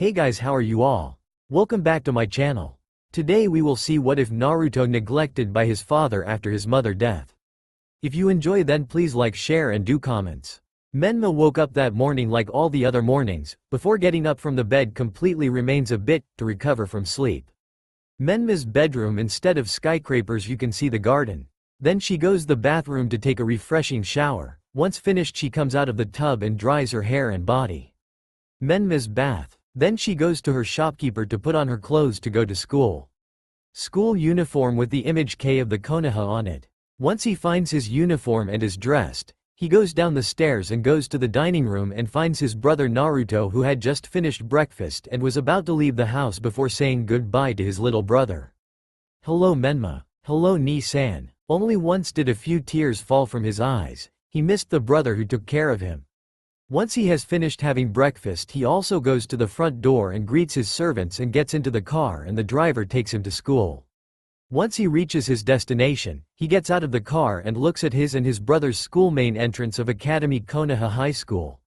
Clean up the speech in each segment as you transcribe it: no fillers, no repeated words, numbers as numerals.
Hey guys, how are you all? Welcome back to my channel. Today we will see what if Naruto neglected by his father after his mother death. If you enjoy then please like, share and do comments. Menma woke up that morning like all the other mornings, before getting up from the bed completely remains a bit, to recover from sleep. Menma's bedroom, instead of skyscrapers you can see the garden. Then she goes the bathroom to take a refreshing shower. Once finished she comes out of the tub and dries her hair and body. Menma's bath. Then she goes to her shopkeeper to put on her clothes to go to school. School uniform with the image K of the Konoha on it. Once he finds his uniform and is dressed, he goes down the stairs and goes to the dining room and finds his brother Naruto, who had just finished breakfast and was about to leave the house before saying goodbye to his little brother. Hello Menma. Hello Ni-san. Only once did a few tears fall from his eyes. He missed the brother who took care of him. Once he has finished having breakfast he also goes to the front door and greets his servants and gets into the car and the driver takes him to school. Once he reaches his destination, he gets out of the car and looks at his and his brother's school main entrance of Academy Konoha High School.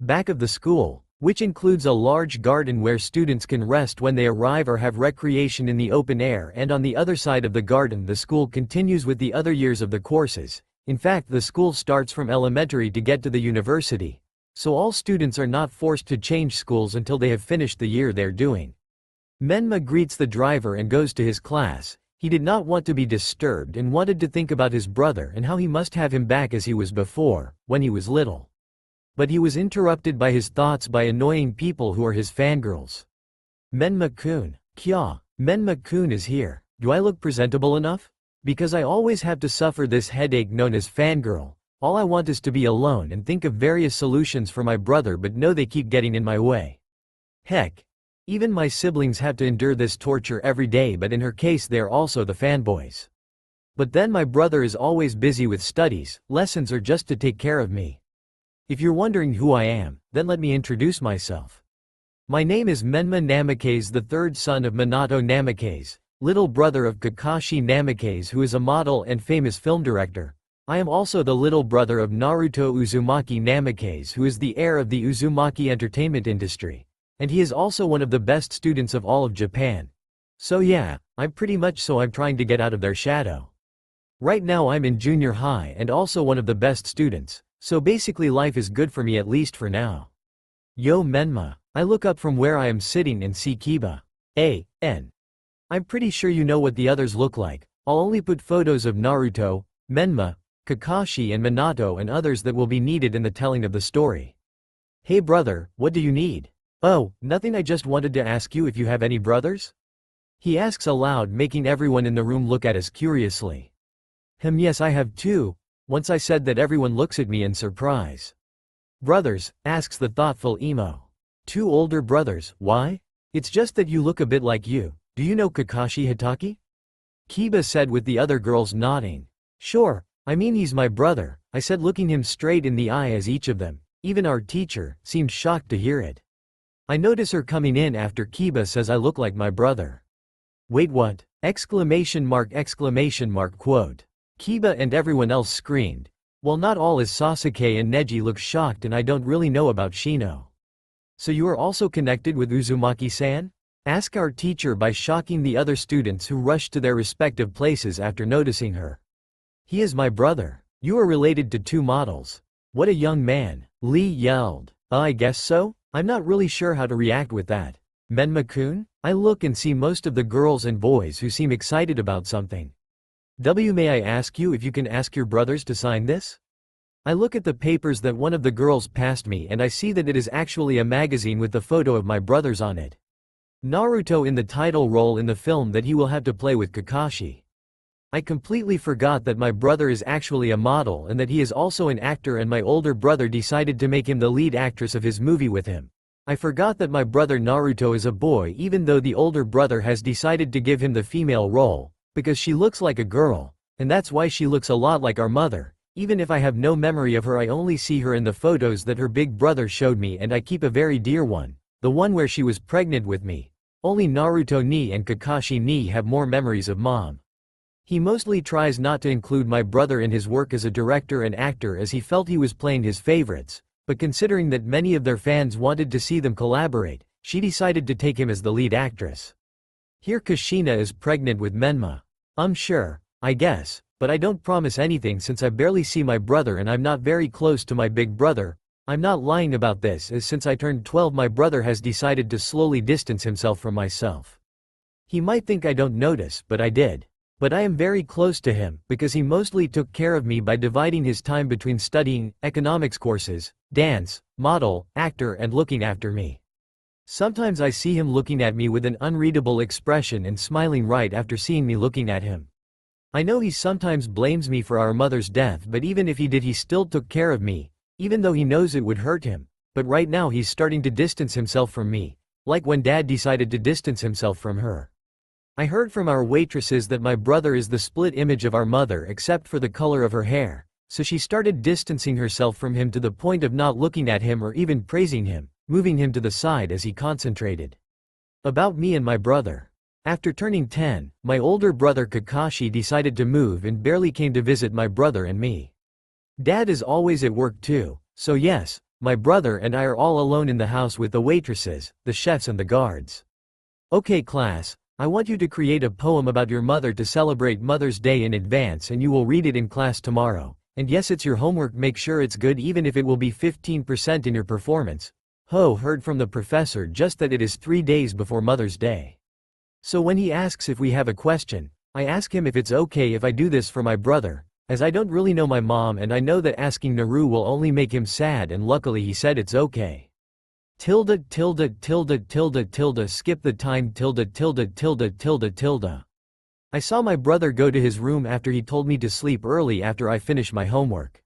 Back of the school, which includes a large garden where students can rest when they arrive or have recreation in the open air, and on the other side of the garden the school continues with the other years of the courses. In fact, the school starts from elementary to get to the university. So all students are not forced to change schools until they have finished the year they're doing. Menma greets the driver and goes to his class. He did not want to be disturbed and wanted to think about his brother and how he must have him back as he was before, when he was little. But he was interrupted by his thoughts by annoying people who are his fangirls. Menma-kun. Kya, Menma-kun is here. Do I look presentable enough? Because I always have to suffer this headache known as fangirl. All I want is to be alone and think of various solutions for my brother, but no, they keep getting in my way. Heck. Even my siblings have to endure this torture every day, but in her case they are also the fanboys. But then my brother is always busy with studies, lessons or just to take care of me. If you're wondering who I am, then let me introduce myself. My name is Menma Namikaze, the third son of Minato Namikaze, little brother of Kakashi Namikaze, who is a model and famous film director. I am also the little brother of Naruto Uzumaki Namikaze, who is the heir of the Uzumaki entertainment industry. And he is also one of the best students of all of Japan. So yeah, I'm trying to get out of their shadow. Right now I'm in junior high and also one of the best students, so basically life is good for me, at least for now. Yo Menma. I look up from where I am sitting and see Kiba. A.N. I'm pretty sure you know what the others look like. I'll only put photos of Naruto, Menma, Kakashi and Minato and others that will be needed in the telling of the story. Hey brother, what do you need? Oh, nothing, I just wanted to ask you if you have any brothers? He asks aloud, making everyone in the room look at us curiously. Yes, I have two. Once I said that everyone looks at me in surprise. Brothers? Asks the thoughtful emo. Two older brothers, why? It's just that you look a bit like you. Do you know Kakashi Hitaki? Kiba said with the other girls nodding. Sure. I mean, he's my brother, I said, looking him straight in the eye, as each of them, even our teacher, seemed shocked to hear it. I notice her coming in after Kiba says I look like my brother. Wait, what? Exclamation mark quote. Kiba and everyone else screamed. Well, not all, as Sasuke and Neji look shocked, and I don't really know about Shino. So you are also connected with Uzumaki-san? Ask our teacher by shocking the other students who rushed to their respective places after noticing her. He is my brother. You are related to two models. What a young man, Lee yelled. I guess so? I'm not really sure how to react with that. Menma-kun? I look and see most of the girls and boys who seem excited about something. May I ask you if you can ask your brothers to sign this? I look at the papers that one of the girls passed me and I see that it is actually a magazine with the photo of my brothers on it. Naruto in the title role in the film that he will have to play with Kakashi. I completely forgot that my brother is actually a model and that he is also an actor, and my older brother decided to make him the lead actress of his movie with him. I forgot that my brother Naruto is a boy, even though the older brother has decided to give him the female role, because she looks like a girl, and that's why she looks a lot like our mother. Even if I have no memory of her, I only see her in the photos that her big brother showed me, and I keep a very dear one, the one where she was pregnant with me. Only Naruto ni and Kakashi ni have more memories of mom. He mostly tries not to include my brother in his work as a director and actor, as he felt he was playing his favorites, but considering that many of their fans wanted to see them collaborate, She decided to take him as the lead actress. Here Kushina is pregnant with Menma. Sure, I guess, but I don't promise anything since I barely see my brother and I'm not very close to my big brother. I'm not lying about this, as since I turned 12 my brother has decided to slowly distance himself from myself. He might think I don't notice, but I did. But I am very close to him, because he mostly took care of me by dividing his time between studying, economics courses, dance, model, actor and looking after me. Sometimes I see him looking at me with an unreadable expression and smiling right after seeing me looking at him. I know he sometimes blames me for our mother's death, but even if he did, he still took care of me, even though he knows it would hurt him. But right now he's starting to distance himself from me, like when Dad decided to distance himself from her. I heard from our waitresses that my brother is the split image of our mother except for the color of her hair, so she started distancing herself from him to the point of not looking at him or even praising him, moving him to the side as he concentrated. About me and my brother. After turning 10, my older brother Kakashi decided to move and barely came to visit my brother and me. Dad is always at work too, so yes, my brother and I are all alone in the house with the waitresses, the chefs and the guards. Okay class, I want you to create a poem about your mother to celebrate Mother's Day in advance and you will read it in class tomorrow. And yes, it's your homework, make sure it's good even if it will be 15% in your performance. Heard from the professor just that it is 3 days before Mother's Day. So when he asks if we have a question, I ask him if it's okay if I do this for my brother, as I don't really know my mom and I know that asking Naru will only make him sad, and luckily he said it's okay. Skip the time. I saw my brother go to his room after he told me to sleep early after I finished my homework.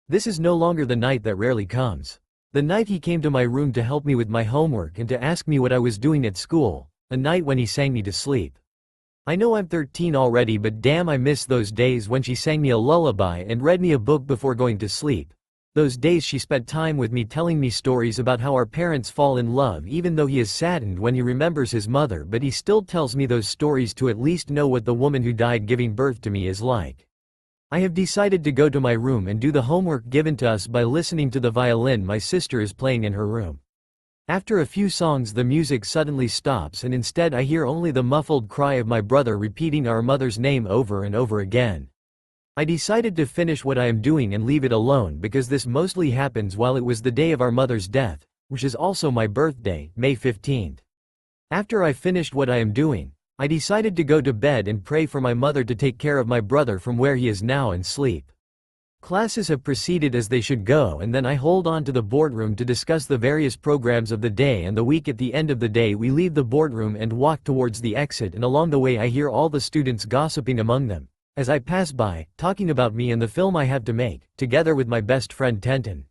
This is no longer the night that rarely comes. The night he came to my room to help me with my homework and to ask me what I was doing at school, a night when he sang me to sleep. I know I'm 13 already, but damn, I miss those days when she sang me a lullaby and read me a book before going to sleep. Those days she spent time with me telling me stories about how our parents fall in love, even though he is saddened when he remembers his mother, but he still tells me those stories to at least know what the woman who died giving birth to me is like. I have decided to go to my room and do the homework given to us by listening to the violin my sister is playing in her room. After a few songs the music suddenly stops and instead I hear only the muffled cry of my brother repeating our mother's name over and over again. I decided to finish what I am doing and leave it alone because this mostly happens while it was the day of our mother's death, which is also my birthday, May 15th. After I finished what I am doing, I decided to go to bed and pray for my mother to take care of my brother from where he is now and sleep. Classes have proceeded as they should go, and then I hold on to the boardroom to discuss the various programs of the day and the week. At the end of the day we leave the boardroom and walk towards the exit, and along the way I hear all the students gossiping among them, as I pass by, talking about me and the film I have to make, together with my best friend Tenten.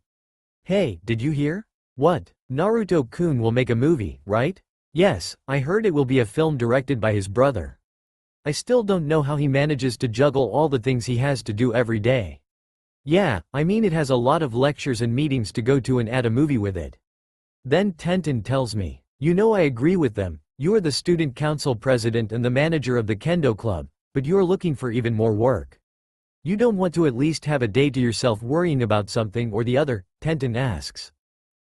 Hey, did you hear? What? Naruto-kun will make a movie, right? Yes, I heard it will be a film directed by his brother. I still don't know how he manages to juggle all the things he has to do every day. Yeah, I mean it has a lot of lectures and meetings to go to and add a movie with it. Then Tenten tells me, you know, I agree with them, you are the student council president and the manager of the kendo club, but you are looking for even more work. You don't want to at least have a day to yourself worrying about something or the other? Tenten asks.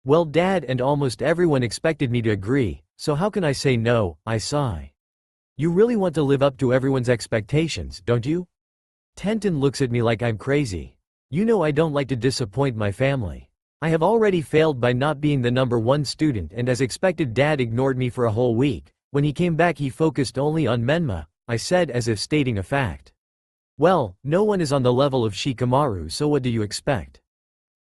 Well, Dad and almost everyone expected me to agree, so how can I say no? I sigh. You really want to live up to everyone's expectations, don't you? Tenten looks at me like I'm crazy. You know I don't like to disappoint my family. I have already failed by not being the #1 student, and as expected Dad ignored me for a whole week. When he came back he focused only on Menma, I said as if stating a fact. Well, no one is on the level of Shikamaru, so what do you expect?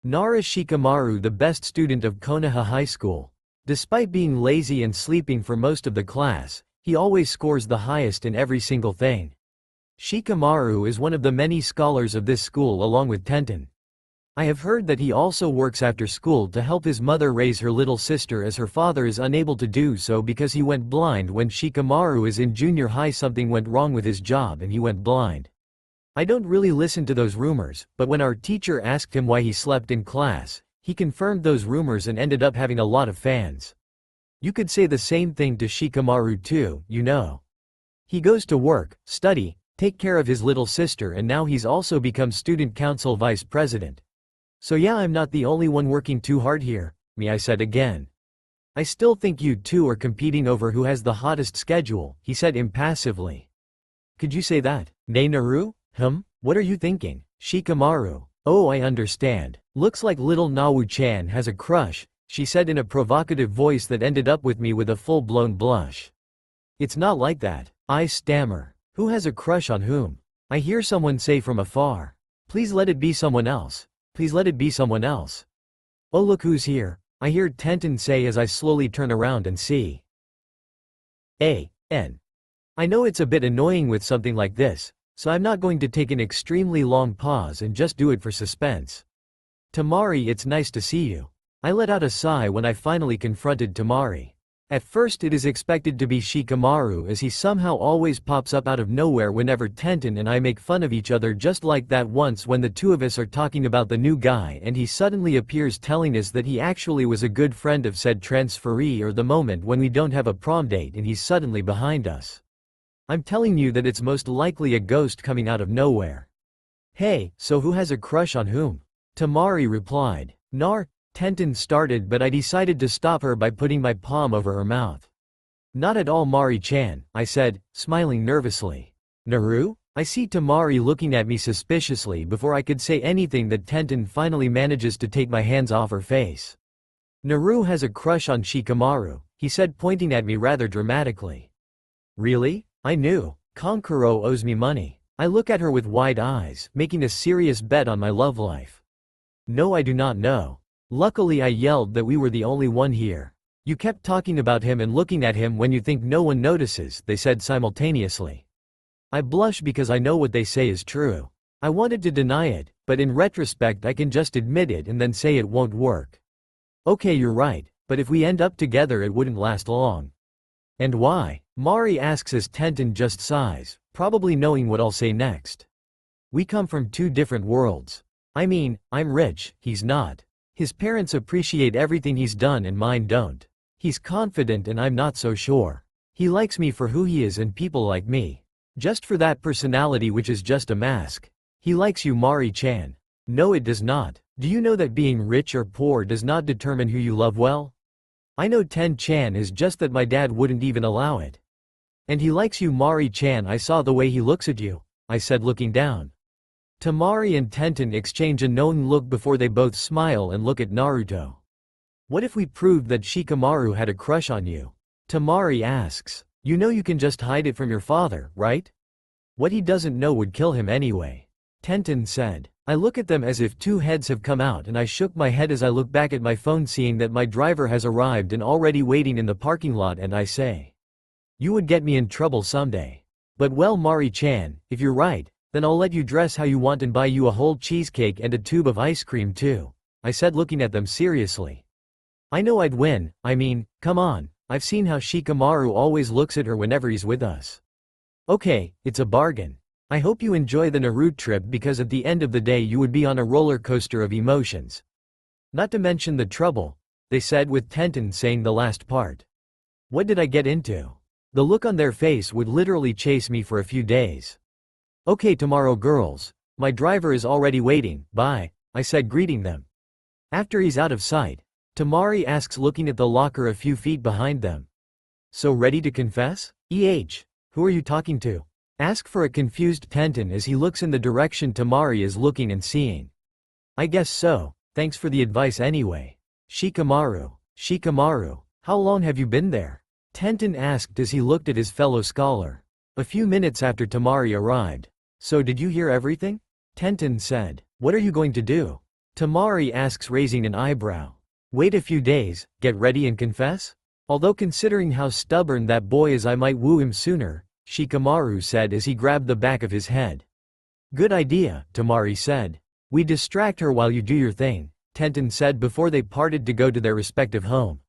Nara Shikamaru, the best student of Konoha High School. Despite being lazy and sleeping for most of the class, he always scores the highest in every single thing. Shikamaru is one of the many scholars of this school along with Tenten. I have heard that he also works after school to help his mother raise her little sister, as her father is unable to do so because he went blind when Shikamaru is in junior high. Something went wrong with his job and he went blind. I don't really listen to those rumors, but when our teacher asked him why he slept in class, he confirmed those rumors and ended up having a lot of fans. You could say the same thing to Shikamaru too, you know. He goes to work, study, take care of his little sister, and now he's also become student council vice president. So yeah, I'm not the only one working too hard here, I said again. I still think you two are competing over who has the hottest schedule, he said impassively. Could you say that? Nay Naru? What are you thinking? Shikamaru. Oh, I understand. Looks like little Nawu-chan has a crush, she said in a provocative voice that ended up with me with a full-blown blush. It's not like that. I stammer. Who has a crush on whom? I hear someone say from afar. Please let it be someone else. Please let it be someone else. Oh look who's here, I hear Tenten say as I slowly turn around and see. A.N. I know it's a bit annoying with something like this, so I'm not going to take an extremely long pause and just do it for suspense. Tamari, it's nice to see you. I let out a sigh when I finally confronted Tamari. At first it is expected to be Shikamaru as he somehow always pops up out of nowhere whenever Tenten and I make fun of each other, just like that once when the two of us are talking about the new guy and he suddenly appears telling us that he actually was a good friend of said transferee, or the moment when we don't have a prom date and he's suddenly behind us. I'm telling you that it's most likely a ghost coming out of nowhere. Hey, so who has a crush on whom? Tamari replied. Tenten started, but I decided to stop her by putting my palm over her mouth. Not at all Mari-chan, I said, smiling nervously. Naru? I see Tamari looking at me suspiciously before I could say anything that Tenten finally manages to take my hands off her face. Naru has a crush on Shikamaru, he said, pointing at me rather dramatically. Really? I knew. Konkuro owes me money. I look at her with wide eyes, making a serious bet on my love life. No, I do not know. Luckily I yelled that we were the only one here. You kept talking about him and looking at him when you think no one notices, they said simultaneously. I blush because I know what they say is true. I wanted to deny it, but in retrospect I can just admit it and then say it won't work. Okay, you're right, but if we end up together it wouldn't last long. And why? Mari asks as Tenten just sighs, probably knowing what I'll say next. We come from two different worlds. I mean, I'm rich, he's not. His parents appreciate everything he's done and mine don't. He's confident and I'm not so sure. He likes me for who he is and people like me. Just for that personality which is just a mask. He likes you, Mari-chan. No, it does not. Do you know that being rich or poor does not determine who you love well? I know Ten-chan is just that my dad wouldn't even allow it. And he likes you, Mari-chan, I saw the way he looks at you, I said looking down. Tamari and Tenten exchange a knowing look before they both smile and look at Naruto. What if we proved that Shikamaru had a crush on you? Tamari asks. You know you can just hide it from your father, right? What he doesn't know would kill him anyway. Tenten said. I look at them as if two heads have come out and I shook my head as I look back at my phone, seeing that my driver has arrived and already waiting in the parking lot, and I say. You would get me in trouble someday. But well, Mari-chan, if you're right, then I'll let you dress how you want and buy you a whole cheesecake and a tube of ice cream too, I said looking at them seriously. I know I'd win, I mean, come on, I've seen how Shikamaru always looks at her whenever he's with us. Okay, it's a bargain. I hope you enjoy the Naruto trip, because at the end of the day you would be on a roller coaster of emotions. Not to mention the trouble, they said, with Tenten saying the last part. What did I get into? The look on their face would literally chase me for a few days. Okay, tomorrow girls, my driver is already waiting, bye, I said greeting them. After he's out of sight, Tamari asks looking at the locker a few feet behind them. So ready to confess? Who are you talking to? Ask for a confused Tenten as he looks in the direction Tamari is looking and seeing. I guess so, thanks for the advice anyway. Shikamaru, how long have you been there? Tenten asked as he looked at his fellow scholar. A few minutes after Tamari arrived. So did you hear everything? Tenten said. What are you going to do? Tamari asks, raising an eyebrow. Wait a few days, get ready and confess? Although considering how stubborn that boy is I might woo him sooner, Shikamaru said as he grabbed the back of his head. Good idea, Tamari said. We distract her while you do your thing, Tenten said before they parted to go to their respective home.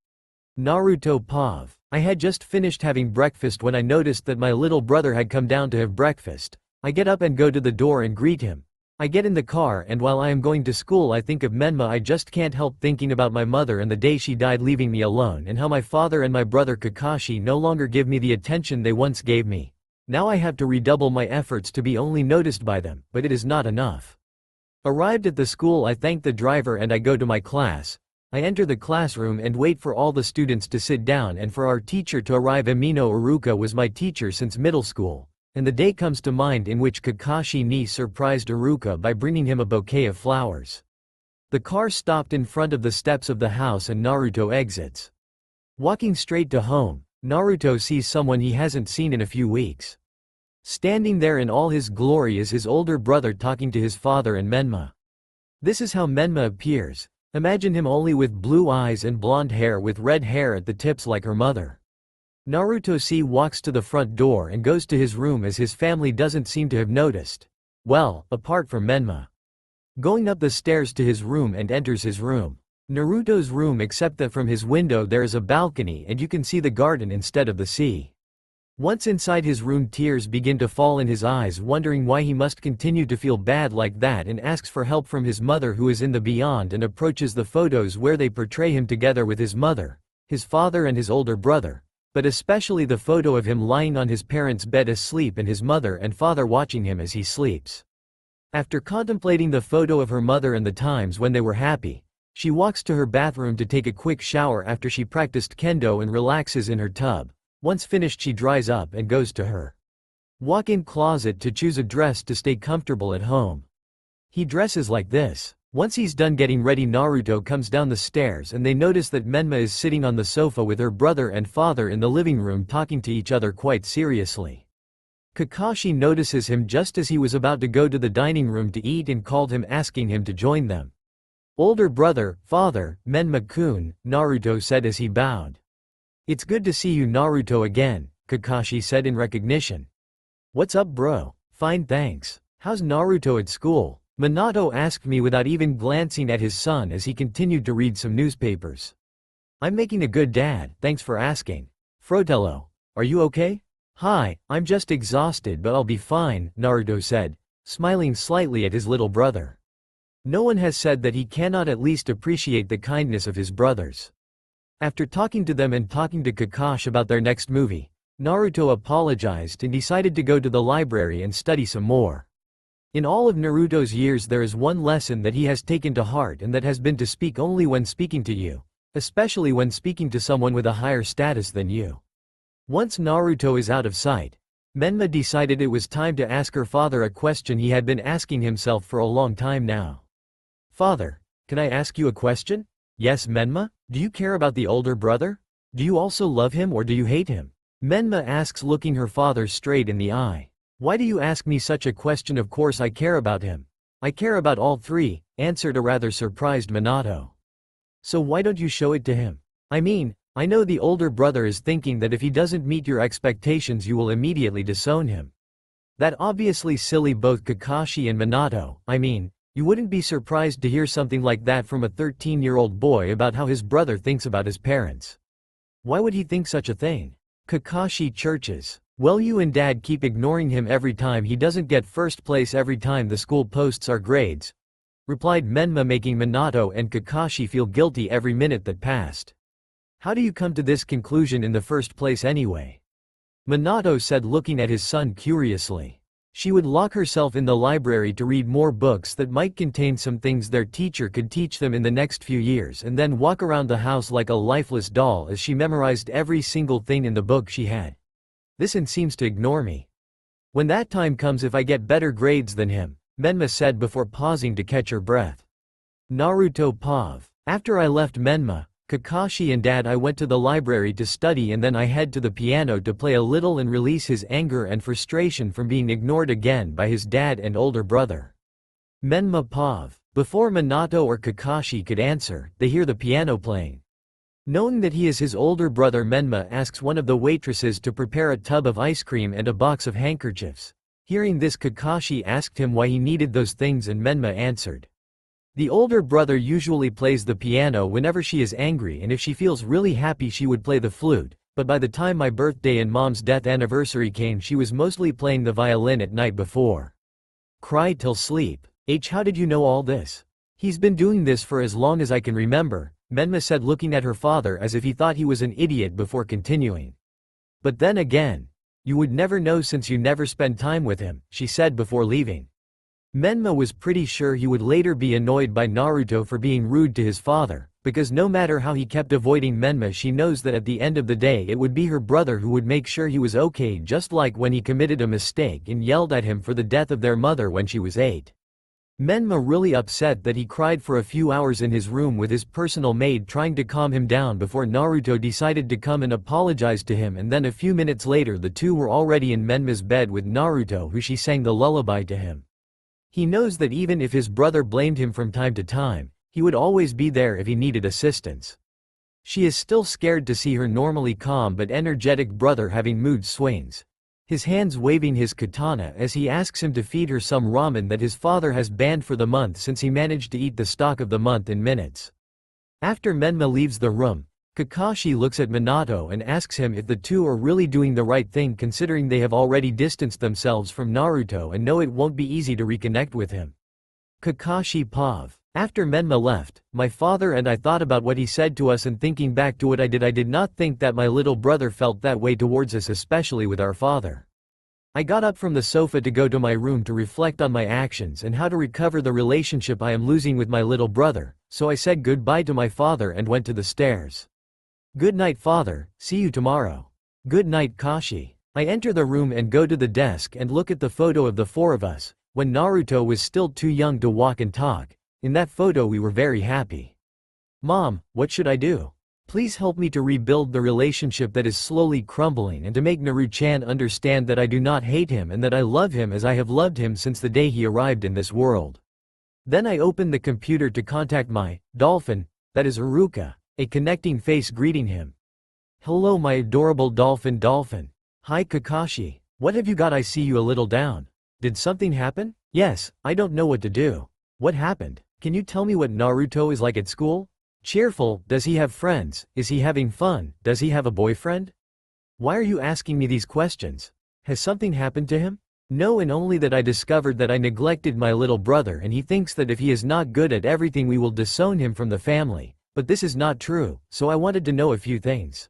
Naruto Pav. I had just finished having breakfast when I noticed that my little brother had come down to have breakfast. I get up and go to the door and greet him. I get in the car, and while I am going to school I think of Menma. I just can't help thinking about my mother and the day she died leaving me alone, and how my father and my brother Kakashi no longer give me the attention they once gave me. Now I have to redouble my efforts to be only noticed by them, but it is not enough. Arrived at the school I thank the driver and I go to my class. I enter the classroom and wait for all the students to sit down and for our teacher to arrive. Amino Iruka was my teacher since middle school, and the day comes to mind in which Kakashi ni surprised Iruka by bringing him a bouquet of flowers. The car stopped in front of the steps of the house and Naruto exits. Walking straight to home, Naruto sees someone he hasn't seen in a few weeks. Standing there in all his glory is his older brother talking to his father and Menma. This is how Menma appears. Imagine him only with blue eyes and blonde hair with red hair at the tips like her mother. Naruto walks to the front door and goes to his room as his family doesn't seem to have noticed. Well, apart from Menma. Going up the stairs to his room and enters his room. Naruto's room, except that from his window there is a balcony and you can see the garden instead of the sea. Once inside his room, tears begin to fall in his eyes, wondering why he must continue to feel bad like that, and asks for help from his mother who is in the beyond, and approaches the photos where they portray him together with his mother, his father and his older brother, but especially the photo of him lying on his parents' bed asleep and his mother and father watching him as he sleeps. After contemplating the photo of her mother and the times when they were happy, she walks to her bathroom to take a quick shower after she practiced kendo and relaxes in her tub. Once finished, she dries up and goes to her walk-in closet to choose a dress to stay comfortable at home. He dresses like this. Once he's done getting ready, Naruto comes down the stairs and they notice that Menma is sitting on the sofa with her brother and father in the living room talking to each other quite seriously. Kakashi notices him just as he was about to go to the dining room to eat and called him, asking him to join them. "Older brother, father, Menma-kun," Naruto said as he bowed. "It's good to see you, Naruto, again," Kakashi said in recognition. "What's up, bro?" "Fine, thanks. How's Naruto at school?" Minato asked me without even glancing at his son as he continued to read some newspapers. "I'm making a good dad, thanks for asking." "Fratello, are you okay?" "Hi, I'm just exhausted but I'll be fine," Naruto said, smiling slightly at his little brother. No one has said that he cannot at least appreciate the kindness of his brothers. After talking to them and talking to Kakashi about their next movie, Naruto apologized and decided to go to the library and study some more. In all of Naruto's years there is one lesson that he has taken to heart, and that has been to speak only when speaking to you, especially when speaking to someone with a higher status than you. Once Naruto is out of sight, Menma decided it was time to ask her father a question he had been asking himself for a long time now. "Father, can I ask you a question?" "Yes, Menma? Do you care about the older brother? Do you also love him or do you hate him?" Menma asks, looking her father straight in the eye. "Why do you ask me such a question? Of course I care about him. I care about all three," answered a rather surprised Minato. "So why don't you show it to him? I mean, I know the older brother is thinking that if he doesn't meet your expectations you will immediately disown him." That obviously silly, both Kakashi and Minato. I mean, you wouldn't be surprised to hear something like that from a 13-year-old boy about how his brother thinks about his parents. Why would he think such a thing? Kakashi churches. "Well, you and dad keep ignoring him every time he doesn't get first place, every time the school posts our grades," replied Menma, making Minato and Kakashi feel guilty every minute that passed. "How do you come to this conclusion in the first place anyway?" Minato said, looking at his son curiously. She would lock herself in the library to read more books that might contain some things their teacher could teach them in the next few years, and then walk around the house like a lifeless doll as she memorized every single thing in the book she had. "This and seems to ignore me. When that time comes, if I get better grades than him," Menma said before pausing to catch her breath. Naruto Pav. "After I left Menma, Kakashi and dad, I went to the library to study, and then I head to the piano to play a little and release his anger and frustration from being ignored again by his dad and older brother." Menma Pav. Before Minato or Kakashi could answer, they hear the piano playing. Knowing that he is his older brother, Menma asks one of the waitresses to prepare a tub of ice cream and a box of handkerchiefs. Hearing this, Kakashi asked him why he needed those things, and Menma answered, "The older brother usually plays the piano whenever she is angry, and if she feels really happy she would play the flute, but by the time my birthday and mom's death anniversary came she was mostly playing the violin at night before. Cry till sleep." How did you know all this?" "He's been doing this for as long as I can remember," Menma said, looking at her father as if he thought he was an idiot before continuing. "But then again, you would never know since you never spend time with him," she said before leaving. Menma was pretty sure he would later be annoyed by Naruto for being rude to his father, because no matter how he kept avoiding Menma, she knows that at the end of the day it would be her brother who would make sure he was okay, just like when he committed a mistake and yelled at him for the death of their mother when she was 8. Menma really upset that he cried for a few hours in his room with his personal maid trying to calm him down before Naruto decided to come and apologize to him, and then a few minutes later the two were already in Menma's bed with Naruto, who she sang the lullaby to him. He knows that even if his brother blamed him from time to time, he would always be there if he needed assistance. She is still scared to see her normally calm but energetic brother having mood swings. His hands waving his katana as he asks him to feed her some ramen that his father has banned for the month since he managed to eat the stock of the month in minutes. After Menma leaves the room, Kakashi looks at Minato and asks him if the two are really doing the right thing, considering they have already distanced themselves from Naruto and know it won't be easy to reconnect with him. Kakashi Pav. After Menma left, my father and I thought about what he said to us, and thinking back to what I did not think that my little brother felt that way towards us, especially with our father. I got up from the sofa to go to my room to reflect on my actions and how to recover the relationship I am losing with my little brother, so I said goodbye to my father and went to the stairs. Good night, father, see you tomorrow. Good night, Kashi. I enter the room and go to the desk and look at the photo of the four of us, when Naruto was still too young to walk and talk. In that photo we were very happy. Mom, what should I do? Please help me to rebuild the relationship that is slowly crumbling, and to make Naru-chan understand that I do not hate him and that I love him as I have loved him since the day he arrived in this world. Then I opened the computer to contact my dolphin, that is Haruka, a connecting face greeting him. Hello my adorable dolphin. Hi Kakashi, what have you got? I see you a little down. Did something happen? Yes, I don't know what to do. What happened? Can you tell me what Naruto is like at school? Cheerful, does he have friends, is he having fun, does he have a boyfriend? Why are you asking me these questions? Has something happened to him? No, and only that I discovered that I neglected my little brother, and he thinks that if he is not good at everything we will disown him from the family, but this is not true, so I wanted to know a few things.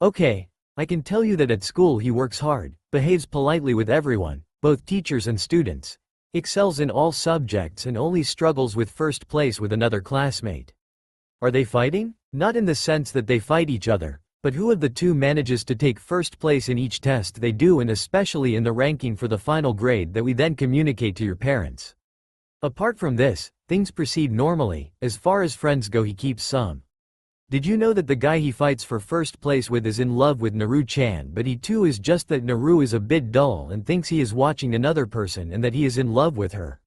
Okay, I can tell you that at school he works hard, behaves politely with everyone, both teachers and students, excels in all subjects, and only struggles with first place with another classmate. Are they fighting? Not in the sense that they fight each other, but who of the two manages to take first place in each test they do, and especially in the ranking for the final grade that we then communicate to your parents. Apart from this, things proceed normally. As far as friends go, he keeps some. Did you know that the guy he fights for first place with is in love with Naru-chan, but he too is just that Naru is a bit dull and thinks he is watching another person and that he is in love with her.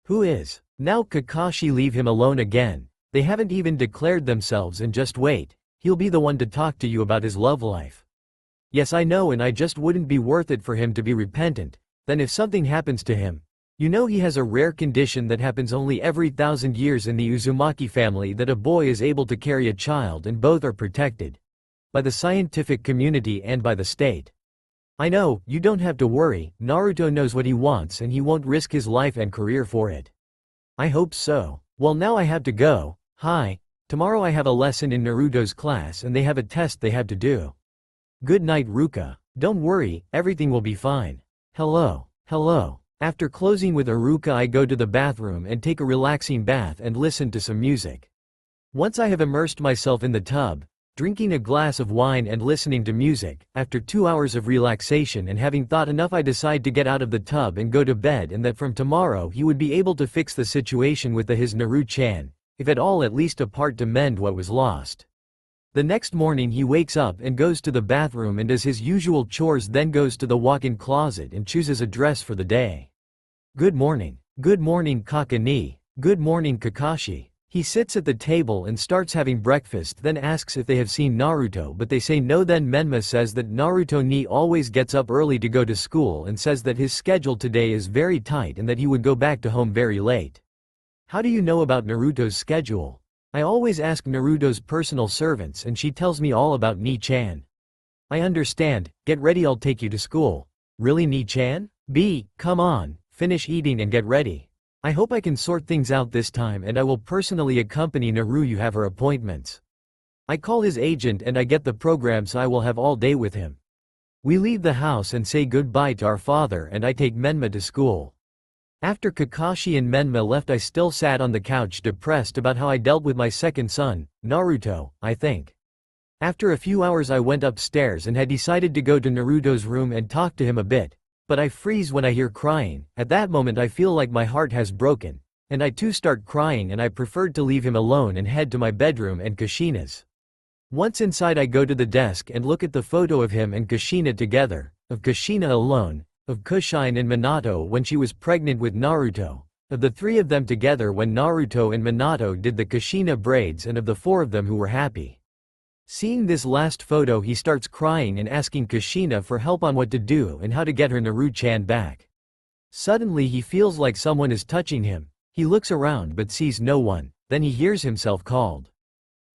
Who is? Now Kakashi, leave him alone again. They haven't even declared themselves, and just wait. He'll be the one to talk to you about his love life. Yes, I know, and I just wouldn't be worth it for him to be repentant. Then if something happens to him, you know he has a rare condition that happens only every 1,000 years in the Uzumaki family, that a boy is able to carry a child and both are protected by the scientific community and by the state. I know, you don't have to worry, Naruto knows what he wants and he won't risk his life and career for it. I hope so. Well, now I have to go. Hi. Tomorrow I have a lesson in Naruto's class and they have a test they have to do. Good night, Ruka. Don't worry, everything will be fine. Hello. After closing with Aruka, I go to the bathroom and take a relaxing bath and listen to some music. Once I have immersed myself in the tub, drinking a glass of wine and listening to music, after 2 hours of relaxation and having thought enough, I decide to get out of the tub and go to bed, and that from tomorrow he would be able to fix the situation with his Naru-chan, if at all, at least a part to mend what was lost. The next morning he wakes up and goes to the bathroom and does his usual chores, then goes to the walk-in closet and chooses a dress for the day. Good morning. Good morning, Kakani. Good morning, Kakashi. He sits at the table and starts having breakfast, then asks if they have seen Naruto, but they say no. Then Menma says that Naruto ni always gets up early to go to school and says that his schedule today is very tight and that he would go back to home very late. How do you know about Naruto's schedule? I always ask Naruto's personal servants and she tells me all about Ni-chan. I understand, get ready, I'll take you to school. Really, Ni-chan? Come on, finish eating and get ready. I hope I can sort things out this time, and I will personally accompany Naru. You have her appointments. I call his agent and I get the programs I will have all day with him. We leave the house and say goodbye to our father, and I take Menma to school. After Kakashi and Menma left, I still sat on the couch depressed about how I dealt with my second son, Naruto, I think. After a few hours I went upstairs and had decided to go to Naruto's room and talk to him a bit, but I freeze when I hear crying. At that moment I feel like my heart has broken, and I too start crying, and I preferred to leave him alone and head to my bedroom and Kushina's. Once inside I go to the desk and look at the photo of him and Kushina together, of Kushina alone, of Kushine and Minato when she was pregnant with Naruto, of the three of them together when Naruto and Minato did the Kushina braids, and of the four of them who were happy. Seeing this last photo, he starts crying and asking Kushina for help on what to do and how to get her Naru-chan back. Suddenly he feels like someone is touching him. He looks around but sees no one, then he hears himself called.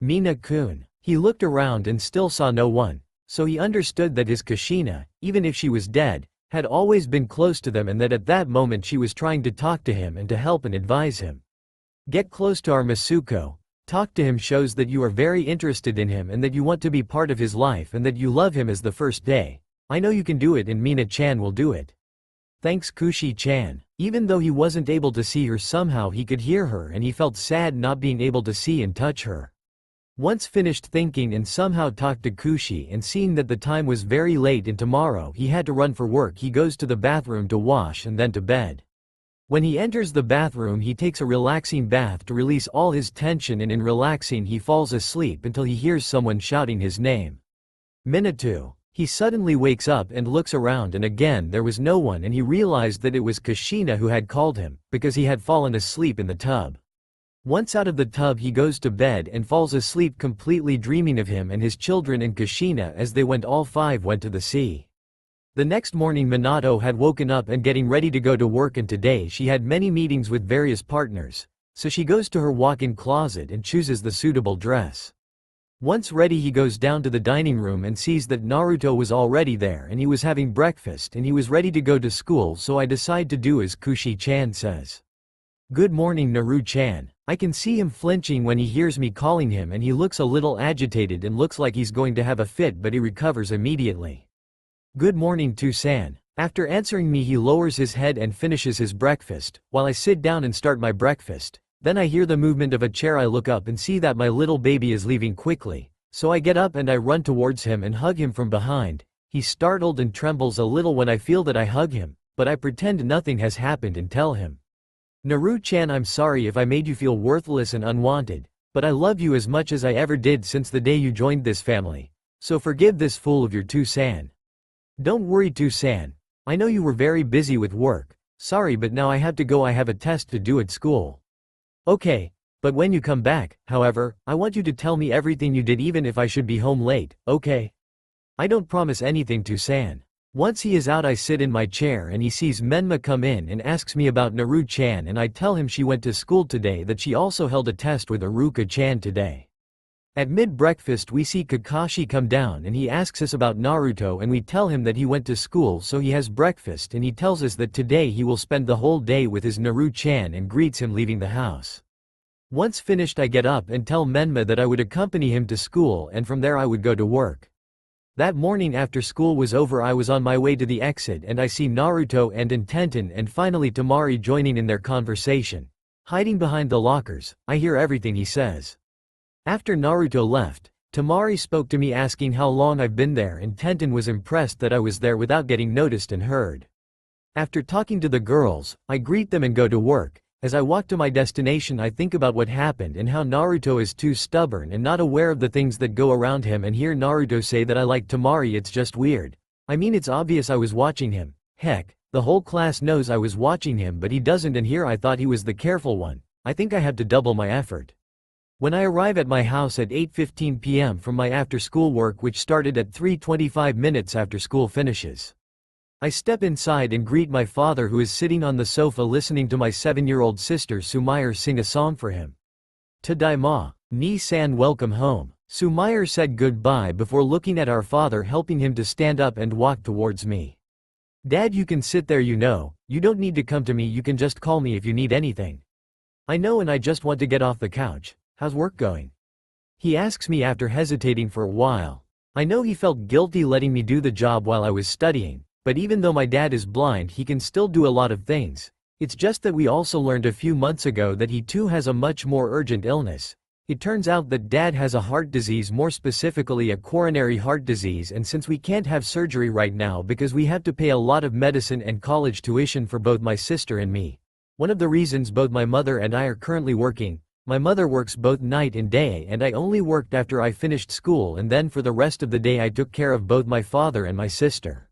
Mina-kun. He looked around and still saw no one, so he understood that his Kushina, even if she was dead, had always been close to them, and that at that moment she was trying to talk to him and to help and advise him. Get close to our Masuko. Talk to him shows that you are very interested in him and that you want to be part of his life and that you love him as the first day. I know you can do it and Mina-chan will do it. Thanks Kushi-chan. Even though he wasn't able to see her, somehow he could hear her, and he felt sad not being able to see and touch her. Once finished thinking and somehow talked to Kushi, and seeing that the time was very late and tomorrow he had to run for work, he goes to the bathroom to wash and then to bed. When he enters the bathroom he takes a relaxing bath to release all his tension, and in relaxing he falls asleep until he hears someone shouting his name. Minato. He suddenly wakes up and looks around, and again there was no one, and he realized that it was Kushina who had called him, because he had fallen asleep in the tub. Once out of the tub he goes to bed and falls asleep completely, dreaming of him and his children and Kushina as they all five went to the sea. The next morning Minato had woken up and getting ready to go to work, and today she had many meetings with various partners, so she goes to her walk-in closet and chooses the suitable dress. Once ready he goes down to the dining room and sees that Naruto was already there and he was having breakfast and he was ready to go to school, so I decide to do as Kushi-chan says. Good morning Naru-chan. I can see him flinching when he hears me calling him, and he looks a little agitated and looks like he's going to have a fit, but he recovers immediately. Good morning To-san. After answering me he lowers his head and finishes his breakfast, while I sit down and start my breakfast. Then I hear the movement of a chair. I look up and see that my little baby is leaving quickly, so I get up and I run towards him and hug him from behind. He's startled and trembles a little when I feel that I hug him, but I pretend nothing has happened and tell him. Naru-chan, I'm sorry if I made you feel worthless and unwanted, but I love you as much as I ever did since the day you joined this family, so forgive this fool of your To-san. Don't worry To-san. I know you were very busy with work. Sorry, but now I have to go. I have a test to do at school. Okay, but when you come back, however, I want you to tell me everything you did, even if I should be home late, okay? I don't promise anything To-san. Once he is out I sit in my chair and he sees Menma come in and asks me about Naru-chan, and I tell him she went to school today, that she also held a test with Iruka-chan today. At mid-breakfast we see Kakashi come down and he asks us about Naruto, and we tell him that he went to school so he has breakfast, and he tells us that today he will spend the whole day with his Naru-chan and greets him leaving the house. Once finished I get up and tell Menma that I would accompany him to school, and from there I would go to work. That morning after school was over I was on my way to the exit and I see Naruto and Tenten and finally Tamari joining in their conversation. Hiding behind the lockers, I hear everything he says. After Naruto left, Tamari spoke to me asking how long I've been there, and Tenten was impressed that I was there without getting noticed and heard. After talking to the girls, I greet them and go to work. As I walk to my destination I think about what happened and how Naruto is too stubborn and not aware of the things that go around him, and hear Naruto say that I like Tamari. It's just weird. I mean, it's obvious I was watching him. Heck, the whole class knows I was watching him, but he doesn't, and here I thought he was the careful one. I think I have to double my effort. When I arrive at my house at 8:15 p.m. from my after-school work, which started at 3:25 minutes after school finishes, I step inside and greet my father, who is sitting on the sofa listening to my 7-year-old sister Sumair sing a song for him. Tadaima, ni-san, welcome home. Sumair said goodbye before looking at our father, helping him to stand up and walk towards me. Dad, you can sit there, you know, you don't need to come to me, you can just call me if you need anything. I know, and I just want to get off the couch. How's work going? He asks me after hesitating for a while. I know he felt guilty letting me do the job while I was studying, but even though my dad is blind he can still do a lot of things. It's just that we also learned a few months ago that he too has a much more urgent illness. It turns out that Dad has a heart disease, more specifically a coronary heart disease, and since we can't have surgery right now because we have to pay a lot of medicine and college tuition for both my sister and me. One of the reasons both my mother and I are currently working. My mother works both night and day and I only worked after I finished school, and then for the rest of the day I took care of both my father and my sister.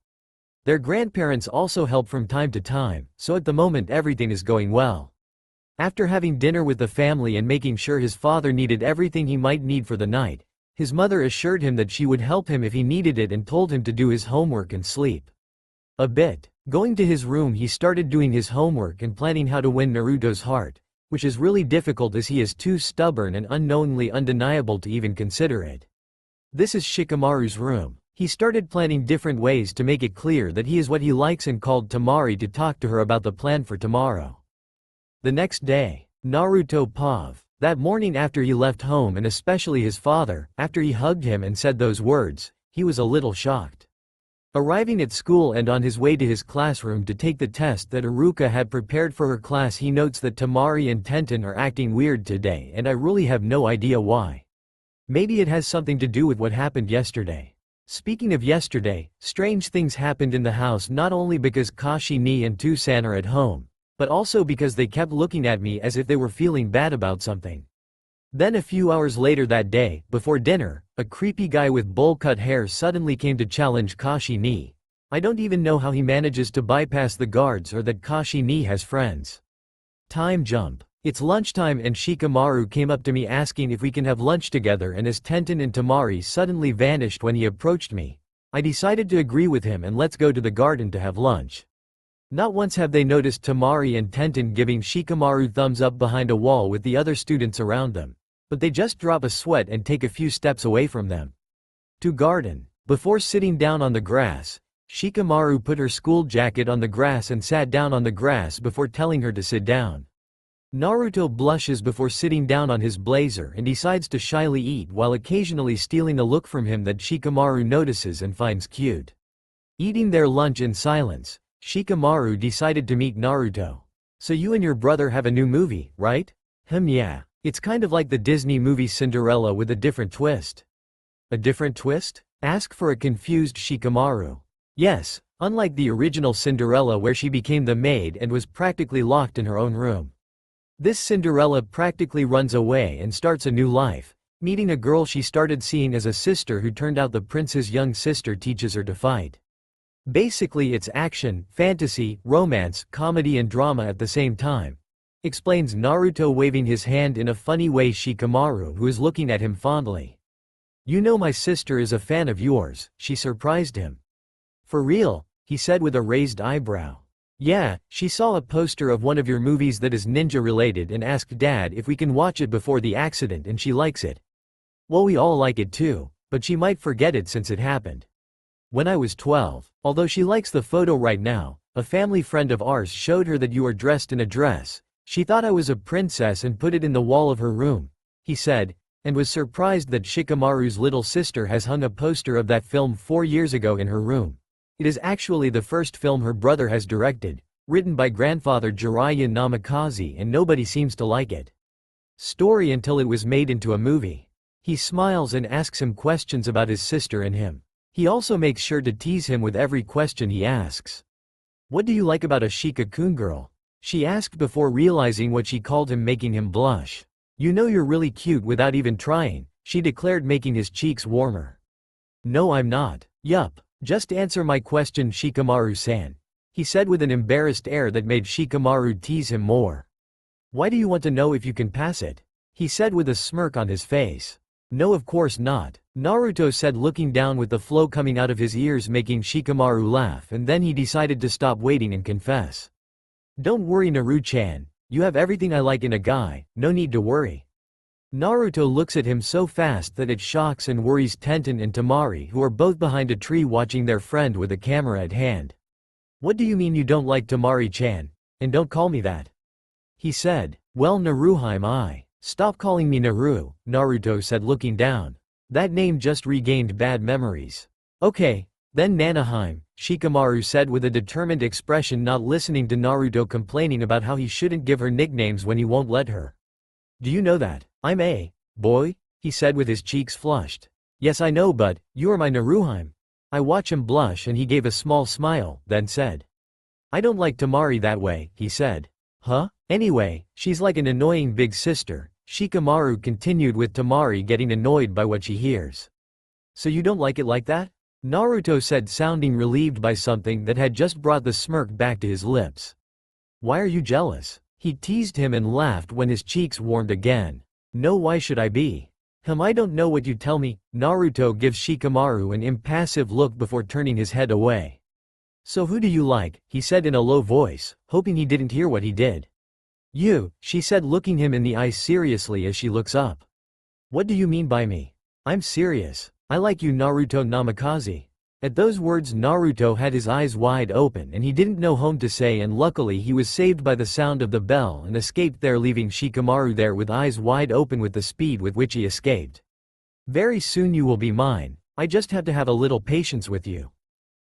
Their grandparents also help from time to time, so at the moment everything is going well. After having dinner with the family and making sure his father needed everything he might need for the night, his mother assured him that she would help him if he needed it and told him to do his homework and sleep a bit. Going to his room, he started doing his homework and planning how to win Naruto's heart, which is really difficult as he is too stubborn and unknowingly undeniable to even consider it. This is Shikamaru's room. He started planning different ways to make it clear that he is what he likes and called Temari to talk to her about the plan for tomorrow. The next day, Naruto Pav. That morning after he left home, and especially his father, after he hugged him and said those words, he was a little shocked. Arriving at school and on his way to his classroom to take the test that Iruka had prepared for her class, he notes that Temari and Tenten are acting weird today, and I really have no idea why. Maybe it has something to do with what happened yesterday. Speaking of yesterday, strange things happened in the house, not only because Kashi Ni and Tusan are at home, but also because they kept looking at me as if they were feeling bad about something. Then a few hours later that day, before dinner, a creepy guy with bowl-cut hair suddenly came to challenge Kashi Ni. I don't even know how he manages to bypass the guards or that Kashi Ni has friends. Time jump. It's lunchtime and Shikamaru came up to me asking if we can have lunch together, and as Tenten and Temari suddenly vanished when he approached me, I decided to agree with him and let's go to the garden to have lunch. Not once have they noticed Temari and Tenten giving Shikamaru thumbs up behind a wall with the other students around them, but they just drop a sweat and take a few steps away from them. To garden. Before sitting down on the grass, Shikamaru put her school jacket on the grass and sat down on the grass before telling her to sit down. Naruto blushes before sitting down on his blazer and decides to shyly eat while occasionally stealing a look from him that Shikamaru notices and finds cute. Eating their lunch in silence, Shikamaru decided to meet Naruto. So you and your brother have a new movie, right? Yeah. It's kind of like the Disney movie Cinderella with a different twist. A different twist? Asked for a confused Shikamaru. Yes, unlike the original Cinderella where she became the maid and was practically locked in her own room. This Cinderella practically runs away and starts a new life, meeting a girl she started seeing as a sister who turned out the prince's young sister teaches her to fight. Basically it's action, fantasy, romance, comedy and drama at the same time, explains Naruto, waving his hand in a funny way Shikamaru, who is looking at him fondly. You know my sister is a fan of yours, she surprised him. For real? He said with a raised eyebrow. Yeah, she saw a poster of one of your movies that is ninja related and asked Dad if we can watch it before the accident, and she likes it. Well, we all like it too, but she might forget it since it happened when I was 12. Although she likes the photo right now, a family friend of ours showed her that you are dressed in a dress. She thought I was a princess and put it in the wall of her room, he said, and was surprised that Shikamaru's little sister has hung a poster of that film 4 years ago in her room. It is actually the first film her brother has directed, written by grandfather Jiraiya Namikaze, and nobody seems to like it. Story until it was made into a movie. He smiles and asks him questions about his sister and him. He also makes sure to tease him with every question he asks. What do you like about a Shika-kun girl? She asked before realizing what she called him, making him blush. You know you're really cute without even trying, she declared, making his cheeks warmer. No, I'm not. Yup. Just answer my question, Shikamaru-san, he said with an embarrassed air that made Shikamaru tease him more. Why do you want to know if you can pass it? He said with a smirk on his face. No, of course not, Naruto said, looking down with the flow coming out of his ears, making Shikamaru laugh, and then he decided to stop waiting and confess. Don't worry, Naru-chan, you have everything I like in a guy, no need to worry. Naruto looks at him so fast that it shocks and worries Tenten and Temari, who are both behind a tree watching their friend with a camera at hand. What do you mean you don't like Temari-chan? And don't call me that, he said. Well, Naruhime, stop calling me Naru, Naruto said, looking down. That name just regained bad memories. Okay, Then Nanaheim, Shikamaru said with a determined expression, not listening to Naruto complaining about how he shouldn't give her nicknames when he won't let her. Do you know that I'm a boy? He said with his cheeks flushed. Yes, I know, but you are my Naruheim. I watch him blush and he gave a small smile, then said. I don't like Tamari that way, he said. Huh? Anyway, she's like an annoying big sister, Shikamaru continued with Tamari getting annoyed by what she hears. So you don't like it like that? Naruto said, sounding relieved by something that had just brought the smirk back to his lips. Why are you jealous? He teased him and laughed when his cheeks warmed again. No, why should I be? I don't know what you tell me. Naruto gives Shikamaru an impassive look before turning his head away. So who do you like? He said in a low voice, hoping he didn't hear what he did. You, she said, looking him in the eyes seriously as she looks up. What do you mean by me? I'm serious. I like you, Naruto Namikaze. At those words Naruto had his eyes wide open and he didn't know whom to say, and luckily he was saved by the sound of the bell and escaped there, leaving Shikamaru there with eyes wide open with the speed with which he escaped. Very soon you will be mine. I just have to have a little patience with you.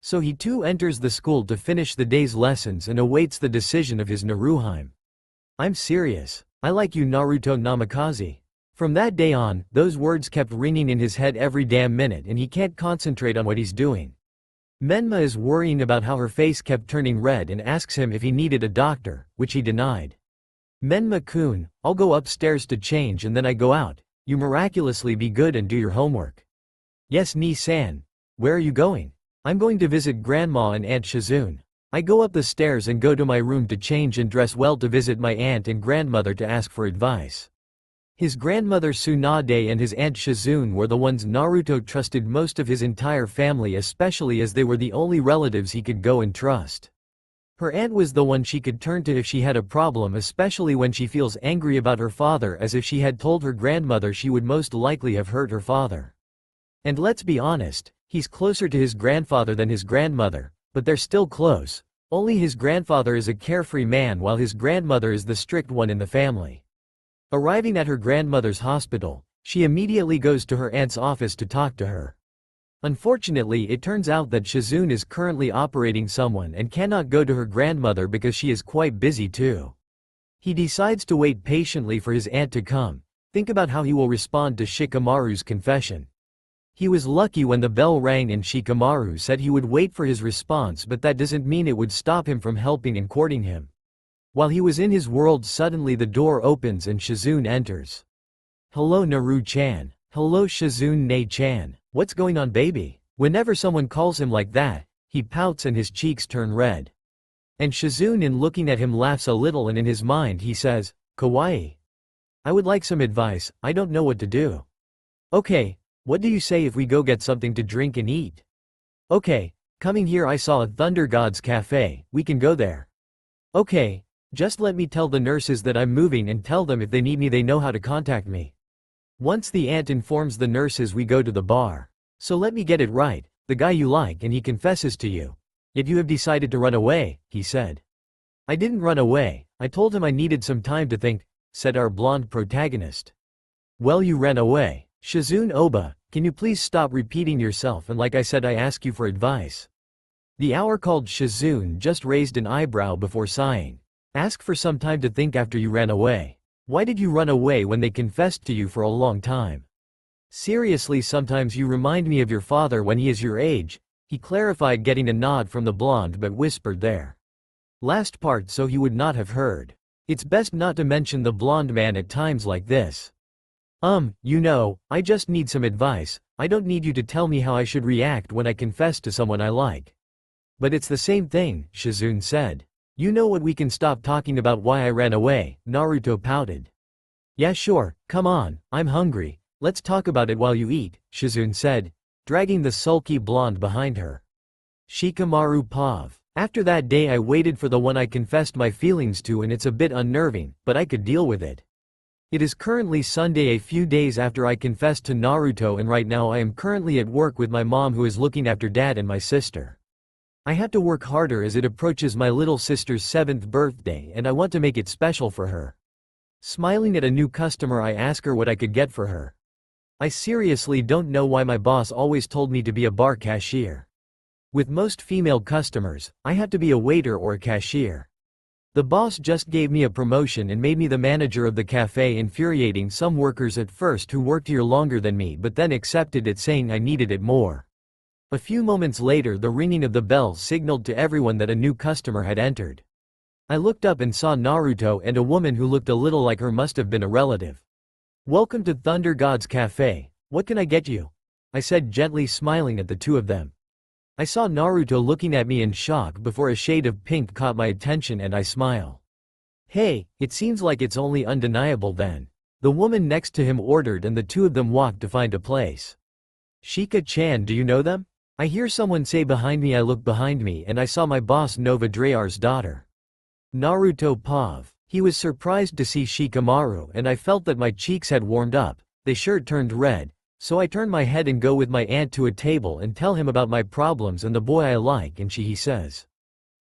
So he too enters the school to finish the day's lessons and awaits the decision of his Naruheim. I'm serious. I like you, Naruto Namikaze. From that day on, those words kept ringing in his head every damn minute and he can't concentrate on what he's doing. Menma is worrying about how her face kept turning red and asks him if he needed a doctor, which he denied. Menma-kun, I'll go upstairs to change and then I go out. You miraculously be good and do your homework. Yes, Ni-san. Where are you going? I'm going to visit Grandma and Aunt Shizune. I go up the stairs and go to my room to change and dress well to visit my aunt and grandmother to ask for advice. His grandmother Tsunade and his aunt Shizune were the ones Naruto trusted most of his entire family, especially as they were the only relatives he could go and trust. Her aunt was the one she could turn to if she had a problem, especially when she feels angry about her father, as if she had told her grandmother she would most likely have hurt her father. And let's be honest, he's closer to his grandfather than his grandmother, but they're still close. Only his grandfather is a carefree man while his grandmother is the strict one in the family. Arriving at her grandmother's hospital, she immediately goes to her aunt's office to talk to her. Unfortunately, it turns out that Shizune is currently operating someone and cannot go to her grandmother because she is quite busy too. He decides to wait patiently for his aunt to come. Think about how he will respond to Shikamaru's confession. He was lucky when the bell rang and Shikamaru said he would wait for his response, but that doesn't mean it would stop him from helping and courting him. While he was in his world, suddenly the door opens and Shizune enters. Hello Naru-chan. Hello Shizune Ne-chan. What's going on, baby? Whenever someone calls him like that, he pouts and his cheeks turn red. And Shizune, in looking at him, laughs a little and in his mind he says, kawaii. I would like some advice, I don't know what to do. Okay, what do you say if we go get something to drink and eat? Okay, coming here I saw a Thunder Gods cafe, we can go there. Okay. Just let me tell the nurses that I'm moving and tell them if they need me they know how to contact me. Once the aunt informs the nurses, we go to the bar. So let me get it right, the guy you like and he confesses to you. Yet you have decided to run away, he said. I didn't run away, I told him I needed some time to think, said our blonde protagonist. Well, you ran away. Shizune Oba, can you please stop repeating yourself, and like I said, I ask you for advice. The hour called Shizune just raised an eyebrow before sighing. Ask for some time to think after you ran away. Why did you run away when they confessed to you for a long time? Seriously, sometimes you remind me of your father when he is your age, he clarified, getting a nod from the blonde but whispered there. Last part so he would not have heard. It's best not to mention the blonde man at times like this. You know, I just need some advice, I don't need you to tell me how I should react when I confess to someone I like. But it's the same thing, Shizune said. You know what, we can stop talking about why I ran away, Naruto pouted. Yeah sure, come on, I'm hungry, let's talk about it while you eat, Shizune said, dragging the sulky blonde behind her. Shikamaru Pav. After that day I waited for the one I confessed my feelings to, and it's a bit unnerving, but I could deal with it. It is currently Sunday, a few days after I confessed to Naruto, and right now I am currently at work with my mom who is looking after dad and my sister. I have to work harder as it approaches my little sister's 7th birthday and I want to make it special for her. Smiling at a new customer, I ask her what I could get for her. I seriously don't know why my boss always told me to be a bar cashier. With most female customers, I had to be a waiter or a cashier. The boss just gave me a promotion and made me the manager of the cafe, infuriating some workers at first who worked here longer than me but then accepted it, saying I needed it more. A few moments later, the ringing of the bell signaled to everyone that a new customer had entered. I looked up and saw Naruto and a woman who looked a little like her, must have been a relative. "Welcome to Thunder God's Cafe. What can I get you?" I said, gently smiling at the two of them. I saw Naruto looking at me in shock before a shade of pink caught my attention and I smile. "Hey, it seems like it's only undeniable then," the woman next to him ordered, and the two of them walked to find a place. "Shika-chan, do you know them?" I hear someone say behind me. I look behind me and I saw my boss Nova Drayar's daughter. Naruto Pav. He was surprised to see Shikamaru and I felt that my cheeks had warmed up, the shirt turned red. So I turn my head and go with my aunt to a table and tell him about my problems and the boy I like, and he says.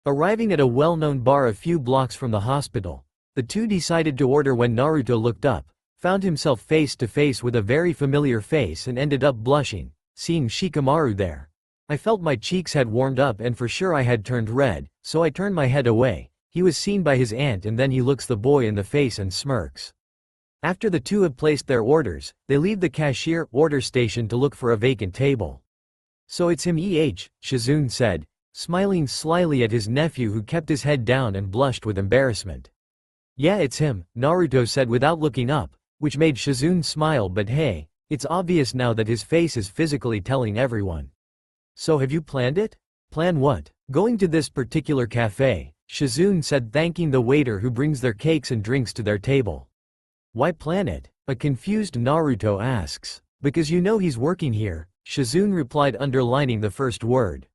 Arriving at a well-known bar a few blocks from the hospital, the two decided to order when Naruto looked up, found himself face to face with a very familiar face and ended up blushing, seeing Shikamaru there. I felt my cheeks had warmed up and for sure I had turned red, so I turned my head away. He was seen by his aunt and then he looks the boy in the face and smirks. After the two have placed their orders, they leave the cashier order station to look for a vacant table. "So it's him, Shizune said, smiling slyly at his nephew who kept his head down and blushed with embarrassment. "Yeah, it's him," Naruto said without looking up, which made Shizune smile, but hey, it's obvious now that his face is physically telling everyone. "So have you planned it?" "Plan what?" "Going to this particular cafe," Shizune said, thanking the waiter who brings their cakes and drinks to their table. "Why plan it?" a confused Naruto asks. "Because you know he's working here," Shizune replied, underlining the first word.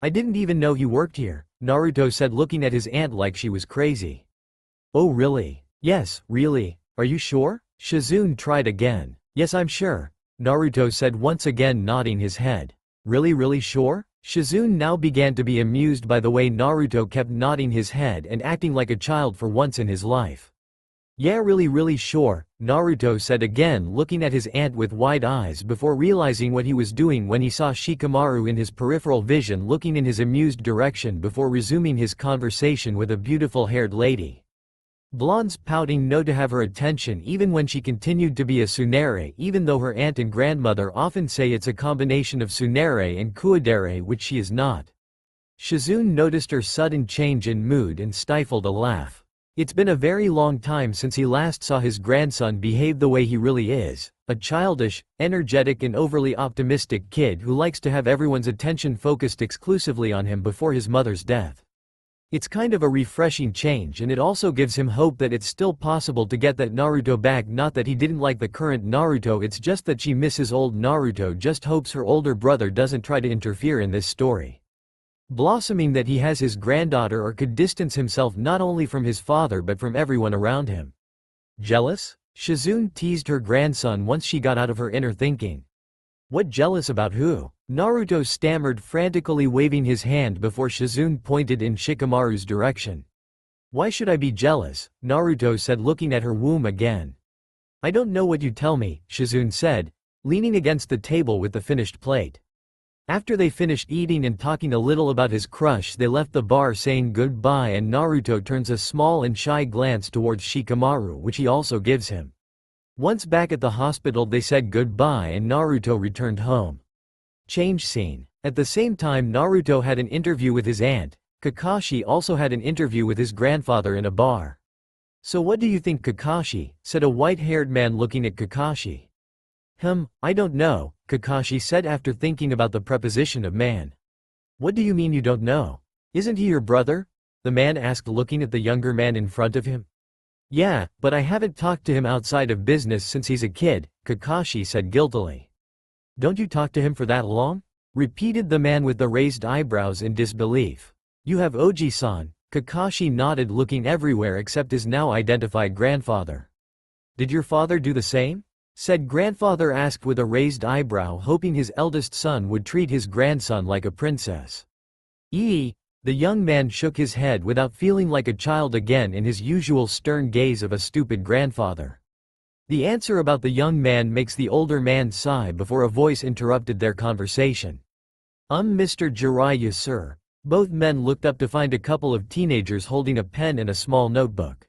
"I didn't even know he worked here," Naruto said, looking at his aunt like she was crazy. "Oh really?" "Yes, really. Are you sure?" Shizune tried again. "Yes, I'm sure," Naruto said, once again nodding his head. Really sure?" Shizune now began to be amused by the way Naruto kept nodding his head and acting like a child for once in his life. "Yeah, really sure," Naruto said again, looking at his aunt with wide eyes before realizing what he was doing when he saw Shikamaru in his peripheral vision looking in his amused direction before resuming his conversation with a beautiful-haired lady. Blonde's pouting no to have her attention even when she continued to be a tsundere, even though her aunt and grandmother often say it's a combination of tsundere and kuudere, which she is not. Shizune noticed her sudden change in mood and stifled a laugh. It's been a very long time since he last saw his grandson behave the way he really is, a childish, energetic and overly optimistic kid who likes to have everyone's attention focused exclusively on him before his mother's death. It's kind of a refreshing change, and it also gives him hope that it's still possible to get that Naruto back. Not that he didn't like the current Naruto, it's just that she misses old Naruto, just hopes her older brother doesn't try to interfere in this story. Blossoming that he has his granddaughter or could distance himself not only from his father but from everyone around him. Jealous? Shizune teased her grandson once she got out of her inner thinking. What, jealous about who? Naruto stammered, frantically waving his hand before Shizune pointed in Shikamaru's direction. Why should I be jealous? Naruto said, looking at her womb again. I don't know what you tell me, Shizune said, leaning against the table with the finished plate. After they finished eating and talking a little about his crush, they left the bar saying goodbye, and Naruto turns a small and shy glance towards Shikamaru, which he also gives him. Once back at the hospital, they said goodbye and Naruto returned home. Change scene. At the same time, Naruto had an interview with his aunt. Kakashi also had an interview with his grandfather in a bar. So what do you think, Kakashi? Said a white-haired man looking at Kakashi. I don't know, Kakashi said after thinking about the preposition of man. What do you mean you don't know? Isn't he your brother? The man asked, looking at the younger man in front of him. Yeah, but I haven't talked to him outside of business since he's a kid, Kakashi said guiltily. Don't you talk to him for that long? Repeated the man with the raised eyebrows in disbelief. You have Oji-san. Kakashi nodded, looking everywhere except his now identified grandfather. Did your father do the same? Said grandfather asked with a raised eyebrow, hoping his eldest son would treat his grandson like a princess. The young man shook his head without feeling like a child again in his usual stern gaze of a stupid grandfather. The answer about the young man makes the older man sigh before a voice interrupted their conversation. Mr. Jiraiya, sir." Both men looked up to find a couple of teenagers holding a pen and a small notebook.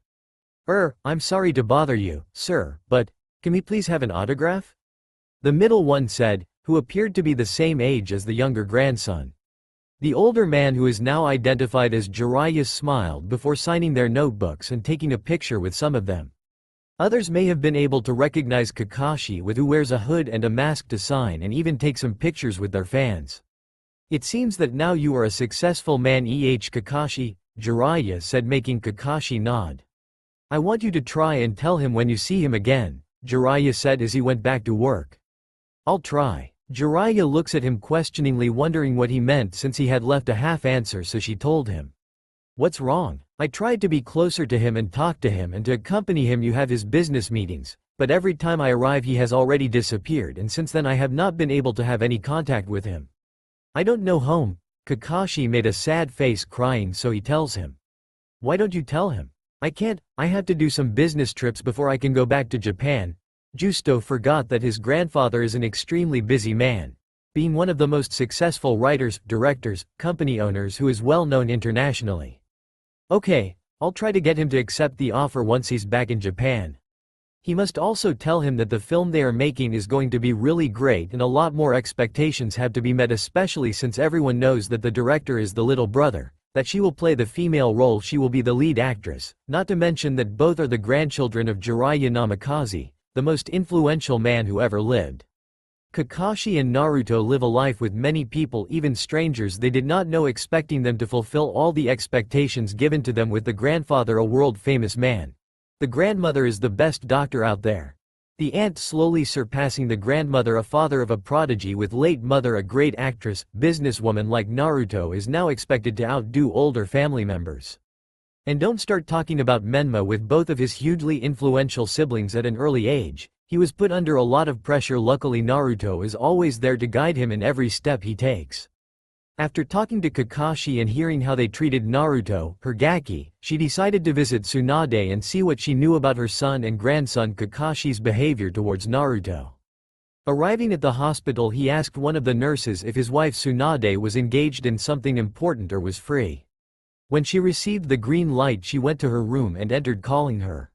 I'm sorry to bother you, sir, but can we please have an autograph?" The middle one said, who appeared to be the same age as the younger grandson. The older man, who is now identified as Jiraiya, smiled before signing their notebooks and taking a picture with some of them. Others may have been able to recognize Kakashi, who wears a hood and a mask to sign and even take some pictures with their fans. "It seems that now you are a successful man, Kakashi," Jiraiya said, making Kakashi nod. "I want you to try and tell him when you see him again," Jiraiya said as he went back to work. "I'll try." Jiraiya looks at him questioningly, wondering what he meant since he had left a half answer, so she told him. "What's wrong? I tried to be closer to him and talk to him and to accompany him. You have his business meetings, but every time I arrive he has already disappeared, and since then I have not been able to have any contact with him. I don't know home." Kakashi made a sad face, crying, so he tells him. "Why don't you tell him?" "I can't, I have to do some business trips before I can go back to Japan." Justo forgot that his grandfather is an extremely busy man, being one of the most successful writers, directors, company owners who is well known internationally. "Okay, I'll try to get him to accept the offer once he's back in Japan. He must also tell him that the film they are making is going to be really great and a lot more expectations have to be met, especially since everyone knows that the director is the little brother, that she will play the female role, she will be the lead actress, not to mention that both are the grandchildren of Jiraiya Namikaze, the most influential man who ever lived." Kakashi and Naruto live a life with many people, even strangers they did not know, expecting them to fulfill all the expectations given to them, with the grandfather a world-famous man. The grandmother is the best doctor out there. The aunt slowly surpassing the grandmother, a father of a prodigy with late mother a great actress, businesswoman like Naruto is now expected to outdo older family members. And don't start talking about Menma. With both of his hugely influential siblings at an early age, he was put under a lot of pressure. Luckily Naruto is always there to guide him in every step he takes. After talking to Kakashi and hearing how they treated Naruto, her Gaki, she decided to visit Tsunade and see what she knew about her son and grandson Kakashi's behavior towards Naruto. Arriving at the hospital, he asked one of the nurses if his wife Tsunade was engaged in something important or was free. When she received the green light, she went to her room and entered, calling her.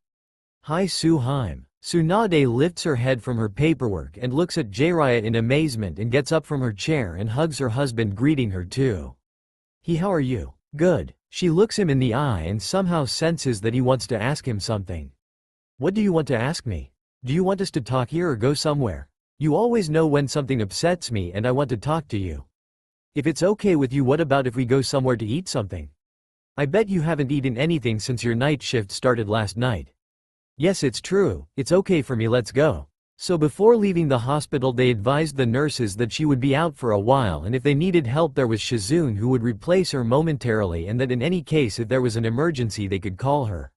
"Hi Suheim." Tsunade lifts her head from her paperwork and looks at Jiraiya in amazement and gets up from her chair and hugs her husband, greeting her too. How are you?" "Good." She looks him in the eye and somehow senses that he wants to ask him something. "What do you want to ask me? Do you want us to talk here or go somewhere? You always know when something upsets me and I want to talk to you. If it's okay with you, what about if we go somewhere to eat something? I bet you haven't eaten anything since your night shift started last night." "Yes, it's true, it's okay for me, let's go." So before leaving the hospital they advised the nurses that she would be out for a while, and if they needed help there was Shizune who would replace her momentarily, and that in any case if there was an emergency they could call her.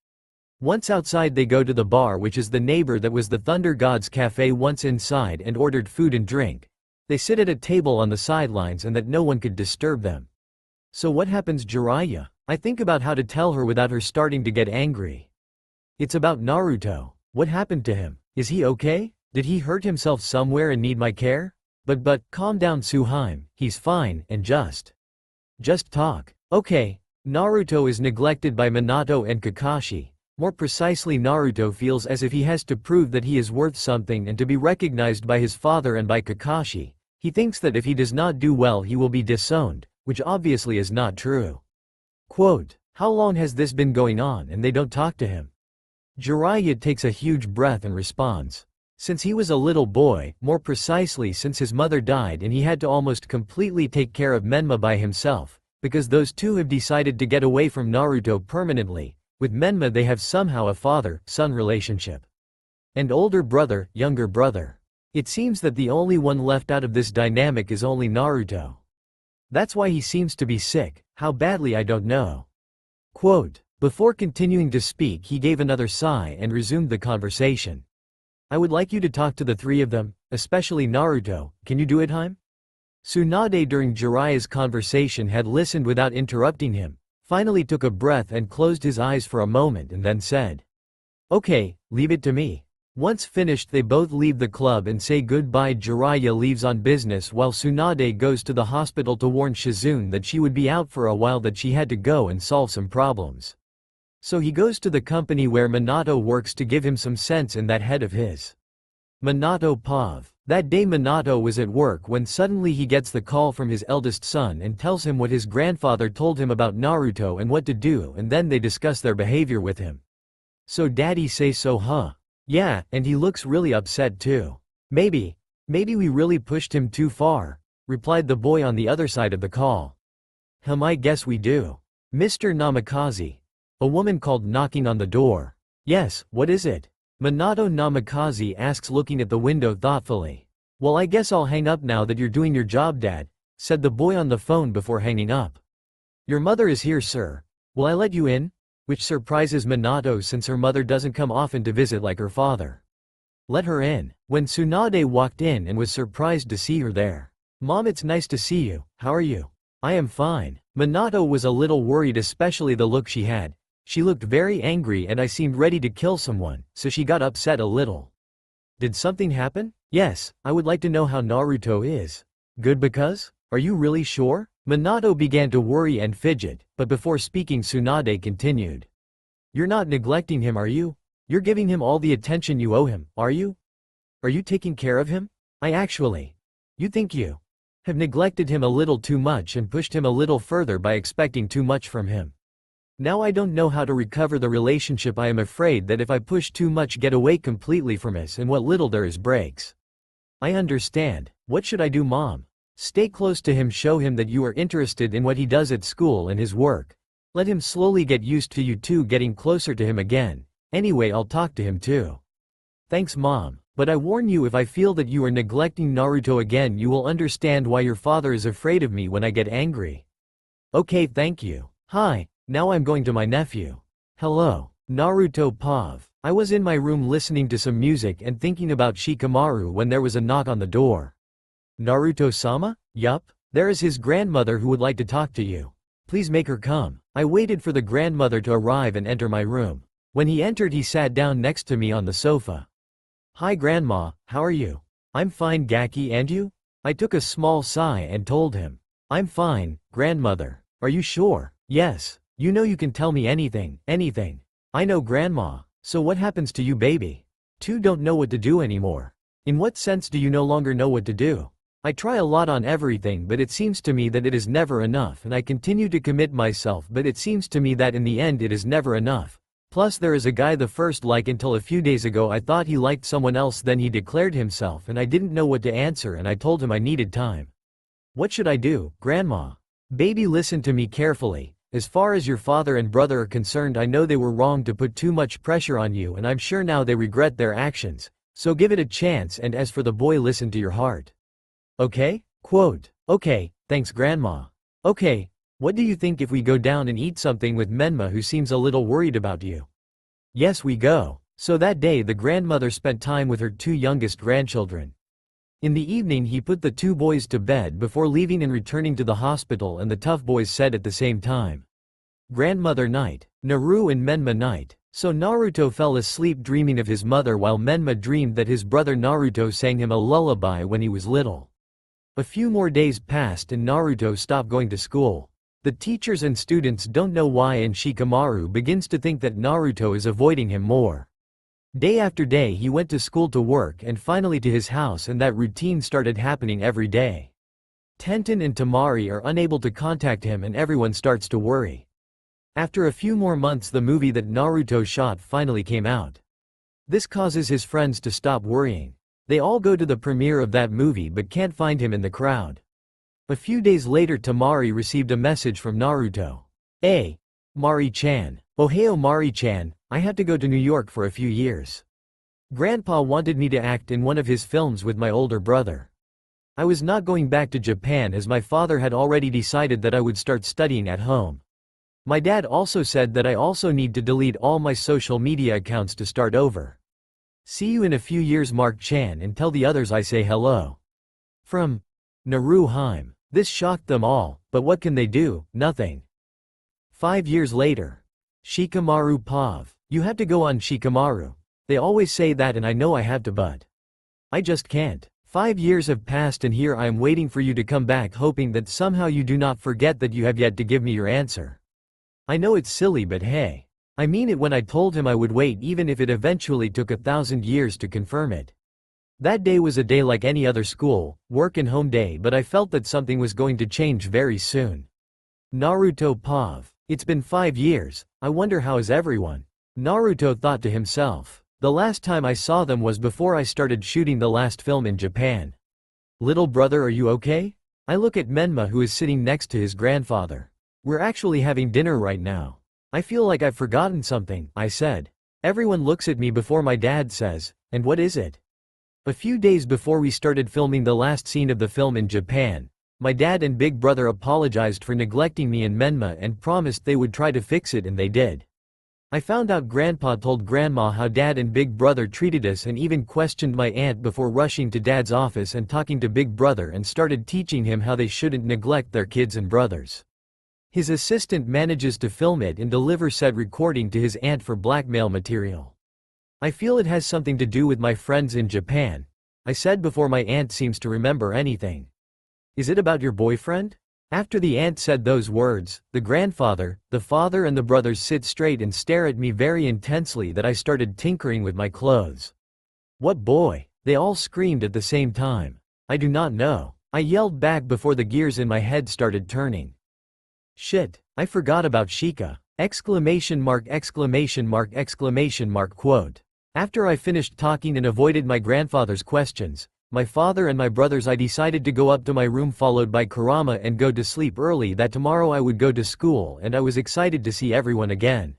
Once outside they go to the bar, which is the neighbor that was the Thunder God's Cafe. Once inside and ordered food and drink, they sit at a table on the sidelines and that no one could disturb them. "So what happens, Jiraiya?" I think about how to tell her without her starting to get angry. "It's about Naruto. What happened to him? Is he okay? Did he hurt himself somewhere and need my care?" But, calm down Suheim, he's fine, and just talk." "Okay." Naruto is neglected by Minato and Kakashi. More precisely, Naruto feels as if he has to prove that he is worth something and to be recognized by his father and by Kakashi. He thinks that if he does not do well he will be disowned, which obviously is not true. Quote, "How long has this been going on and they don't talk to him?" Jiraiya takes a huge breath and responds. Since he was a little boy, more precisely since his mother died and he had to almost completely take care of Menma by himself, because those two have decided to get away from Naruto permanently. With Menma they have somehow a father-son relationship. And older brother, younger brother. It seems that the only one left out of this dynamic is only Naruto. That's why he seems to be sick, how badly I don't know. Quote, before continuing to speak he gave another sigh and resumed the conversation. "I would like you to talk to the three of them, especially Naruto, can you do it, Haim?" Tsunade during Jiraiya's conversation had listened without interrupting him, finally took a breath and closed his eyes for a moment and then said, "Okay, leave it to me." Once finished, they both leave the club and say goodbye. Jiraiya leaves on business while Tsunade goes to the hospital to warn Shizune that she would be out for a while, that she had to go and solve some problems. So he goes to the company where Minato works to give him some sense in that head of his. Minato Pav. That day Minato was at work when suddenly he gets the call from his eldest son and tells him what his grandfather told him about Naruto and what to do, and then they discuss their behavior with him. So daddy say so, huh? Yeah, and he looks really upset too. Maybe we really pushed him too far, replied the boy on the other side of the call. I guess we do. Mr. Namikaze. A woman called, knocking on the door. Yes, what is it? Minato Namikaze asks, looking at the window thoughtfully. Well, I guess I'll hang up now that you're doing your job, Dad, said the boy on the phone before hanging up. Your mother is here, sir. Will I let you in? Which surprises Minato since her mother doesn't come often to visit like her father. Let her in. When Tsunade walked in and was surprised to see her there. Mom, it's nice to see you. How are you? I am fine. Minato was a little worried, especially the look she had. She looked very angry and I seemed ready to kill someone, so she got upset a little. Did something happen? Yes, I would like to know how Naruto is. Good, because? Are you really sure? Minato began to worry and fidget, but before speaking Tsunade continued. You're not neglecting him, are you? You're giving him all the attention you owe him, are you? Are you taking care of him? You think you have neglected him a little too much and pushed him a little further by expecting too much from him. Now I don't know how to recover the relationship. I am afraid that if I push too much, get away completely from us, and what little there is breaks. I understand. What should I do, Mom? Stay close to him, show him that you are interested in what he does at school and his work. Let him slowly get used to you two getting closer to him again. Anyway, I'll talk to him too. Thanks, Mom. But I warn you, if I feel that you are neglecting Naruto again, you will understand why your father is afraid of me when I get angry. Okay, thank you. Hi, now I'm going to my nephew. Hello. Naruto Pav. I was in my room listening to some music and thinking about Shikamaru when there was a knock on the door. Naruto-sama? Yup. There is his grandmother who would like to talk to you. Please make her come. I waited for the grandmother to arrive and enter my room. When he entered, he sat down next to me on the sofa. Hi Grandma, how are you? I'm fine, Gaki, and you? I took a small sigh and told him. I'm fine, Grandmother. Are you sure? Yes. You know you can tell me anything. I know, Grandma. So what happens to you, baby? Two don't know what to do anymore. In what sense do you no longer know what to do? I try a lot on everything, but it seems to me that it is never enough, and I continue to commit myself, but it seems to me that in the end it is never enough. Plus there is a guy the first like until a few days ago I thought he liked someone else, then he declared himself and I didn't know what to answer, and I told him I needed time. What should I do, Grandma? Baby, listen to me carefully. As far as your father and brother are concerned, I know they were wrong to put too much pressure on you, and I'm sure now they regret their actions. So give it a chance, and as for the boy, listen to your heart. Okay? Quote. Okay, thanks Grandma. Okay, what do you think if we go down and eat something with Menma, who seems a little worried about you? Yes, we go. So that day the grandmother spent time with her two youngest grandchildren. In the evening he put the two boys to bed before leaving and returning to the hospital, and the tough boys said at the same time. Grandmother night. Naru and Menma night. So Naruto fell asleep dreaming of his mother, while Menma dreamed that his brother Naruto sang him a lullaby when he was little. A few more days passed and Naruto stopped going to school. The teachers and students don't know why, and Shikamaru begins to think that Naruto is avoiding him more. Day after day he went to school, to work, and finally to his house, and that routine started happening every day. Tenten and Tamari are unable to contact him and everyone starts to worry. After a few more months the movie that Naruto shot finally came out. This causes his friends to stop worrying. They all go to the premiere of that movie but can't find him in the crowd. A few days later Tamari received a message from Naruto. Hey, Mari-chan. Ohio Mari-chan, I have to go to New York for a few years. Grandpa wanted me to act in one of his films with my older brother. I was not going back to Japan as my father had already decided that I would start studying at home. My dad also said that I also need to delete all my social media accounts to start over. See you in a few years, Mark-chan, and tell the others I say hello. From Naru-heim. This shocked them all, but what can they do? Nothing. 5 years later. Shikamaru Pav. You have to go on, Shikamaru. They always say that and I know I have to, but I just can't. 5 years have passed and here I am waiting for you to come back, hoping that somehow you do not forget that you have yet to give me your answer. I know it's silly, but hey. I mean it when I told him I would wait even if it eventually took 1,000 years to confirm it. That day was a day like any other school, work and home day, but I felt that something was going to change very soon. Naruto Pav. It's been 5 years, I wonder how is everyone? Naruto thought to himself. The last time I saw them was before I started shooting the last film in Japan. Little brother, are you okay? I look at Menma, who is sitting next to his grandfather. We're actually having dinner right now. I feel like I've forgotten something, I said. Everyone looks at me before my dad says, and what is it? A few days before we started filming the last scene of the film in Japan, my dad and big brother apologized for neglecting me and Menma and promised they would try to fix it, and they did. I found out Grandpa told Grandma how Dad and Big Brother treated us and even questioned my aunt before rushing to Dad's office and talking to Big Brother and started teaching him how they shouldn't neglect their kids and brothers. His assistant manages to film it and deliver said recording to his aunt for blackmail material. I feel it has something to do with my friends in Japan, I said before my aunt seems to remember anything. Is it about your boyfriend? After the aunt said those words, the grandfather, the father and the brothers sit straight and stare at me very intensely that I started tinkering with my clothes. What boy? They all screamed at the same time. I do not know. I yelled back before the gears in my head started turning. Shit, I forgot about Shika! Exclamation mark, exclamation mark, exclamation mark, quote. After I finished talking and avoided my grandfather's questions, my father and my brothers, I decided to go up to my room followed by Kurama and go to sleep early, that tomorrow I would go to school and I was excited to see everyone again.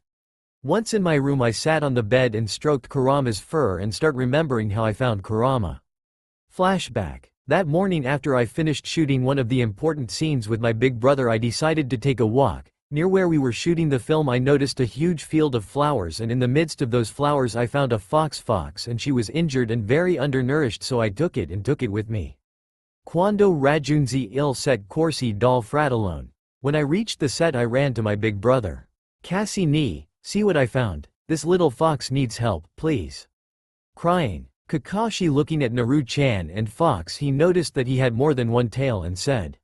Once in my room I sat on the bed and stroked Kurama's fur and start remembering how I found Kurama. Flashback. That morning after I finished shooting one of the important scenes with my big brother, I decided to take a walk. Near where we were shooting the film I noticed a huge field of flowers, and in the midst of those flowers I found a fox and she was injured and very undernourished, so I took it with me. Quando raggiunsi il set corsi dal fratello. When I reached the set I ran to my big brother. Cassie ni, see what I found, this little fox needs help, please. Crying. Kakashi looking at Naru-chan and Fox, he noticed that he had more than one tail and said,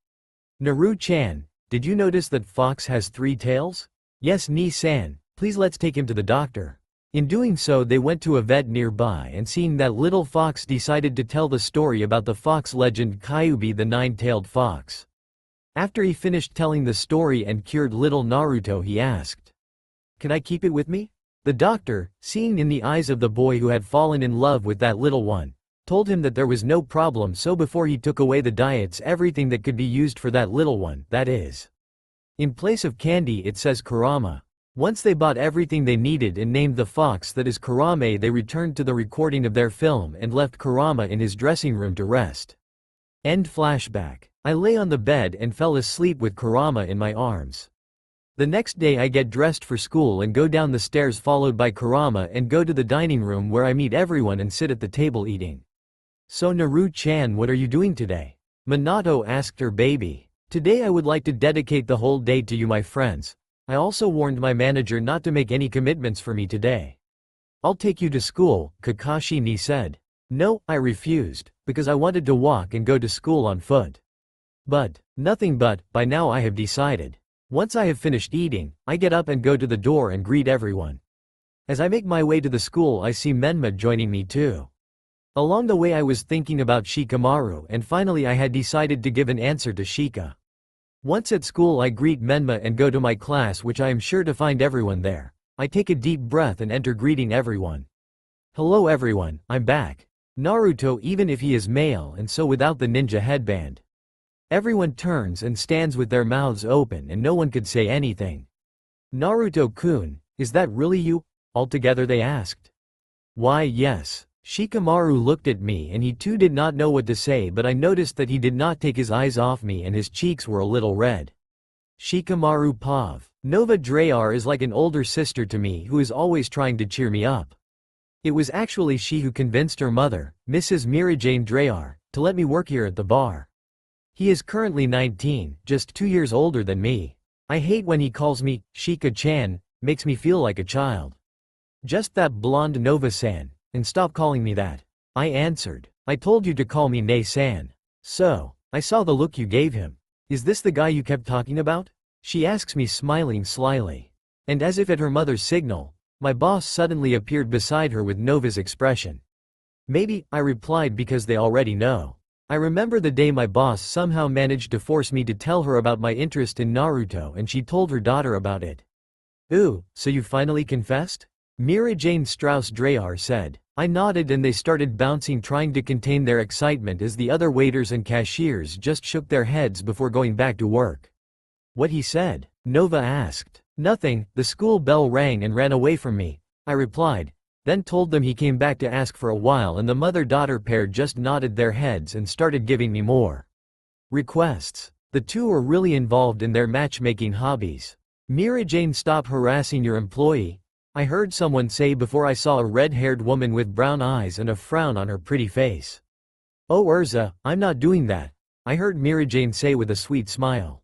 Naru-chan, did you notice that Fox has 3 tails? Yes, Ni-san, please let's take him to the doctor. In doing so they went to a vet nearby, and seeing that little fox decided to tell the story about the fox legend Kyuubi the 9-tailed fox. After he finished telling the story and cured little Naruto, he asked, Can I keep it with me? The doctor, seeing in the eyes of the boy who had fallen in love with that little one, told him that there was no problem, so before he took away the diets, everything that could be used for that little one, that is. In place of candy it says Kurama. Once they bought everything they needed and named the fox that is Kurame, they returned to the recording of their film and left Kurama in his dressing room to rest. End flashback. I lay on the bed and fell asleep with Kurama in my arms. The next day I get dressed for school and go down the stairs followed by Kurama and go to the dining room where I meet everyone and sit at the table eating. So Naru-chan, what are you doing today? Minato asked her baby. Today I would like to dedicate the whole day to you, my friends. I also warned my manager not to make any commitments for me today. I'll take you to school, Kakashi ni said. No, I refused, because I wanted to walk and go to school on foot. But, nothing but, by now I have decided. Once I have finished eating, I get up and go to the door and greet everyone. As I make my way to the school I see Menma joining me too. Along the way I was thinking about Shikamaru, and finally I had decided to give an answer to Shika. Once at school I greet Menma and go to my class, which I am sure to find everyone there. I take a deep breath and enter greeting everyone. Hello everyone, I'm back. Naruto, even if he is male and so without the ninja headband. Everyone turns and stands with their mouths open and no one could say anything. Naruto-kun, is that really you? Altogether they asked. Why yes. Shikamaru looked at me and he too did not know what to say, but I noticed that he did not take his eyes off me and his cheeks were a little red. Shikamaru Pav. Nova Drayar is like an older sister to me who is always trying to cheer me up. It was actually she who convinced her mother, Mrs. Mirajane Drayar, to let me work here at the bar. He is currently 19, just 2 years older than me. I hate when he calls me Shika-chan, makes me feel like a child. Just that blonde Nova-san, and stop calling me that. I answered. I told you to call me Nei-san. So, I saw the look you gave him. Is this the guy you kept talking about? She asks me, smiling slyly. And as if at her mother's signal, my boss suddenly appeared beside her with Nova's expression. Maybe, I replied, because they already know. I remember the day my boss somehow managed to force me to tell her about my interest in Naruto, and she told her daughter about it. Ooh, so you finally confessed? Mira Jane Strauss-Dreher said. I nodded and they started bouncing, trying to contain their excitement as the other waiters and cashiers just shook their heads before going back to work. What he said? Nova asked. Nothing, the school bell rang and ran away from me, I replied, then told them he came back to ask for a while, and the mother-daughter pair just nodded their heads and started giving me more requests. The two were really involved in their matchmaking hobbies. Mira Jane, stop harassing your employee, I heard someone say before I saw a red-haired woman with brown eyes and a frown on her pretty face. Oh Urza, I'm not doing that, I heard Mira Jane say with a sweet smile.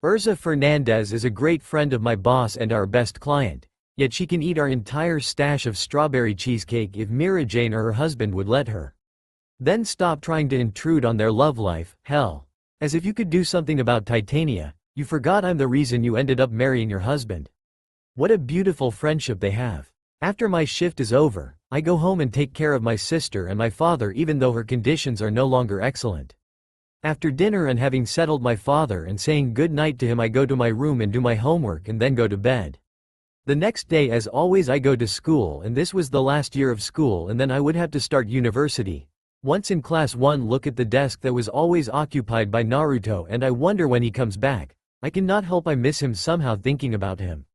Urza Fernandez is a great friend of my boss and our best client, yet she can eat our entire stash of strawberry cheesecake if Mira Jane or her husband would let her. Then stop trying to intrude on their love life, hell. As if you could do something about Titania, you forgot I'm the reason you ended up marrying your husband. What a beautiful friendship they have. After my shift is over, I go home and take care of my sister and my father, even though her conditions are no longer excellent. After dinner and having settled my father and saying good night to him, I go to my room and do my homework and then go to bed. The next day, as always, I go to school, and this was the last year of school, and then I would have to start university. Once in class 1, look at the desk that was always occupied by Naruto, and I wonder when he comes back. I cannot help I miss him somehow, thinking about him.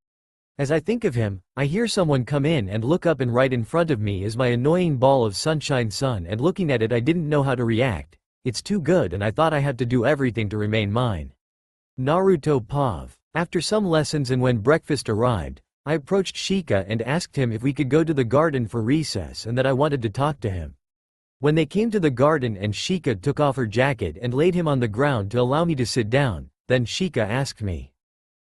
As I think of him, I hear someone come in and look up, and right in front of me is my annoying ball of sunshine sun, and looking at it I didn't know how to react. It's too good and I thought I had to do everything to remain mine. Naruto Pav. After some lessons and when breakfast arrived, I approached Shika and asked him if we could go to the garden for recess and that I wanted to talk to him. When they came to the garden and Shika took off her jacket and laid him on the ground to allow me to sit down, then Shika asked me,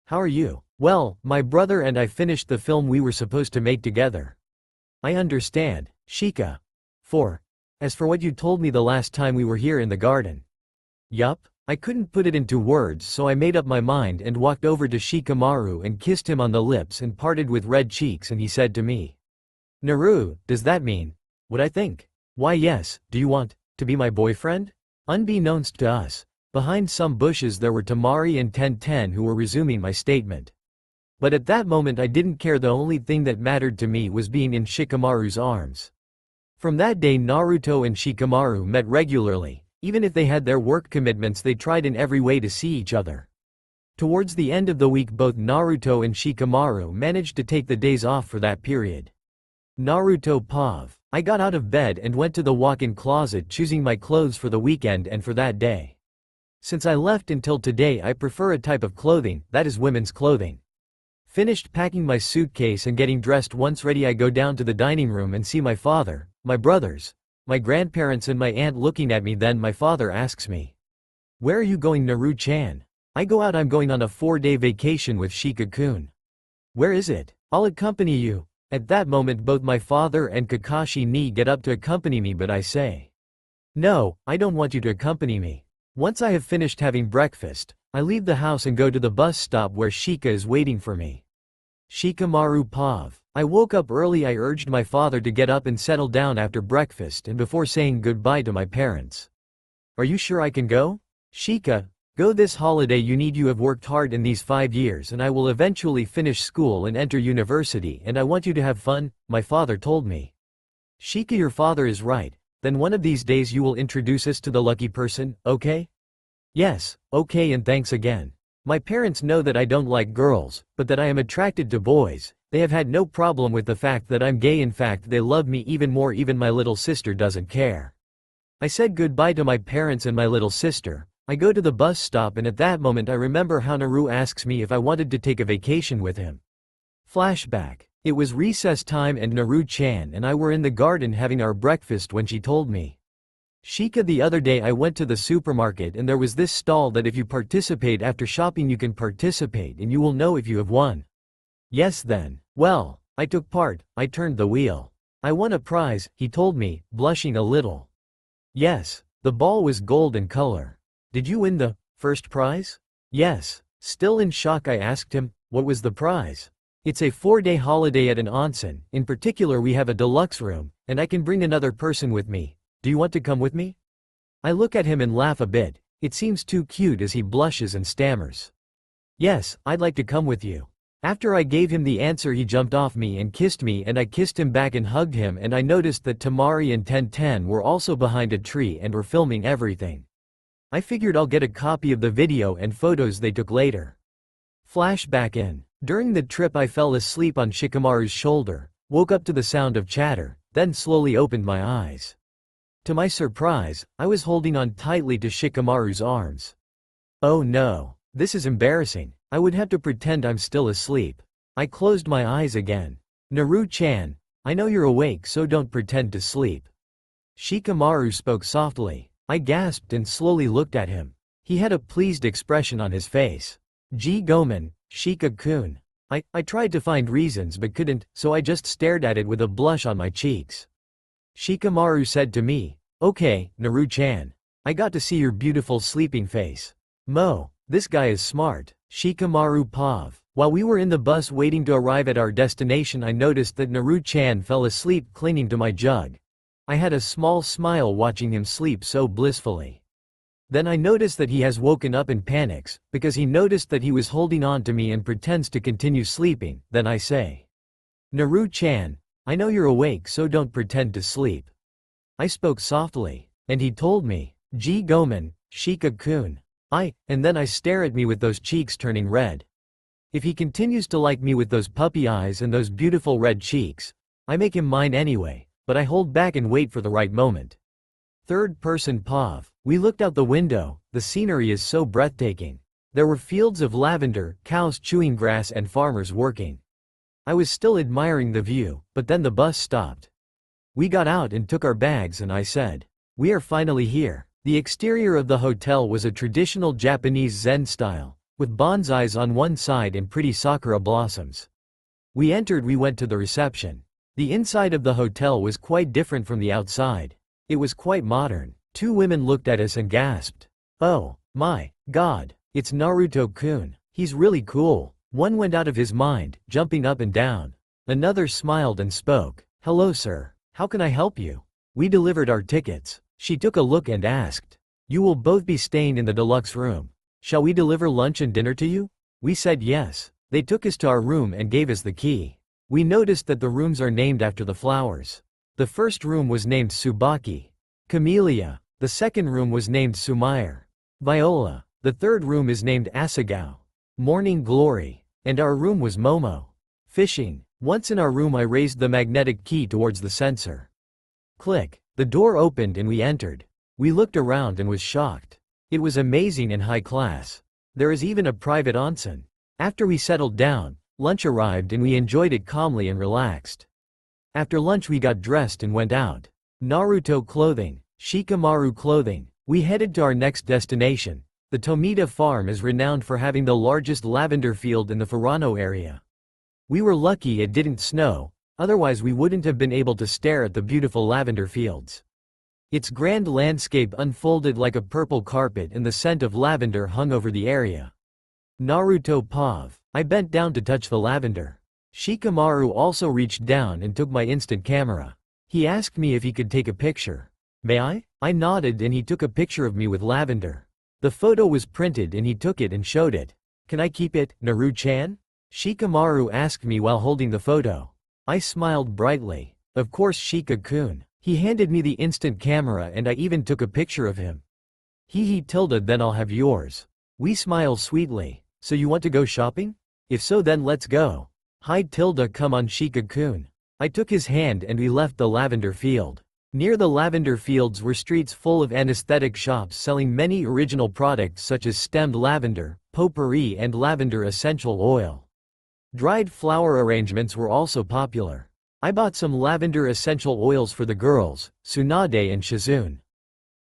"How are you?" "Well, my brother and I finished the film we were supposed to make together." "I understand, Shika. As for what you told me the last time we were here in the garden." "Yup." I couldn't put it into words, so I made up my mind and walked over to Shikamaru and kissed him on the lips and parted with red cheeks, and he said to me, "Naru, does that mean what I think?" "Why yes, do you want to be my boyfriend?" Unbeknownst to us, behind some bushes there were Tamari and Ten who were resuming my statement. But at that moment I didn't care. The only thing that mattered to me was being in Shikamaru's arms. From that day Naruto and Shikamaru met regularly. Even if they had their work commitments, they tried in every way to see each other. Towards the end of the week both Naruto and Shikamaru managed to take the days off for that period. Naruto Pav. I got out of bed and went to the walk-in closet, choosing my clothes for the weekend and for that day. Since I left until today, I prefer a type of clothing, that is women's clothing. Finished packing my suitcase and getting dressed. Once ready, I go down to the dining room and see my father, my brothers, my grandparents and my aunt looking at me. Then my father asks me, "Where are you going, Naru-chan?" I go out. "I'm going on a 4-day vacation with Shika-kun." "Where is it?" "I'll accompany you." At that moment both my father and Kakashi ni get up to accompany me, but I say, "No, I don't want you to accompany me." Once I have finished having breakfast, I leave the house and go to the bus stop where Shika is waiting for me. Shikamaru Pav. I woke up early. I urged my father to get up and settle down after breakfast and before saying goodbye to my parents. "Are you sure I can go?" "Shika, go this holiday. You have worked hard in these 5 years, and I will eventually finish school and enter university, and I want you to have fun," my father told me. "Shika, your father is right. Then one of these days you will introduce us to the lucky person, okay?" "Yes, okay, and thanks again." My parents know that I don't like girls, but that I am attracted to boys. They have had no problem with the fact that I'm gay. In fact, they love me even more. Even my little sister doesn't care. I said goodbye to my parents and my little sister. I go to the bus stop, and at that moment I remember how Naru asks me if I wanted to take a vacation with him. Flashback. It was recess time and Naru-chan and I were in the garden having our breakfast when she told me, "Shika, the other day I went to the supermarket and there was this stall that if you participate after shopping you can participate and you will know if you have won." "Yes then." "Well, I took part, I turned the wheel. I won a prize, he told me, blushing a little. Yes, the ball was gold in color. Did you win the first prize? Yes. Still in shock, I asked him, what was the prize? It's a 4-day holiday at an onsen. In particular, we have a deluxe room, and I can bring another person with me. Do you want to come with me? I look at him and laugh a bit. It seems too cute as he blushes and stammers. Yes, I'd like to come with you. After I gave him the answer, he jumped off me and kissed me, and I kissed him back and hugged him, and I noticed that Tamari and Ten were also behind a tree and were filming everything. I figured I'll get a copy of the video and photos they took later. Flashback in. During the trip I fell asleep on Shikamaru's shoulder, woke up to the sound of chatter, then slowly opened my eyes. To my surprise, I was holding on tightly to Shikamaru's arms. Oh no, this is embarrassing. I would have to pretend I'm still asleep. I closed my eyes again. Naru-chan, I know you're awake, so don't pretend to sleep. Shikamaru spoke softly. I gasped and slowly looked at him. He had a pleased expression on his face. Gomen, Shika-kun. I tried to find reasons but couldn't, so I just stared at it with a blush on my cheeks. Shikamaru said to me, okay, Naru-chan. I got to see your beautiful sleeping face. This guy is smart. Shikamaru Pav. While we were in the bus waiting to arrive at our destination, I noticed that Naru-chan fell asleep clinging to my jug. I had a small smile watching him sleep so blissfully. Then I noticed that he has woken up and panics, because he noticed that he was holding on to me and pretends to continue sleeping. Then I say, Naru-chan, I know you're awake, so don't pretend to sleep. I spoke softly, and he told me, Gomen, Shika-kun. And then I stare at me with those cheeks turning red. If he continues to like me with those puppy eyes and those beautiful red cheeks, I make him mine anyway, but I hold back and wait for the right moment. Third person Pav. We looked out the window. The scenery is so breathtaking. There were fields of lavender, cows chewing grass, and farmers working. I was still admiring the view, but then the bus stopped. We got out and took our bags, and I said, we are finally here. The exterior of the hotel was a traditional Japanese Zen style, with bonsais on one side and pretty sakura blossoms. We went to the reception. The inside of the hotel was quite different from the outside. It was quite modern. 2 women looked at us and gasped. Oh, my God, it's Naruto-kun. He's really cool. One went out of his mind, jumping up and down. Another smiled and spoke. Hello sir, how can I help you? We delivered our tickets. She took a look and asked, you will both be staying in the deluxe room. Shall we deliver lunch and dinner to you? We said yes. They took us to our room and gave us the key. We noticed that the rooms are named after the flowers. The first room was named Tsubaki, Camellia. The second room was named Sumaire, Viola. The third room is named Asagao, Morning Glory. And our room was Momo, Fishing. Once in our room, I raised the magnetic key towards the sensor. Click. The door opened and we entered. We looked around and was shocked. It was amazing and high class. There is even a private onsen. After we settled down, lunch arrived and we enjoyed it calmly and relaxed. After lunch we got dressed and went out. Naruto clothing, Shikamaru clothing. We headed to our next destination. The Tomita farm is renowned for having the largest lavender field in the Furano area. We were lucky it didn't snow, otherwise we wouldn't have been able to stare at the beautiful lavender fields. Its grand landscape unfolded like a purple carpet and the scent of lavender hung over the area. Naruto Pav. I bent down to touch the lavender. Shikamaru also reached down and took my instant camera. He asked me if he could take a picture. May I? I nodded and he took a picture of me with lavender. The photo was printed and he took it and showed it. Can I keep it, Naru-chan? Shikamaru asked me while holding the photo. I smiled brightly. Of course Shika-kun. He handed me the instant camera and I even took a picture of him. Then I'll have yours. We smiled sweetly. So you want to go shopping? If so then let's go. Come on Shika-kun. I took his hand and we left the lavender field. Near the lavender fields were streets full of anesthetic shops selling many original products such as stemmed lavender, potpourri and lavender essential oil. Dried flower arrangements were also popular. I bought some lavender essential oils for the girls, Tsunade and Shizune.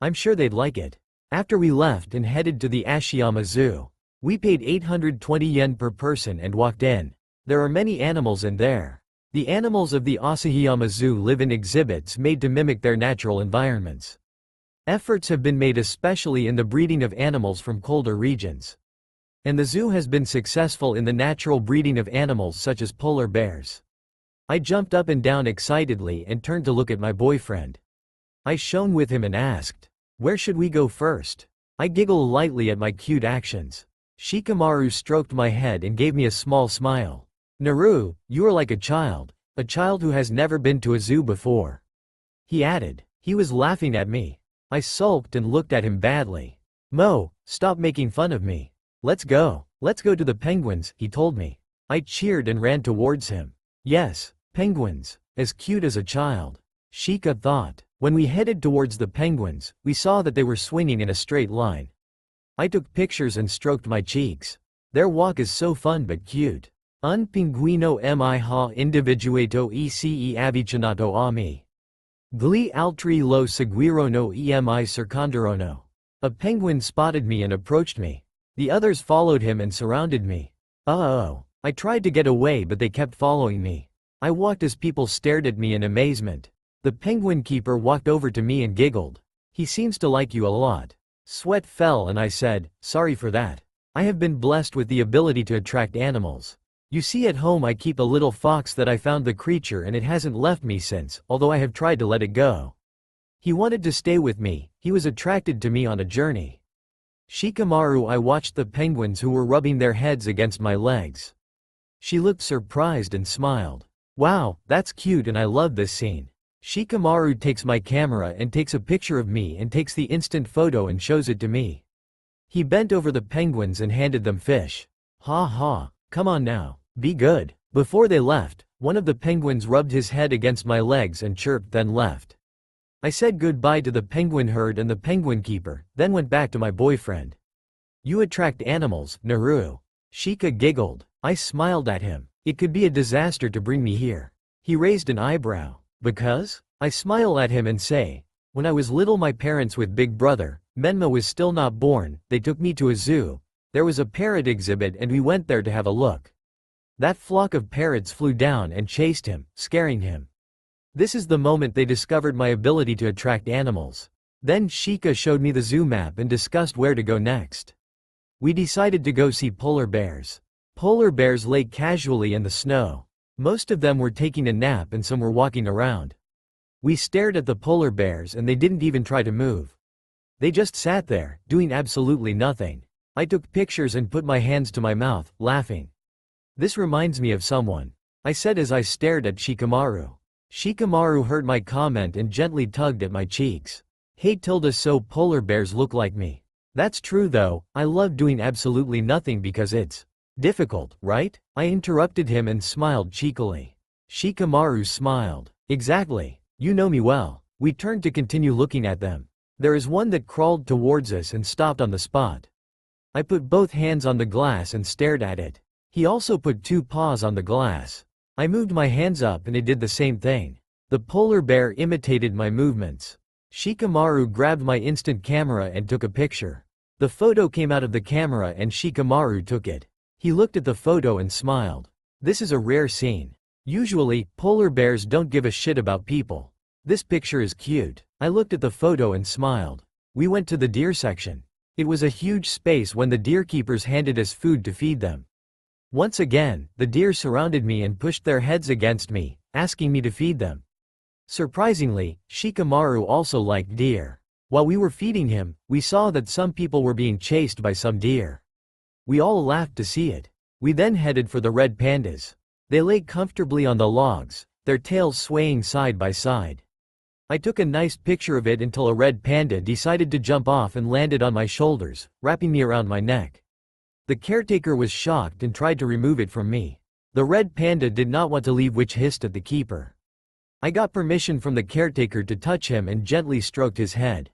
I'm sure they'd like it. After we left and headed to the Ashiyama Zoo, we paid 820 yen per person and walked in. There are many animals in there. The animals of the Asahiyama Zoo live in exhibits made to mimic their natural environments. Efforts have been made especially in the breeding of animals from colder regions. And the zoo has been successful in the natural breeding of animals such as polar bears. I jumped up and down excitedly and turned to look at my boyfriend. I shone with him and asked, "Where should we go first?" I giggled lightly at my cute actions. Shikamaru stroked my head and gave me a small smile. "Naru, you are like a child who has never been to a zoo before," he added. He was laughing at me. I sulked and looked at him badly. "Mo, stop making fun of me. Let's go to the penguins," he told me. I cheered and ran towards him. Yes, penguins, as cute as a child, Shika thought. When we headed towards the penguins, we saw that they were swinging in a straight line. I took pictures and stroked my cheeks. Their walk is so fun but cute. Un pinguino mi ha individuato ece avvicinato a me. Gli altri lo seguirono emi cercandarono. A penguin spotted me and approached me. The others followed him and surrounded me. Uh-oh. I tried to get away but they kept following me. I walked as people stared at me in amazement. The penguin keeper walked over to me and giggled. "He seems to like you a lot." Sweat fell and I said, "Sorry for that. I have been blessed with the ability to attract animals. You see, at home I keep a little fox that I found the creature and it hasn't left me since, although I have tried to let it go. He wanted to stay with me, he was attracted to me on a journey." Shikamaru, I watched the penguins who were rubbing their heads against my legs. She looked surprised and smiled. "Wow, that's cute and I love this scene." Shikamaru takes my camera and takes a picture of me and takes the instant photo and shows it to me. He bent over the penguins and handed them fish. "Ha ha, come on now, be good." Before they left, one of the penguins rubbed his head against my legs and chirped, then left. I said goodbye to the penguin herd and the penguin keeper, then went back to my boyfriend. "You attract animals, Naru." Shika giggled. I smiled at him. "It could be a disaster to bring me here." He raised an eyebrow. "Because?" I smile at him and say, "When I was little, my parents with big brother, Menma, was still not born, they took me to a zoo. There was a parrot exhibit and we went there to have a look. That flock of parrots flew down and chased him, scaring him. This is the moment they discovered my ability to attract animals. Then Shika showed me the zoo map and discussed where to go next. We decided to go see polar bears. Polar bears lay casually in the snow. Most of them were taking a nap and some were walking around. We stared at the polar bears and they didn't even try to move. They just sat there, doing absolutely nothing. I took pictures and put my hands to my mouth, laughing. "This reminds me of someone," I said as I stared at Shikamaru. Shikamaru heard my comment and gently tugged at my cheeks. "Hey tilde, so polar bears look like me." "That's true though, I love doing absolutely nothing because it's difficult, right?" I interrupted him and smiled cheekily. Shikamaru smiled. "Exactly. You know me well." We turned to continue looking at them. There is one that crawled towards us and stopped on the spot. I put both hands on the glass and stared at it. He also put 2 paws on the glass. I moved my hands up and it did the same thing. The polar bear imitated my movements. Shikamaru grabbed my instant camera and took a picture. The photo came out of the camera and Shikamaru took it. He looked at the photo and smiled. This is a rare scene. Usually, polar bears don't give a shit about people. This picture is cute. I looked at the photo and smiled. We went to the deer section. It was a huge space when the deer keepers handed us food to feed them. Once again, the deer surrounded me and pushed their heads against me, asking me to feed them. Surprisingly, Shikamaru also liked deer. While we were feeding him, we saw that some people were being chased by some deer. We all laughed to see it. We then headed for the red pandas. They lay comfortably on the logs, their tails swaying side by side. I took a nice picture of it until a red panda decided to jump off and landed on my shoulders, wrapping me around my neck. The caretaker was shocked and tried to remove it from me. The red panda did not want to leave, which hissed at the keeper. I got permission from the caretaker to touch him and gently stroked his head.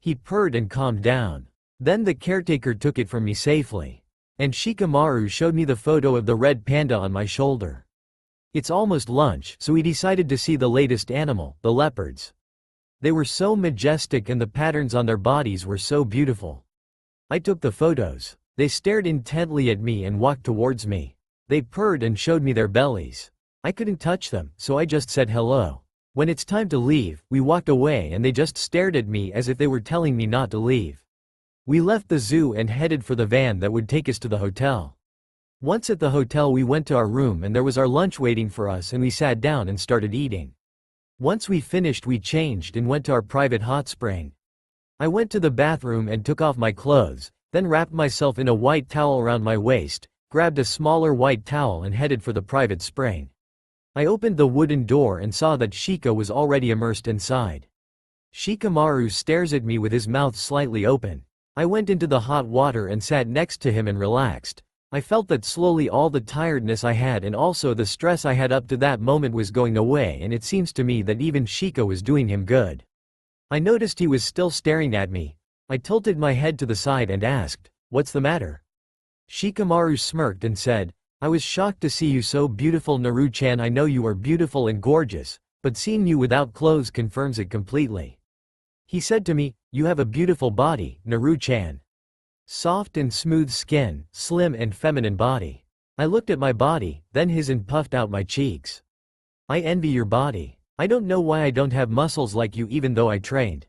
He purred and calmed down. Then the caretaker took it from me safely. And Shikamaru showed me the photo of the red panda on my shoulder. It's almost lunch, so we decided to see the latest animal, the leopards. They were so majestic and the patterns on their bodies were so beautiful. I took the photos. They stared intently at me and walked towards me. They purred and showed me their bellies. I couldn't touch them, so I just said hello. When it's time to leave, we walked away and they just stared at me as if they were telling me not to leave. We left the zoo and headed for the van that would take us to the hotel. Once at the hotel we went to our room and there was our lunch waiting for us and we sat down and started eating. Once we finished we changed and went to our private hot spring. I went to the bathroom and took off my clothes, then wrapped myself in a white towel around my waist, grabbed a smaller white towel and headed for the private spring. I opened the wooden door and saw that Shika was already immersed inside. Shikamaru stares at me with his mouth slightly open. I went into the hot water and sat next to him and relaxed. I felt that slowly all the tiredness I had and also the stress I had up to that moment was going away, and it seems to me that even Shika was doing him good. I noticed he was still staring at me. I tilted my head to the side and asked, "What's the matter?" Shikamaru smirked and said, "I was shocked to see you so beautiful, Naru-chan. I know you are beautiful and gorgeous, but seeing you without clothes confirms it completely." He said to me, "You have a beautiful body, Naru-chan. Soft and smooth skin, slim and feminine body." I looked at my body, then his, and puffed out my cheeks. "I envy your body. I don't know why I don't have muscles like you even though I trained."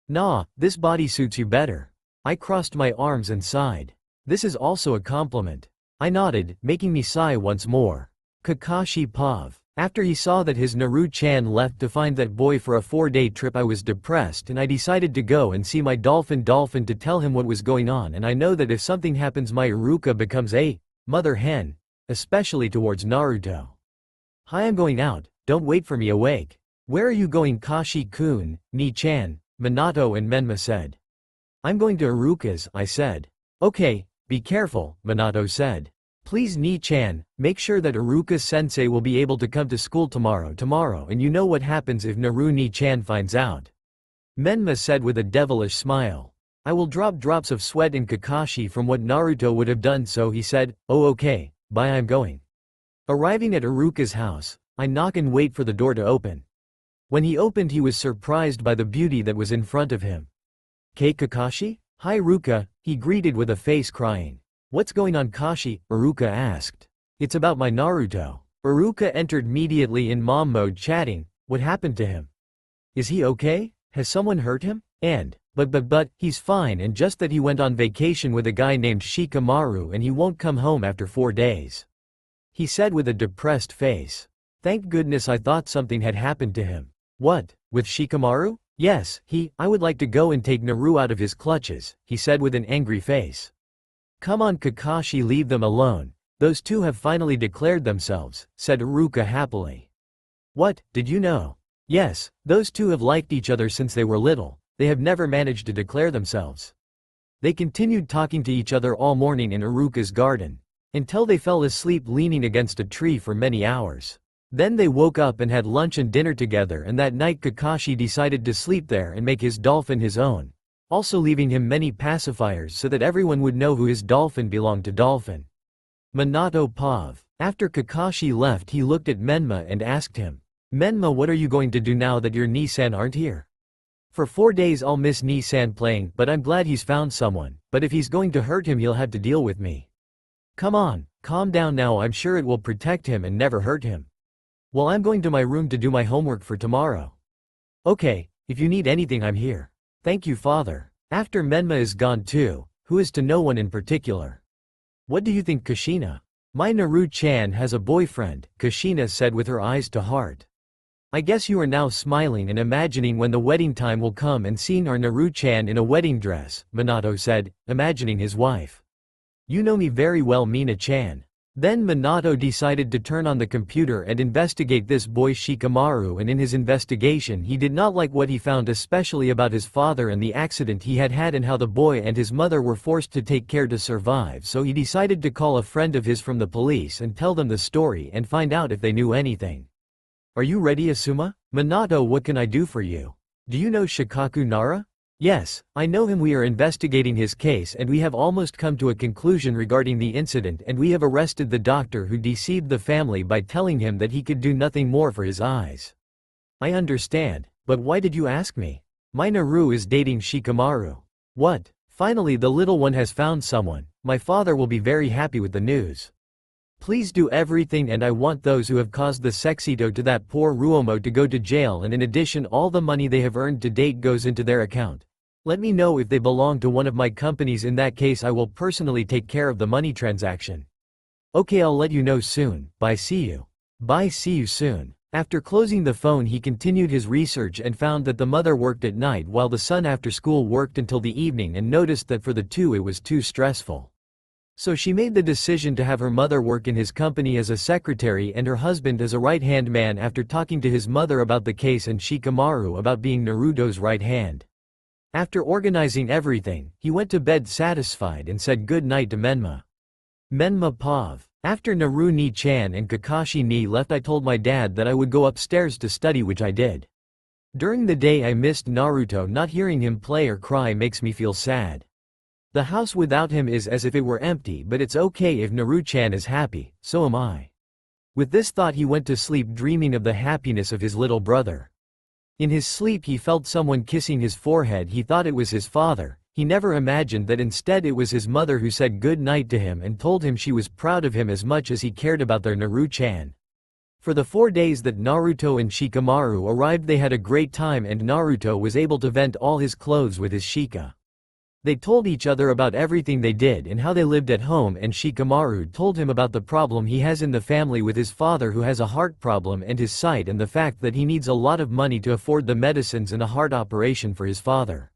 "Nah, this body suits you better." I crossed my arms and sighed. "This is also a compliment." I nodded, making me sigh once more. Kakashi Pav. After he saw that his Naru-chan left to find that boy for a 4-day trip, I was depressed and I decided to go and see my dolphin to tell him what was going on, and I know that if something happens my Iruka becomes a mother hen, especially towards Naruto. "Hi, I'm going out, don't wait for me awake." "Where are you going, Kashi-kun, Ni-chan?" Minato and Menma said. "I'm going to Iruka's," I said. "Okay, be careful," Minato said. "Please, Ni-chan, make sure that Iruka-sensei will be able to come to school tomorrow, and you know what happens if Naru-ni-chan finds out." Menma said with a devilish smile. "I will drop drops of sweat in Kakashi from what Naruto would have done, so he said, "Oh okay, bye, I'm going." Arriving at Iruka's house, I knock and wait for the door to open. When he opened he was surprised by the beauty that was in front of him. "Kei Kakashi?" "Hi Iruka," he greeted with a face crying. "What's going on, Kashi?" Iruka asked. "It's about my Naruto." Iruka entered immediately in mom mode, chatting. "What happened to him? Is he okay? Has someone hurt him? And, but, he's fine, and just that he went on vacation with a guy named Shikamaru and he won't come home after 4 days." He said with a depressed face. "Thank goodness, I thought something had happened to him." "What, with Shikamaru?" "Yes, I would like to go and take Naru out of his clutches," he said with an angry face. "Come on Kakashi, leave them alone. Those two have finally declared themselves," said Iruka happily. "What, did you know?" "Yes, those two have liked each other since they were little. They have never managed to declare themselves." They continued talking to each other all morning in Iruka's garden, until they fell asleep leaning against a tree for many hours. Then they woke up and had lunch and dinner together, and that night Kakashi decided to sleep there and make his dolphin his own, also leaving him many pacifiers so that everyone would know who his dolphin belonged to. Dolphin. Minato Pav. After Kakashi left he looked at Menma and asked him, "Menma, what are you going to do now that your Ni-san aren't here?" "For 4 days I'll miss Ni-san playing, but I'm glad he's found someone, but if he's going to hurt him he'll have to deal with me." "Come on, calm down now, I'm sure it will protect him and never hurt him." "Well, I'm going to my room to do my homework for tomorrow." "Okay, if you need anything I'm here." "Thank you, father." After Menma is gone too, who is to no one in particular. "What do you think, Kushina?" "My Naru-chan has a boyfriend," Kushina said with her eyes to heart. "I guess you are now smiling and imagining when the wedding time will come and seeing our Naru-chan in a wedding dress," Minato said, imagining his wife. "You know me very well, Mina-chan." Then Minato decided to turn on the computer and investigate this boy Shikamaru, and in his investigation he did not like what he found, especially about his father and the accident he had had and how the boy and his mother were forced to take care to survive, so he decided to call a friend of his from the police and tell them the story and find out if they knew anything. "Are you ready, Asuma?" "Minato, what can I do for you?" "Do you know Shikaku Nara?" "Yes, I know him. We are investigating his case and we have almost come to a conclusion regarding the incident, and we have arrested the doctor who deceived the family by telling him that he could do nothing more for his eyes." "I understand, but why did you ask me?" "My Naru is dating Shikamaru." "What? Finally the little one has found someone. My father will be very happy with the news." Please do everything, and I want those who have caused the sexito to that poor Ruomo to go to jail, and in addition all the money they have earned to date goes into their account. Let me know if they belong to one of my companies. In that case I will personally take care of the money transaction. Okay, I'll let you know soon. Bye, see you. Bye, see you soon. After closing the phone he continued his research and found that the mother worked at night while the son after school worked until the evening, and noticed that for the two it was too stressful. So she made the decision to have her mother work in his company as a secretary and her husband as a right-hand man. After talking to his mother about the case and Shikamaru about being Naruto's right hand. After organizing everything, he went to bed satisfied and said good night to Menma. Menma Pav. After Naru ni-chan and Kakashi ni left I told my dad that I would go upstairs to study, which I did. During the day I missed Naruto. Not hearing him play or cry makes me feel sad. The house without him is as if it were empty, but it's okay if Naru-chan is happy, so am I. With this thought he went to sleep dreaming of the happiness of his little brother. In his sleep he felt someone kissing his forehead. He thought it was his father. He never imagined that instead it was his mother who said good night to him and told him she was proud of him as much as he cared about their Naru-chan. For the 4 days that Naruto and Shikamaru arrived they had a great time, and Naruto was able to vent all his clothes with his Shika. They told each other about everything they did and how they lived at home, and Shikamaru told him about the problem he has in the family with his father who has a heart problem and his sight, and the fact that he needs a lot of money to afford the medicines and a heart operation for his father.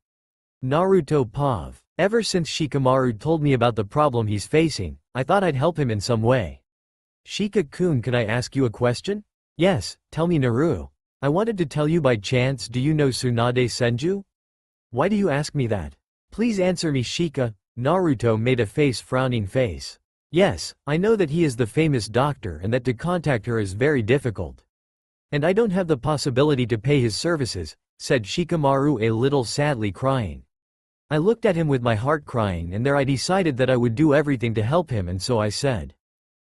Naruto Pav. Ever since Shikamaru told me about the problem he's facing, I thought I'd help him in some way. Shika-kun, can I ask you a question? Yes, tell me Naru. I wanted to tell you by chance, do you know Tsunade Senju? Why do you ask me that? Please answer me, Shika. Naruto made a frowning face. Yes, I know that he is the famous doctor and that to contact her is very difficult. And I don't have the possibility to pay his services, said Shikamaru a little sadly, crying. I looked at him with my heart crying, and there I decided that I would do everything to help him, and so I said.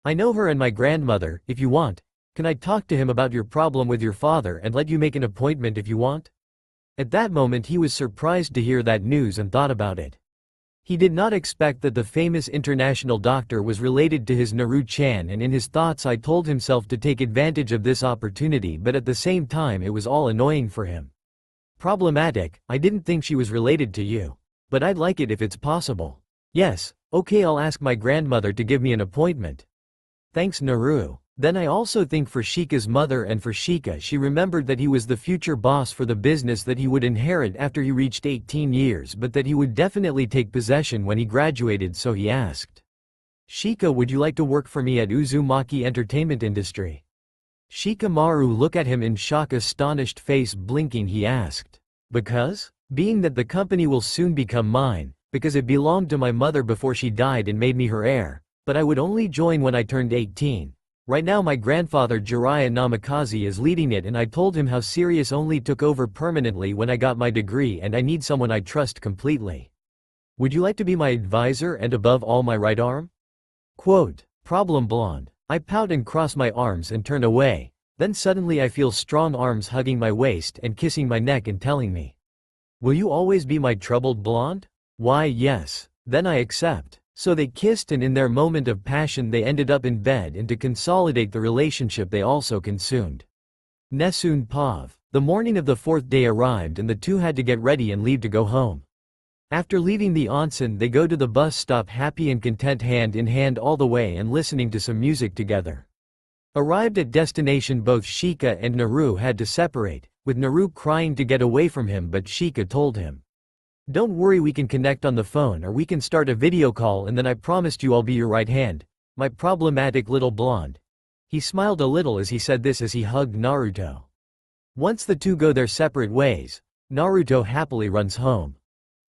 I know her and my grandmother. If you want, can I talk to him about your problem with your father and let you make an appointment if you want? At that moment he was surprised to hear that news and thought about it. He did not expect that the famous international doctor was related to his Naru-chan, and in his thoughts I told himself to take advantage of this opportunity, but at the same time it was all annoying for him. Problematic. I didn't think she was related to you. But I'd like it if it's possible. Yes, okay, I'll ask my grandmother to give me an appointment. Thanks Naru. Then I also think for Shika's mother and for Shika, she remembered that he was the future boss for the business that he would inherit after he reached 18 years, but that he would definitely take possession when he graduated, so he asked. Shika, would you like to work for me at Uzumaki Entertainment Industry? Shikamaru looked at him in shock, astonished face blinking. He asked. Because? Being that the company will soon become mine, because it belonged to my mother before she died and made me her heir, but I would only join when I turned 18. Right now my grandfather Jiraiya Namikaze is leading it, and I told him how Sirius only took over permanently when I got my degree, and I need someone I trust completely. Would you like to be my advisor and above all my right arm? Quote. Problem blonde. I pout and cross my arms and turn away, then suddenly I feel strong arms hugging my waist and kissing my neck and telling me, will you always be my troubled blonde? Why yes. Then I accept. So they kissed, and in their moment of passion they ended up in bed, and to consolidate the relationship they also consumed. Nesun Pav. The morning of the 4th day arrived and the two had to get ready and leave to go home. After leaving the onsen they go to the bus stop happy and content, hand in hand all the way and listening to some music together. Arrived at destination both Shika and Naru had to separate, with Naru crying to get away from him, but Shika told him. Don't worry, we can connect on the phone or we can start a video call, and then I promised you I'll be your right hand, my problematic little blonde. He smiled a little as he said this as he hugged Naruto. Once the two go their separate ways, Naruto happily runs home.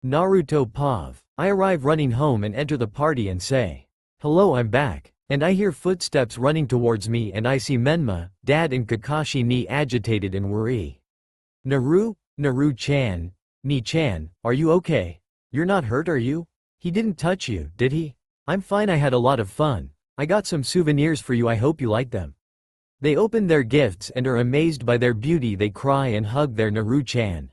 Naruto Pav. I arrive running home and enter the party and say, hello, I'm back. And I hear footsteps running towards me and I see Menma, Dad and Kakashi ni agitated and worry. Naru-chan. Ni-chan, are you okay? You're not hurt, are you? He didn't touch you, did he? I'm fine, I had a lot of fun. I got some souvenirs for you, I hope you like them. They open their gifts and are amazed by their beauty. They cry and hug their Naru-chan.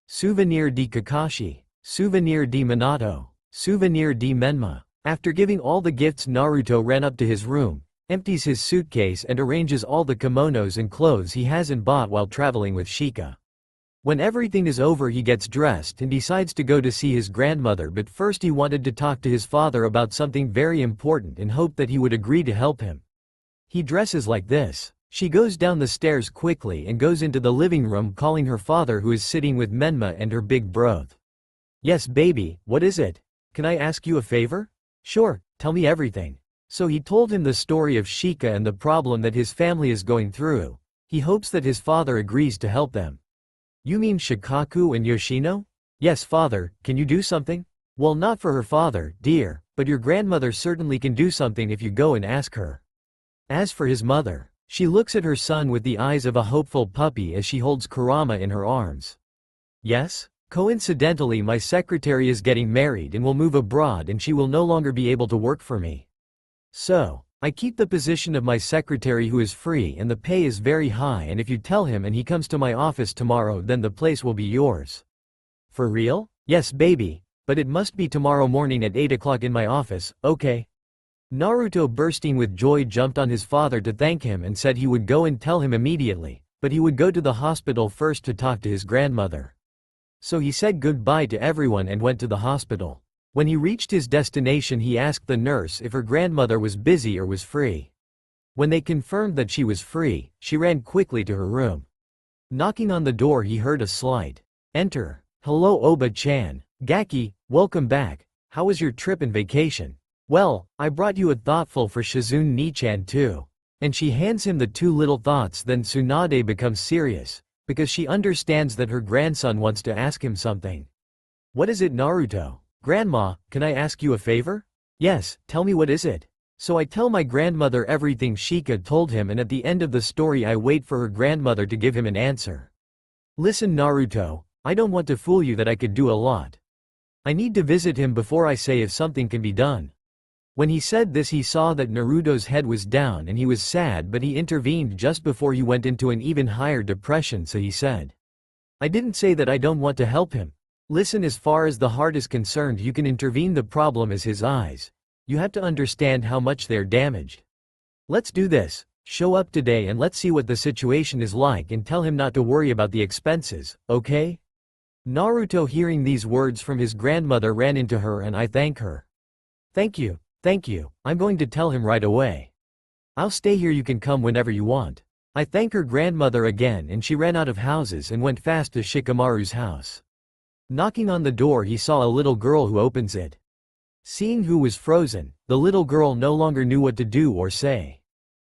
Souvenir di Kakashi. Souvenir di Minato. Souvenir di Menma. After giving all the gifts, Naruto ran up to his room. empties his suitcase and arranges all the kimonos and clothes he hasn't bought while traveling with Shika. When everything is over, he gets dressed and decides to go to see his grandmother, but first he wanted to talk to his father about something very important and hoped that he would agree to help him. He dresses like this. She goes down the stairs quickly and goes into the living room, calling her father, who is sitting with Menma and her big broth. "Yes baby, what is it? Can I ask you a favor?" "Sure, tell me everything." So he told him the story of Shika and the problem that his family is going through. He hopes that his father agrees to help them. "You mean Shikaku and Yoshino?" "Yes father, can you do something?" "Well, not for her father, dear, but your grandmother certainly can do something if you go and ask her." As for his mother, she looks at her son with the eyes of a hopeful puppy as she holds Kurama in her arms. "Yes? Coincidentally, my secretary is getting married and will move abroad, and she will no longer be able to work for me. So, I keep the position of my secretary, who is free, and the pay is very high, and if you tell him and he comes to my office tomorrow, then the place will be yours." "For real?" "Yes baby, but it must be tomorrow morning at 8 o'clock in my office, okay?" Naruto, bursting with joy, jumped on his father to thank him and said he would go and tell him immediately, but he would go to the hospital first to talk to his grandmother. So he said goodbye to everyone and went to the hospital. When he reached his destination, he asked the nurse if her grandmother was busy or was free. When they confirmed that she was free, she ran quickly to her room. Knocking on the door, he heard a slight "Enter." "Hello Oba-chan. Gaki, welcome back. How was your trip and vacation?" "Well, I brought you a thoughtful for Shizune Ni-chan too." And she hands him the 2 little thoughts. Then Tsunade becomes serious, because she understands that her grandson wants to ask him something. "What is it Naruto?" "Grandma, can I ask you a favor?" "Yes, tell me, what is it?" So I tell my grandmother everything Shika told him, and at the end of the story I wait for her grandmother to give him an answer. "Listen Naruto, I don't want to fool you that I could do a lot. I need to visit him before I say if something can be done." When he said this, he saw that Naruto's head was down and he was sad, but he intervened just before he went into an even higher depression, so he said, "I didn't say that I don't want to help him. Listen, as far as the heart is concerned, you can intervene. The problem is his eyes. You have to understand how much they're damaged. Let's do this. Show up today and let's see what the situation is like, and tell him not to worry about the expenses, okay?" Naruto, hearing these words from his grandmother, ran into her and I thank her. Thank you, I'm going to tell him right away. I'll stay here, you can come whenever you want." I thank her grandmother again, and she ran out of houses and went fast to Shikamaru's house. Knocking on the door, he saw a little girl who opens it. Seeing who was frozen, the little girl no longer knew what to do or say.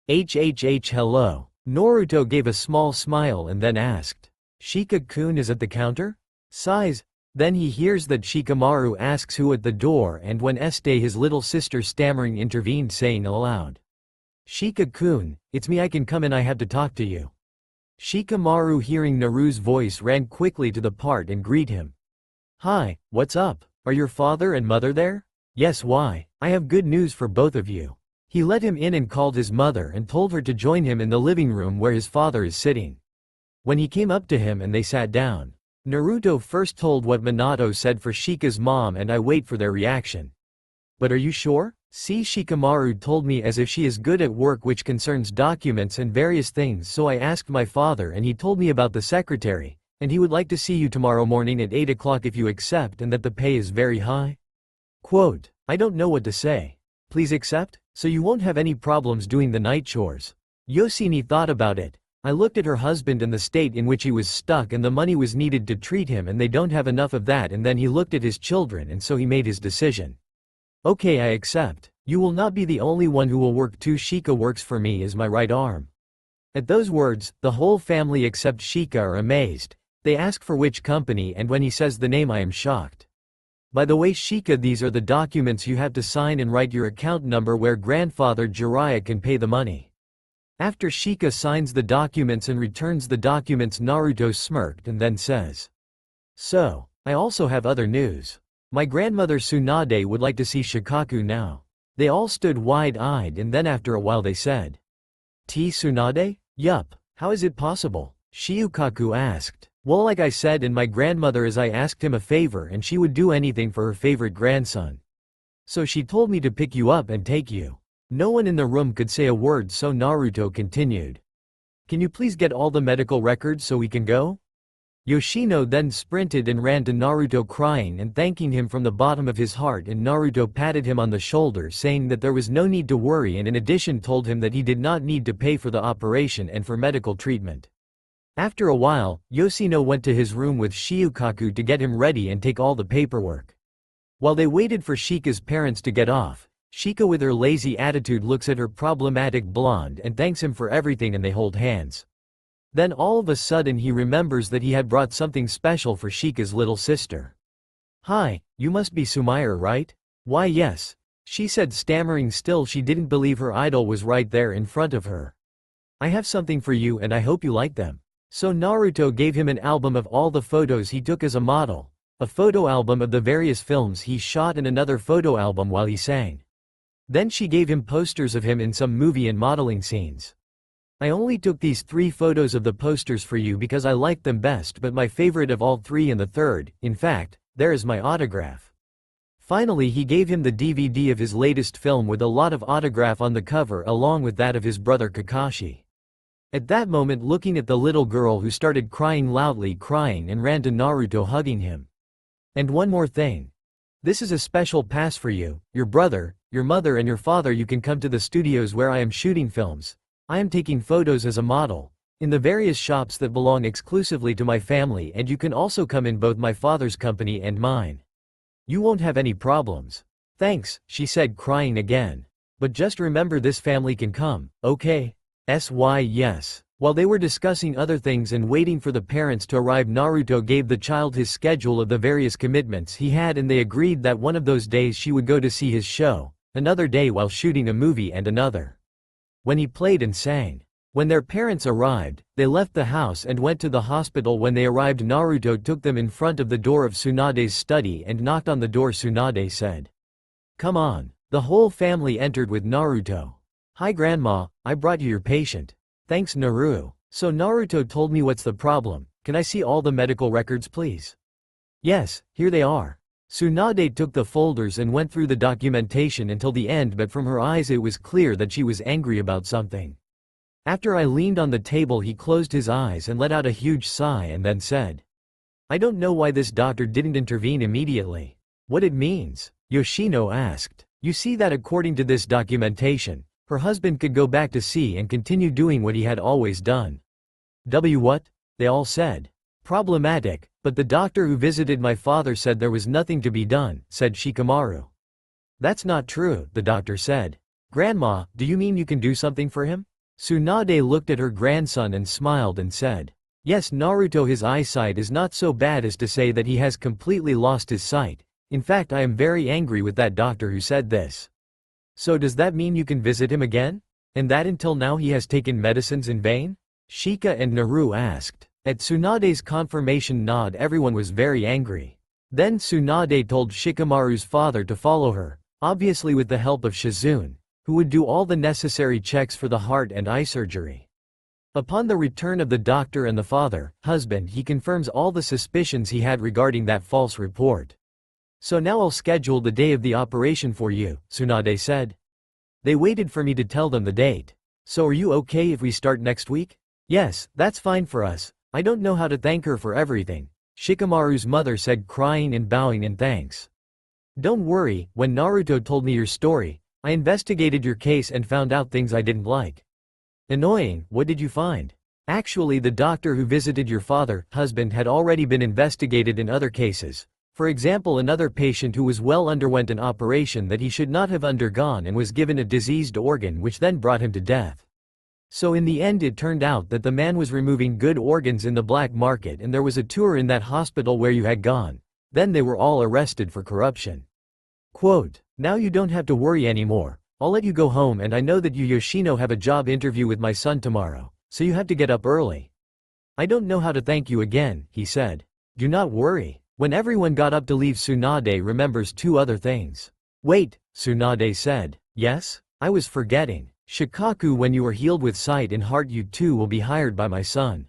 Hello. Naruto gave a small smile and then asked, "Shika-kun is at the counter?" Sighs. Then he hears that Shikamaru asks who at the door, and when Este, his little sister, stammering, intervened, saying aloud, "Shika-kun, it's me, I can come in, I have to talk to you." Shikamaru, hearing Naru's voice, ran quickly to the part and greet him. "Hi, what's up? Are your father and mother there?" "Yes, why? I have good news for both of you." He let him in and called his mother and told her to join him in the living room where his father is sitting. When he came up to him and they sat down, Naruto first told what Minato said for Shika's mom, and I wait for their reaction. "But are you sure?" "See, Shikamaru told me as if she is good at work which concerns documents and various things, so I asked my father and he told me about the secretary, and he would like to see you tomorrow morning at 8 o'clock if you accept, and that the pay is very high." Quote, "I don't know what to say. Please accept, so you won't have any problems doing the night chores." Yoshini thought about it. I looked at her husband and the state in which he was stuck, and the money was needed to treat him, and they don't have enough of that, and then he looked at his children, and so he made his decision. "Okay, I accept. You will not be the only one who will work too. Shika works for me as my right arm." At those words, the whole family except Shika are amazed. They ask for which company, and when he says the name, I am shocked. "By the way, Shika, these are the documents you have to sign and write your account number where grandfather Jiraiya can pay the money." After Shika signs the documents and returns the documents, Naruto smirked and then says, "So, I also have other news. My grandmother Tsunade would like to see Shikaku now." They all stood wide-eyed, and then after a while they said, "Tsunade? Yup, how is it possible?" Shiukaku asked. "Well, like I said, and my grandmother, as I asked him a favor, and she would do anything for her favorite grandson. So she told me to pick you up and take you." No one in the room could say a word, so Naruto continued. Can you please get all the medical records so we can go? Yoshino then sprinted and ran to Naruto crying and thanking him from the bottom of his heart, and Naruto patted him on the shoulder saying that there was no need to worry, and in addition told him that he did not need to pay for the operation and for medical treatment. After a while, Yoshino went to his room with Shiukaku to get him ready and take all the paperwork. While they waited for Shika's parents to get off, Shika with her lazy attitude looks at her problematic blonde and thanks him for everything, and they hold hands. Then all of a sudden he remembers that he had brought something special for Shika's little sister. "Hi, you must be Sumire, right?" "Why yes," she said, stammering. Still she didn't believe her idol was right there in front of her. "I have something for you and I hope you like them." So Naruto gave him an album of all the photos he took as a model, a photo album of the various films he shot, and another photo album while he sang. Then she gave him posters of him in some movie and modeling scenes. "I only took these 3 photos of the posters for you because I liked them best, but my favorite of all 3 and the third, in fact, there is my autograph." Finally he gave him the DVD of his latest film with a lot of autograph on the cover along with that of his brother Kakashi. At that moment, looking at the little girl who started crying loudly, and ran to Naruto hugging him. "And one more thing. This is a special pass for you, your brother, your mother and your father. You can come to the studios where I am shooting films. I am taking photos as a model in the various shops that belong exclusively to my family, and you can also come in both my father's company and mine. You won't have any problems." "Thanks," she said, crying again. "But just remember, this family can come, okay?" Yes. While they were discussing other things and waiting for the parents to arrive, Naruto gave the child his schedule of the various commitments he had, and they agreed that one of those days she would go to see his show, another day while shooting a movie, and another when he played and sang. When their parents arrived, they left the house and went to the hospital. When they arrived, Naruto took them in front of the door of Tsunade's study and knocked on the door. Tsunade said, "Come on." The whole family entered with Naruto. "Hi grandma, I brought you your patient." "Thanks Naru." "So Naruto told me, what's the problem? Can I see all the medical records please?" "Yes, here they are." Tsunade took the folders and went through the documentation until the end, but from her eyes it was clear that she was angry about something. After I leaned on the table, he closed his eyes and let out a huge sigh and then said, "I don't know why this doctor didn't intervene immediately." "What it means?" Yoshino asked. "You see that according to this documentation, her husband could go back to sea and continue doing what he had always done." What? They all said. "Problematic, but the doctor who visited my father said there was nothing to be done," said Shikamaru. "That's not true," the doctor said. "Grandma, do you mean you can do something for him?" Tsunade looked at her grandson and smiled and said, "Yes Naruto, his eyesight is not so bad as to say that he has completely lost his sight. In fact, I am very angry with that doctor who said this." "So does that mean you can visit him again? And that until now he has taken medicines in vain?" Shika and Naru asked. At Tsunade's confirmation nod, everyone was very angry. Then Tsunade told Shikamaru's father to follow her, obviously with the help of Shizune, who would do all the necessary checks for the heart and eye surgery. Upon the return of the doctor and the husband, he confirms all the suspicions he had regarding that false report. "So now I'll schedule the day of the operation for you," Tsunade said. They waited for me to tell them the date. "So are you okay if we start next week?" "Yes, that's fine for us. I don't know how to thank her for everything," Shikamaru's mother said, crying and bowing in thanks. "Don't worry, when Naruto told me your story, I investigated your case and found out things I didn't like." "Annoying, what did you find?" "Actually, the doctor who visited your husband had already been investigated in other cases. For example, another patient who was well underwent an operation that he should not have undergone and was given a diseased organ which then brought him to death. So in the end it turned out that the man was removing good organs in the black market, and there was a tour in that hospital where you had gone. Then they were all arrested for corruption." Quote, "Now you don't have to worry anymore. I'll let you go home, and I know that you Yoshino have a job interview with my son tomorrow, so you have to get up early." "I don't know how to thank you again," he said. "Do not worry." When everyone got up to leave, Tsunade remembers 2 other things. "Wait," Tsunade said. "Yes? I was forgetting. Shikaku, when you are healed with sight and heart, you too will be hired by my son."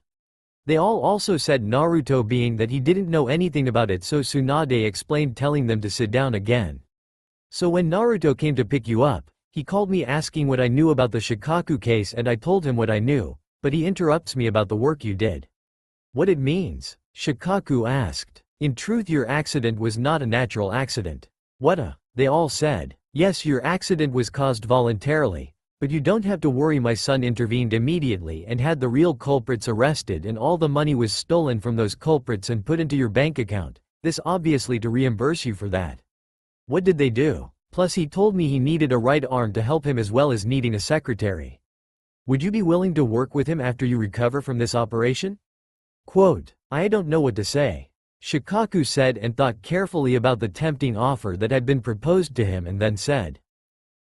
They all also said Naruto, being that he didn't know anything about it, so Tsunade explained, telling them to sit down again. "So when Naruto came to pick you up, He called me asking what I knew about the Shikaku case and I told him what I knew, but he interrupts me about the work you did. What it means? Shikaku asked. In truth, your accident was not a natural accident. What a? They all said. Yes, your accident was caused voluntarily, but you don't have to worry. My son intervened immediately and had the real culprits arrested, and all the money was stolen from those culprits and put into your bank account, this obviously to reimburse you for that. What did they do? Plus he told me he needed a right arm to help him as well as needing a secretary. Would you be willing to work with him after you recover from this operation? Quote, I don't know what to say. Shikaku said and thought carefully about the tempting offer that had been proposed to him and then said,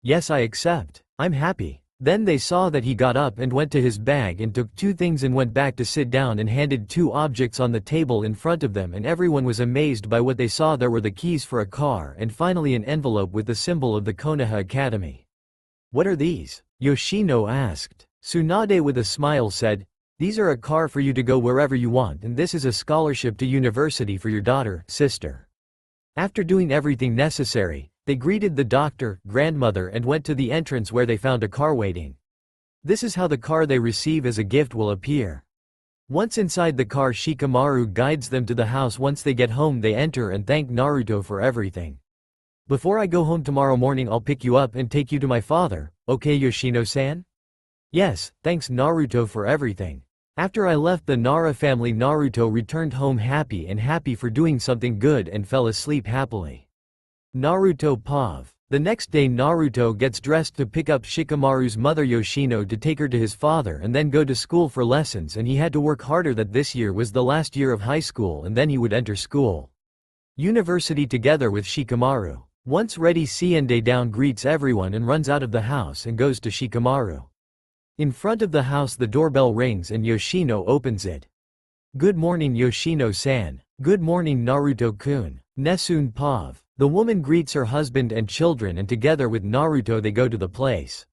yes, I accept. I'm happy. Then they saw that he got up and went to his bag and took 2 things and went back to sit down and handed 2 objects on the table in front of them, and everyone was amazed by what they saw. There were the keys for a car and finally an envelope with the symbol of the Konoha Academy. What are these? Yoshino asked. Tsunade with a smile said, these are a car for you to go wherever you want, and this is a scholarship to university for your daughter, sister. After doing everything necessary, they greeted the doctor, grandmother, and went to the entrance where they found a car waiting. This is how the car they receive as a gift will appear. Once inside the car, Shikamaru guides them to the house. Once they get home, they enter and thank Naruto for everything. Before I go home tomorrow morning, I'll pick you up and take you to my father, okay, Yoshino-san? Yes, thanks Naruto for everything. After I left the Nara family, Naruto returned home happy for doing something good and fell asleep happily. Naruto POV. The next day Naruto gets dressed to pick up Shikamaru's mother Yoshino to take her to his father and then go to school for lessons, and he had to work harder that this year was the last year of high school and then he would enter school. University together with Shikamaru. Once ready, Siende down greets everyone and runs out of the house and goes to Shikamaru. In front of the house the doorbell rings and Yoshino opens it. Good morning Yoshino-san. Good morning Naruto-kun. Nesun POV. The woman greets her husband and children and together with Naruto they go to the place.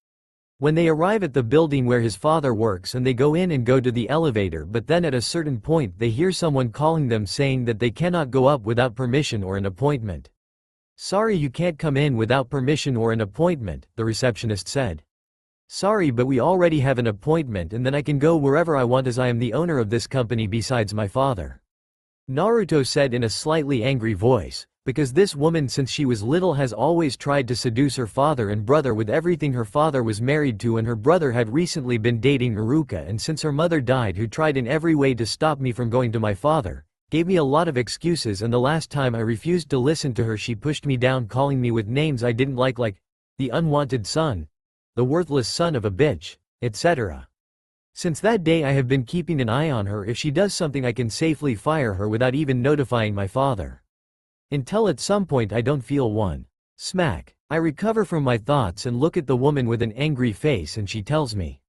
When they arrive at the building where his father works and they go in and go to the elevator, but then at a certain point they hear someone calling them saying that they cannot go up without permission or an appointment. Sorry, you can't come in without permission or an appointment, the receptionist said. Sorry, but we already have an appointment and then I can go wherever I want as I am the owner of this company besides my father. Naruto said in a slightly angry voice, because this woman since she was little has always tried to seduce her father and brother with everything her father was married to, and her brother had recently been dating Iruka, and since her mother died, who tried in every way to stop me from going to my father, gave me a lot of excuses, and the last time I refused to listen to her she pushed me down, calling me with names I didn't like the unwanted son, the worthless son of a bitch, etc. Since that day I have been keeping an eye on her. If she does something I can safely fire her without even notifying my father. Until at some point I don't feel one. Smack. I recover from my thoughts and look at the woman with an angry face and she tells me.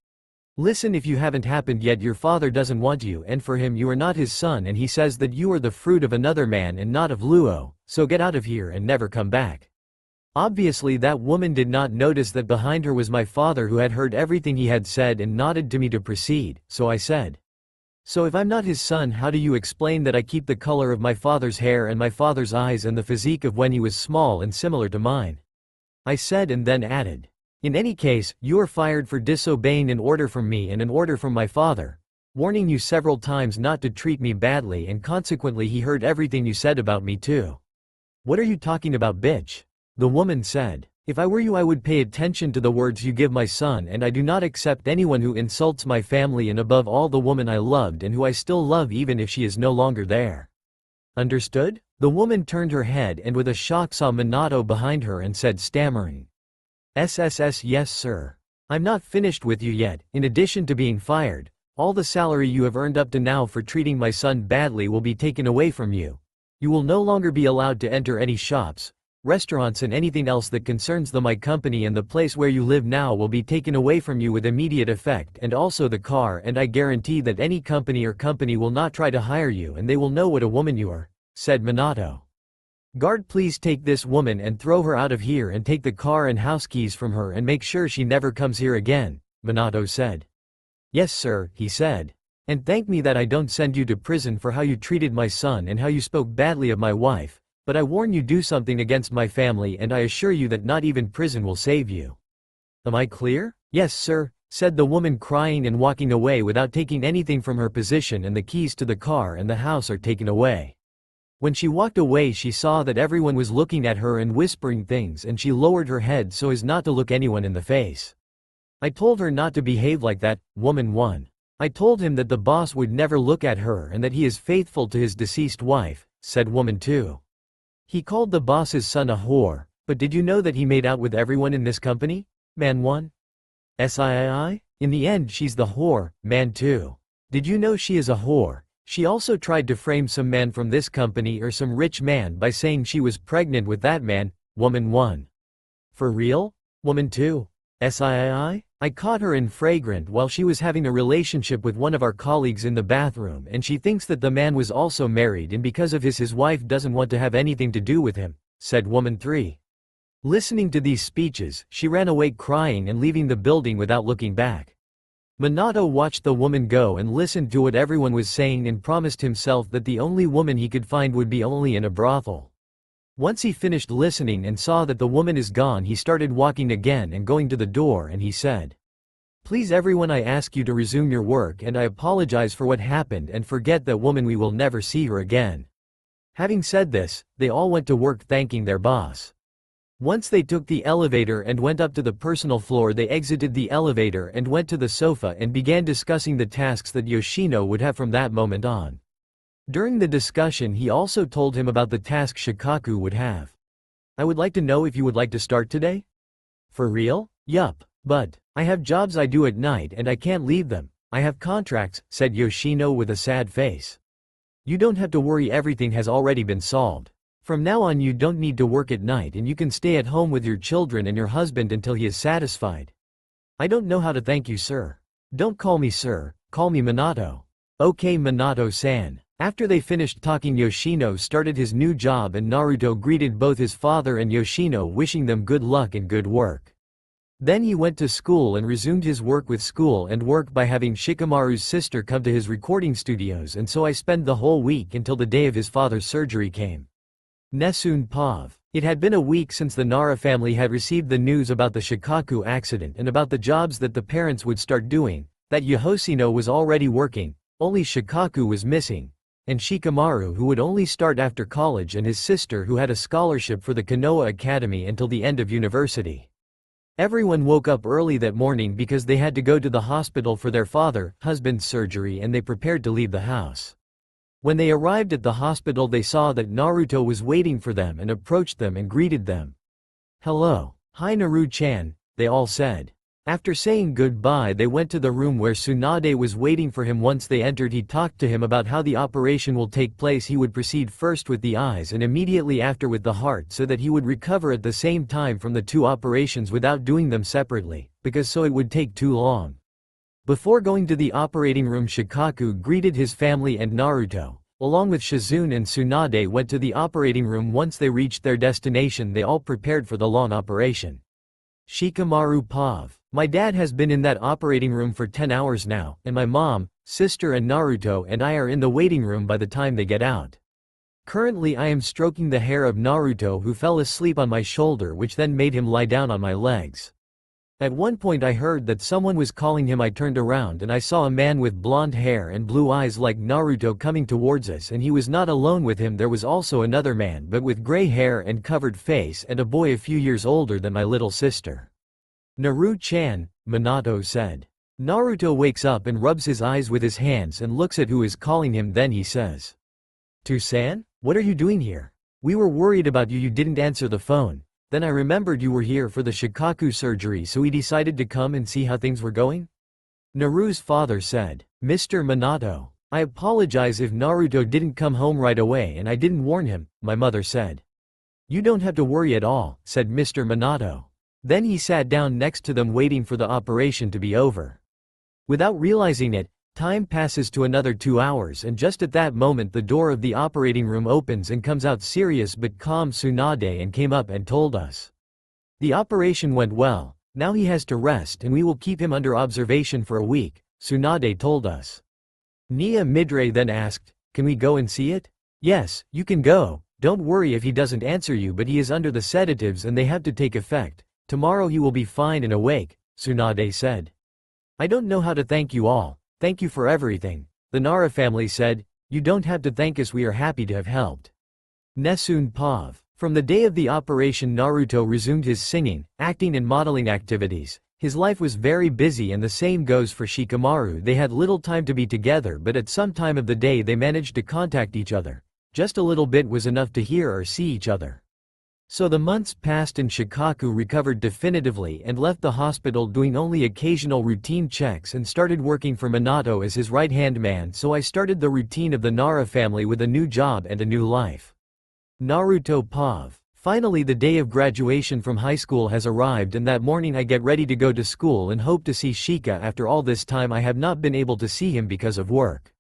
Listen, if you haven't happened yet, your father doesn't want you, and for him you are not his son, and he says that you are the fruit of another man and not of Luo, so get out of here and never come back. Obviously that woman did not notice that behind her was my father, who had heard everything he had said and nodded to me to proceed, so I said. So if I'm not his son, how do you explain that I keep the color of my father's hair and my father's eyes and the physique of when he was small and similar to mine? I said, and then added. In any case, you are fired for disobeying an order from me and an order from my father, warning you several times not to treat me badly, and consequently he heard everything you said about me too. What are you talking about, bitch? The woman said. If I were you I would pay attention to the words you give my son, and I do not accept anyone who insults my family and above all the woman I loved and who I still love even if she is no longer there. Understood? The woman turned her head and with a shock saw Minato behind her and said, stammering. SSS, yes sir. I'm not finished with you yet. In addition to being fired, all the salary you have earned up to now for treating my son badly will be taken away from you. You will no longer be allowed to enter any shops, restaurants, and anything else that concerns my company, and the place where you live now will be taken away from you with immediate effect, and also the car, and I guarantee that any company will not try to hire you, and they will know what a woman you are, said Minato. Guard, please take this woman and throw her out of here, and take the car and house keys from her and make sure she never comes here again, Minato said. Yes sir, he said. And thank me that I don't send you to prison for how you treated my son and how you spoke badly of my wife. But I warn you, do something against my family and I assure you that not even prison will save you. Am I clear? Yes, sir, said the woman, crying and walking away without taking anything from her position, and the keys to the car and the house are taken away. When she walked away, she saw that everyone was looking at her and whispering things, and she lowered her head so as not to look anyone in the face. I told her not to behave like that, woman 1. I told him that the boss would never look at her and that he is faithful to his deceased wife, said woman 2. He called the boss's son a whore, but did you know that he made out with everyone in this company? Man 1. SII? In the end she's the whore, man 2. Did you know she is a whore? She also tried to frame some man from this company or some rich man by saying she was pregnant with that man, woman 1. For real? Woman 2. SII? I caught her in flagrant while she was having a relationship with one of our colleagues in the bathroom, and she thinks that the man was also married, and because of his wife doesn't want to have anything to do with him, said woman 3. Listening to these speeches, she ran away crying and leaving the building without looking back. Minato watched the woman go and listened to what everyone was saying and promised himself that the only woman he could find would be only in a brothel. Once he finished listening and saw that the woman is gone, he started walking again and going to the door, and he said, "Please everyone, I ask you to resume your work, and I apologize for what happened, and forget that woman, we will never see her again." Having said this, they all went to work thanking their boss. Once they took the elevator and went up to the personal floor, they exited the elevator and went to the sofa and began discussing the tasks that Yoshino would have from that moment on. During the discussion, he also told him about the task Shikaku would have. "I would like to know if you would like to start today?" "For real? Yup. But I have jobs I do at night and I can't leave them. I have contracts," said Yoshino with a sad face. "You don't have to worry, everything has already been solved. From now on you don't need to work at night and you can stay at home with your children and your husband until he is satisfied." "I don't know how to thank you, sir." "Don't call me sir, call me Minato." "Okay, Minato-san." After they finished talking, Yoshino started his new job and Naruto greeted both his father and Yoshino, wishing them good luck and good work. Then he went to school and resumed his work with school and work by having Shikamaru's sister come to his recording studios, and so I spent the whole week until the day of his father's surgery came. Nessun Pav. It had been a week since the Nara family had received the news about the Shikaku accident and about the jobs that the parents would start doing, that Yoshino was already working, only Shikaku was missing, and Shikamaru, who would only start after college, and his sister, who had a scholarship for the Konoha Academy until the end of university. Everyone woke up early that morning because they had to go to the hospital for their husband's surgery, and they prepared to leave the house. When they arrived at the hospital, they saw that Naruto was waiting for them and approached them and greeted them. "Hello. Hi Naru-chan," they all said. After saying goodbye, they went to the room where Tsunade was waiting for him. Once they entered, he talked to him about how the operation will take place. He would proceed first with the eyes and immediately after with the heart, so that he would recover at the same time from the two operations without doing them separately, because so it would take too long. Before going to the operating room, Shikaku greeted his family and Naruto, along with Shizune and Tsunade, went to the operating room. Once they reached their destination, they all prepared for the long operation. Shikamaru Pav. "My dad has been in that operating room for 10 hours now, and my mom, sister and Naruto and I are in the waiting room by the time they get out. Currently I am stroking the hair of Naruto, who fell asleep on my shoulder, which then made him lie down on my legs. At one point I heard that someone was calling him. I turned around and I saw a man with blonde hair and blue eyes like Naruto coming towards us, and he was not alone. With him there was also another man, but with gray hair and covered face, and a boy a few years older than my little sister." "Naru-chan," Minato said. Naruto wakes up and rubs his eyes with his hands and looks at who is calling him. Then he says, "To-san? What are you doing here? We were worried about you, you didn't answer the phone. Then I remembered you were here for the Shikaku surgery, so we decided to come and see how things were going." Naru's father said, "Mr. Minato, I apologize if Naruto didn't come home right away and I didn't warn him," my mother said. "You don't have to worry at all," said Mr. Minato. Then he sat down next to them waiting for the operation to be over. Without realizing it, time passes to another 2 hours, and just at that moment the door of the operating room opens and comes out serious but calm Tsunade and came up and told us, "The operation went well, now he has to rest and we will keep him under observation for a week," Tsunade told us. Nia Midre then asked, "Can we go and see it?" "Yes, you can go, don't worry if he doesn't answer you, but he is under the sedatives and they have to take effect," Tomorrow he will be fine and awake, Tsunade said. I don't know how to thank you all. Thank you for everything. The Nara family said, you don't have to thank us, we are happy to have helped. Nesun Pav. From the day of the operation, Naruto resumed his singing, acting and modeling activities. His life was very busy, and the same goes for Shikamaru. They had little time to be together, but at some time of the day they managed to contact each other. Just a little bit was enough to hear or see each other. So the months passed and Shikaku recovered definitively and left the hospital doing only occasional routine checks and started working for Minato as his right-hand man. So I started the routine of the Nara family with a new job and a new life. Naruto Pav. Finally, the day of graduation from high school has arrived, and that morning I get ready to go to school and hope to see Shika. After all this time I have not been able to see him because of work.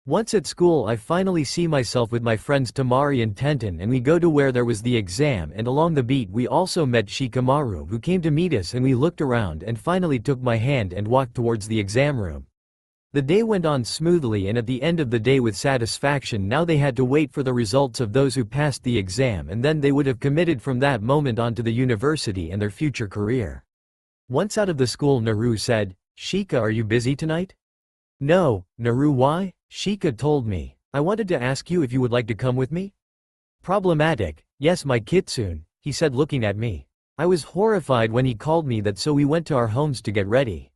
Once at school I finally see myself with my friends Tamari and Tenten, and we go to where there was the exam, and along the beat we also met Shikamaru, who came to meet us, and we looked around and finally took my hand and walked towards the exam room. The day went on smoothly, and at the end of the day with satisfaction. Now they had to wait for the results of those who passed the exam, and then they would have committed from that moment on to the university and their future career. Once out of the school, Naru said, Shika, are you busy tonight? No, Naru. Why? Shika told me. I wanted to ask you if you would like to come with me? Problematic. Yes, my kitsune, he said looking at me. I was horrified when he called me that, so we went to our homes to get ready.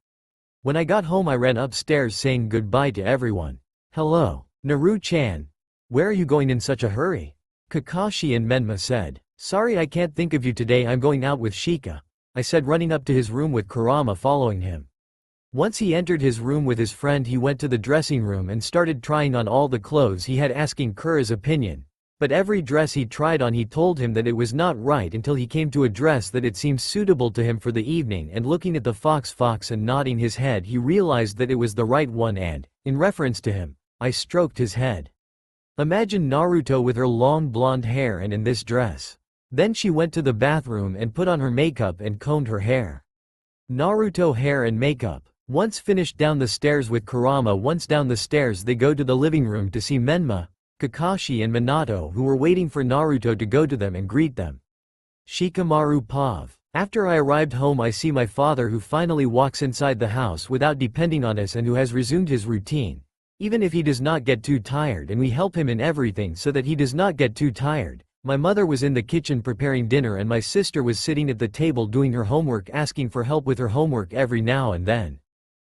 When I got home I ran upstairs saying goodbye to everyone. Hello, Naru-chan. Where are you going in such a hurry? Kakashi and Menma said. Sorry, I can't think of you today, I'm going out with Shika, I said, running up to his room with Kurama following him. Once he entered his room with his friend, he went to the dressing room and started trying on all the clothes he had, asking Kura's opinion. But every dress he tried on, he told him that it was not right, until he came to a dress that it seemed suitable to him for the evening, and looking at the fox and nodding his head, he realized that it was the right one, and, in reference to him, I stroked his head. Imagine Naruto with her long blonde hair and in this dress. Then she went to the bathroom and put on her makeup and combed her hair. Naruto hair and makeup. Once finished, down the stairs with Kurama. Once down the stairs they go to the living room to see Menma, Kakashi and Minato, who were waiting for Naruto to go to them and greet them. Shikamaru Pav. After I arrived home I see my father, who finally walks inside the house without depending on us and who has resumed his routine. Even if he does not get too tired, and we help him in everything so that he does not get too tired. My mother was in the kitchen preparing dinner, and my sister was sitting at the table doing her homework, asking for help with her homework every now and then.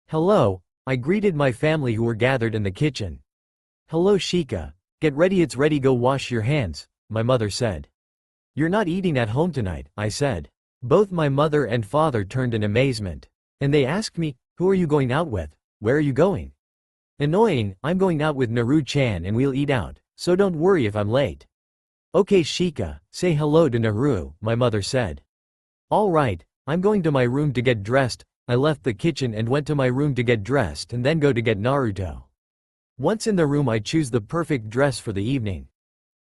Hello, I greeted my family who were gathered in the kitchen. Hello Shika. Get ready, it's ready, go wash your hands, my mother said. You're not eating at home tonight, I said. Both my mother and father turned in amazement. And they asked me, who are you going out with? Where are you going? Annoying, I'm going out with Naru-chan and we'll eat out, so don't worry if I'm late. Okay Shika, say hello to Naru, my mother said. Alright, I'm going to my room to get dressed. I left the kitchen and went to my room to get dressed and then go to get Naruto. Once in the room I choose the perfect dress for the evening.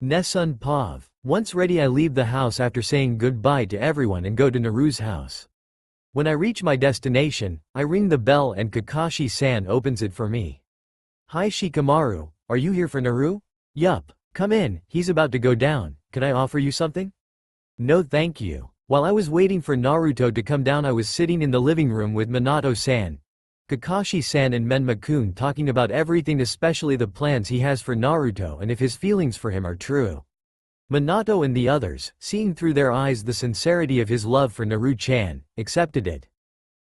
Nesun Pav. Once ready I leave the house after saying goodbye to everyone and go to Naru's house. When I reach my destination, I ring the bell and Kakashi-san opens it for me. Hi Shikamaru, are you here for Naru? Yup, come in, he's about to go down, can I offer you something? No thank you. While I was waiting for Naruto to come down I was sitting in the living room with Minato-san, Kakashi-san and Menma-kun, talking about everything, especially the plans he has for Naruto and if his feelings for him are true. Minato and the others, seeing through their eyes the sincerity of his love for Naru-chan, accepted it.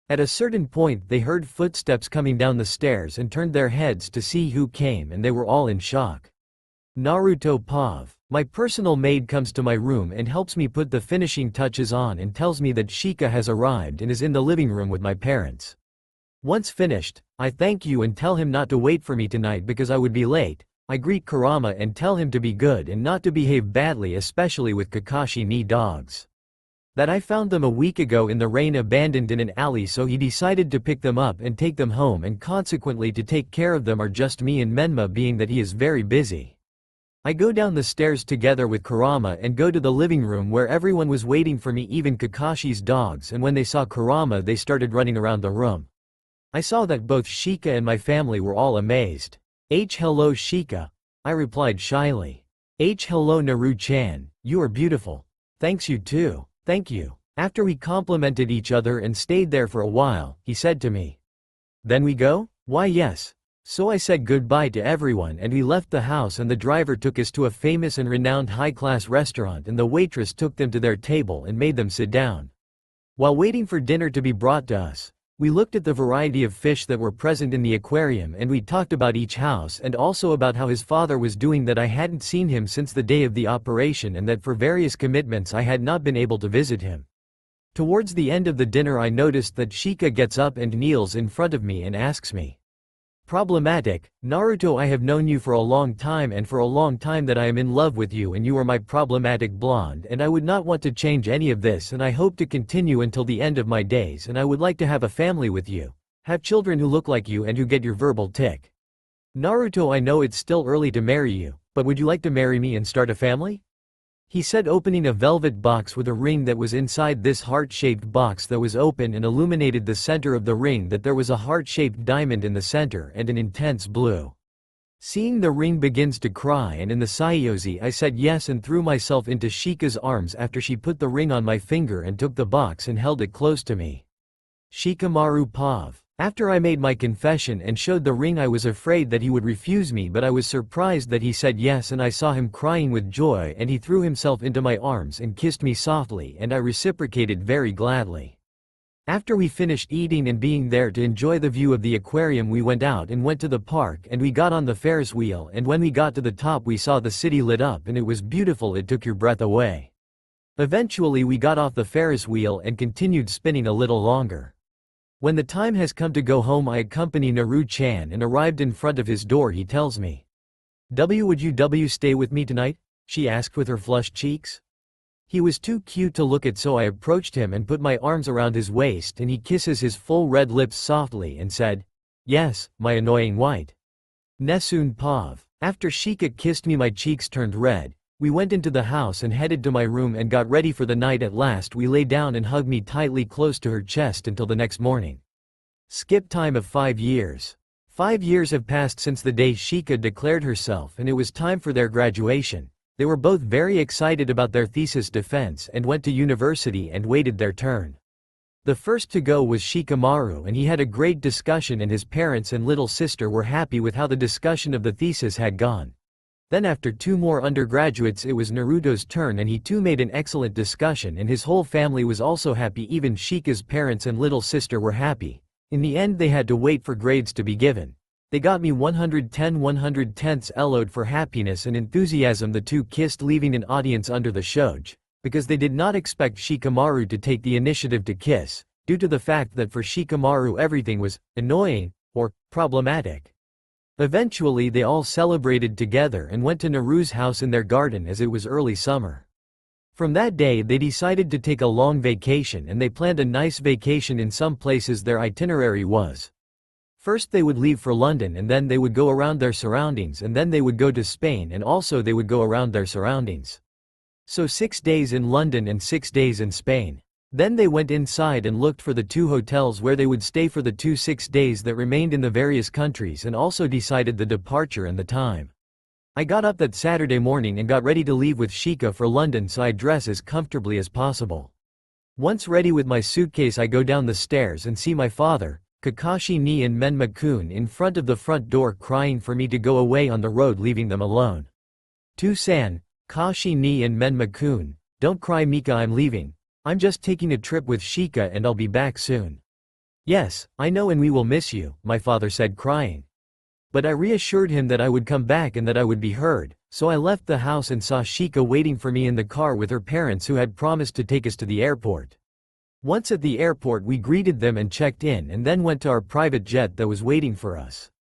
At a certain point they heard footsteps coming down the stairs and turned their heads to see who came, and they were all in shock. Naruto Pav. My personal maid comes to my room and helps me put the finishing touches on and tells me that Shika has arrived and is in the living room with my parents. Once finished, I thank you and tell him not to wait for me tonight because I would be late. I greet Kurama and tell him to be good and not to behave badly, especially with Kakashi ni dogs. That I found them a week ago in the rain abandoned in an alley, so he decided to pick them up and take them home, and consequently to take care of them are just me and Menma, being that he is very busy. I go down the stairs together with Kurama and go to the living room where everyone was waiting for me, even Kakashi's dogs, and when they saw Kurama they started running around the room. I saw that both Shika and my family were all amazed. Hello Shika, I replied shyly. Hello Naru-chan, you are beautiful. Thanks, you too. Thank you. After we complimented each other and stayed there for a while, he said to me, "Then we go?" "Why yes." So I said goodbye to everyone and we left the house, and the driver took us to a famous and renowned high-class restaurant, and the waitress took them to their table and made them sit down. While waiting for dinner to be brought to us, we looked at the variety of fish that were present in the aquarium, and we talked about each house and also about how his father was doing, that I hadn't seen him since the day of the operation and that for various commitments I had not been able to visit him. Towards the end of the dinner I noticed that Shika gets up and kneels in front of me and asks me, "Problematic, Naruto, I have known you for a long time and for a long time that I am in love with you and you are my problematic blonde, and I would not want to change any of this, and I hope to continue until the end of my days, and I would like to have a family with you, have children who look like you and who get your verbal tick. Naruto, I know it's still early to marry you, but would you like to marry me and start a family?" He said, opening a velvet box with a ring that was inside this heart-shaped box that was open and illuminated the center of the ring, that there was a heart-shaped diamond in the center and an intense blue. Seeing the ring begins to cry, and in the Saiyozi I said yes and threw myself into Shika's arms after she put the ring on my finger and took the box and held it close to me. Shikamaru Pav. After I made my confession and showed the ring, I was afraid that he would refuse me, but I was surprised that he said yes, and I saw him crying with joy and he threw himself into my arms and kissed me softly, and I reciprocated very gladly. After we finished eating and being there to enjoy the view of the aquarium, we went out and went to the park, and we got on the Ferris wheel, and when we got to the top we saw the city lit up and it was beautiful, it took your breath away. Eventually we got off the Ferris wheel and continued spinning a little longer. When the time has come to go home, I accompany Naru-chan and arrived in front of his door. He tells me, Would you stay with me tonight?" she asked with her flushed cheeks. He was too cute to look at, so I approached him and put my arms around his waist, and he kisses his full red lips softly and said, "Yes, my annoying white Nesun Pav." After Shika kissed me my cheeks turned red. We went into the house and headed to my room and got ready for the night. At last we lay down and hugged me tightly close to her chest until the next morning. Skip time of 5 years. 5 years have passed since the day Shika declared herself, and it was time for their graduation. They were both very excited about their thesis defense and went to university and waited their turn. The first to go was Shikamaru, and he had a great discussion, and his parents and little sister were happy with how the discussion of the thesis had gone. Then after 2 more undergraduates it was Naruto's turn, and he too made an excellent discussion, and his whole family was also happy. Even Shika's parents and little sister were happy. In the end they had to wait for grades to be given. They got me 110/110ths LO'd for happiness and enthusiasm. The two kissed, leaving an audience under the shoji, because they did not expect Shikamaru to take the initiative to kiss, due to the fact that for Shikamaru everything was annoying or problematic. Eventually they all celebrated together and went to Naru's house in their garden as it was early summer. From that day they decided to take a long vacation, and they planned a nice vacation in some places. Their itinerary was: first they would leave for London, and then they would go around their surroundings, and then they would go to Spain, and also they would go around their surroundings. So 6 days in London and 6 days in Spain. Then they went inside and looked for the 2 hotels where they would stay for the 6 days that remained in the various countries, and also decided the departure and the time. I got up that Saturday morning and got ready to leave with Shika for London, so I dress as comfortably as possible. Once ready with my suitcase, I go down the stairs and see my father, Kakashi ni and Menma-kun, in front of the front door crying for me to go away on the road, leaving them alone. "To-san, Kashi ni and Menma-kun, don't cry Mika, I'm leaving. I'm just taking a trip with Shika and I'll be back soon." "Yes, I know, and we will miss you," my father said, crying. But I reassured him that I would come back and that I would be heard, so I left the house and saw Shika waiting for me in the car with her parents, who had promised to take us to the airport. Once at the airport we greeted them and checked in, and then went to our private jet that was waiting for us.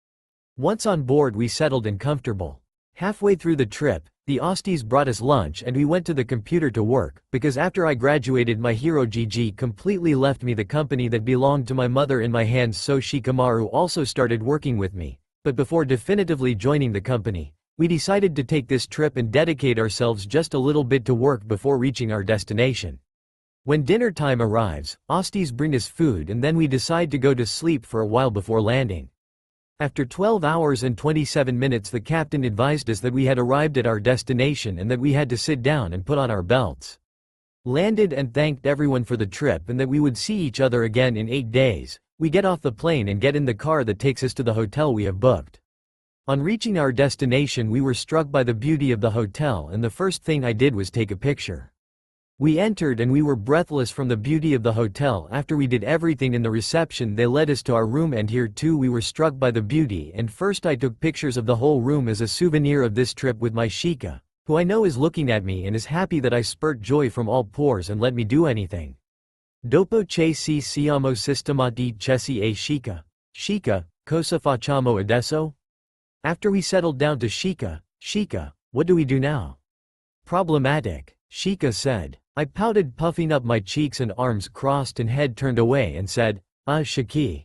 Once on board we settled and comfortable. Halfway through the trip, the Osties brought us lunch and we went to the computer to work, because after I graduated my hero Gigi completely left me the company that belonged to my mother in my hands, so Shikamaru also started working with me. But before definitively joining the company, we decided to take this trip and dedicate ourselves just a little bit to work before reaching our destination. When dinner time arrives, Osties bring us food, and then we decide to go to sleep for a while before landing. After 12 hours and 27 minutes the captain advised us that we had arrived at our destination and that we had to sit down and put on our belts. Landed and thanked everyone for the trip and that we would see each other again in 8 days. We get off the plane and get in the car that takes us to the hotel we have booked. On reaching our destination, we were struck by the beauty of the hotel, and the first thing I did was take a picture. We entered and we were breathless from the beauty of the hotel. After we did everything in the reception, they led us to our room, and here too we were struck by the beauty, and first I took pictures of the whole room as a souvenir of this trip with my Shika, who I know is looking at me and is happy that I spurt joy from all pores and let me do anything. Dopo che ci siamo sistemati chesi a Shika. Shika, cosa facciamo adesso? After we settled down to Shika, what do we do now? Problematic, Shika said. I pouted, puffing up my cheeks and arms crossed and head turned away, and said, Shiki.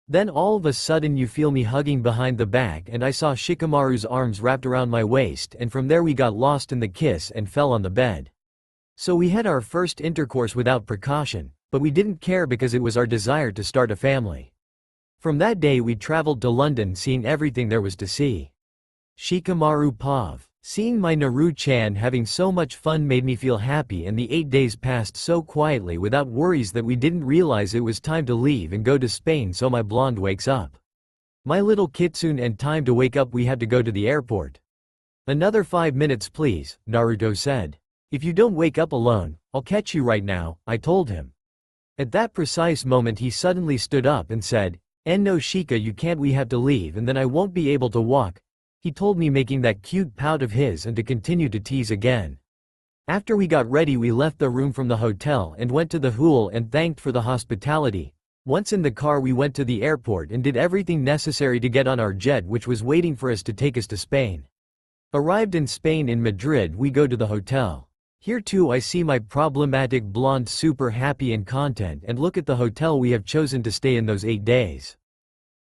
Then all of a sudden you feel me hugging behind the back, and I saw Shikamaru's arms wrapped around my waist, and from there we got lost in the kiss and fell on the bed. So we had our first intercourse without precaution, but we didn't care because it was our desire to start a family. From that day we traveled to London, seeing everything there was to see. Shikamaru Pav. Seeing my Naru-chan having so much fun made me feel happy, and the 8 days passed so quietly without worries that we didn't realize it was time to leave and go to Spain. So my blonde wakes up. My little kitsune, and time to wake up we had to go to the airport. Another 5 minutes please, Naruto said. If you don't wake up alone, I'll catch you right now, I told him. At that precise moment he suddenly stood up and said, No Shika, you can't, we have to leave and then I won't be able to walk. He told me, making that cute pout of his, and to continue to tease again. After we got ready we left the room from the hotel and went to the hool and thanked for the hospitality. Once in the car we went to the airport and did everything necessary to get on our jet, which was waiting for us to take us to Spain. Arrived in Spain in Madrid, we go to the hotel. Here too I see my problematic blonde super happy and content, and look at the hotel we have chosen to stay in those 8 days.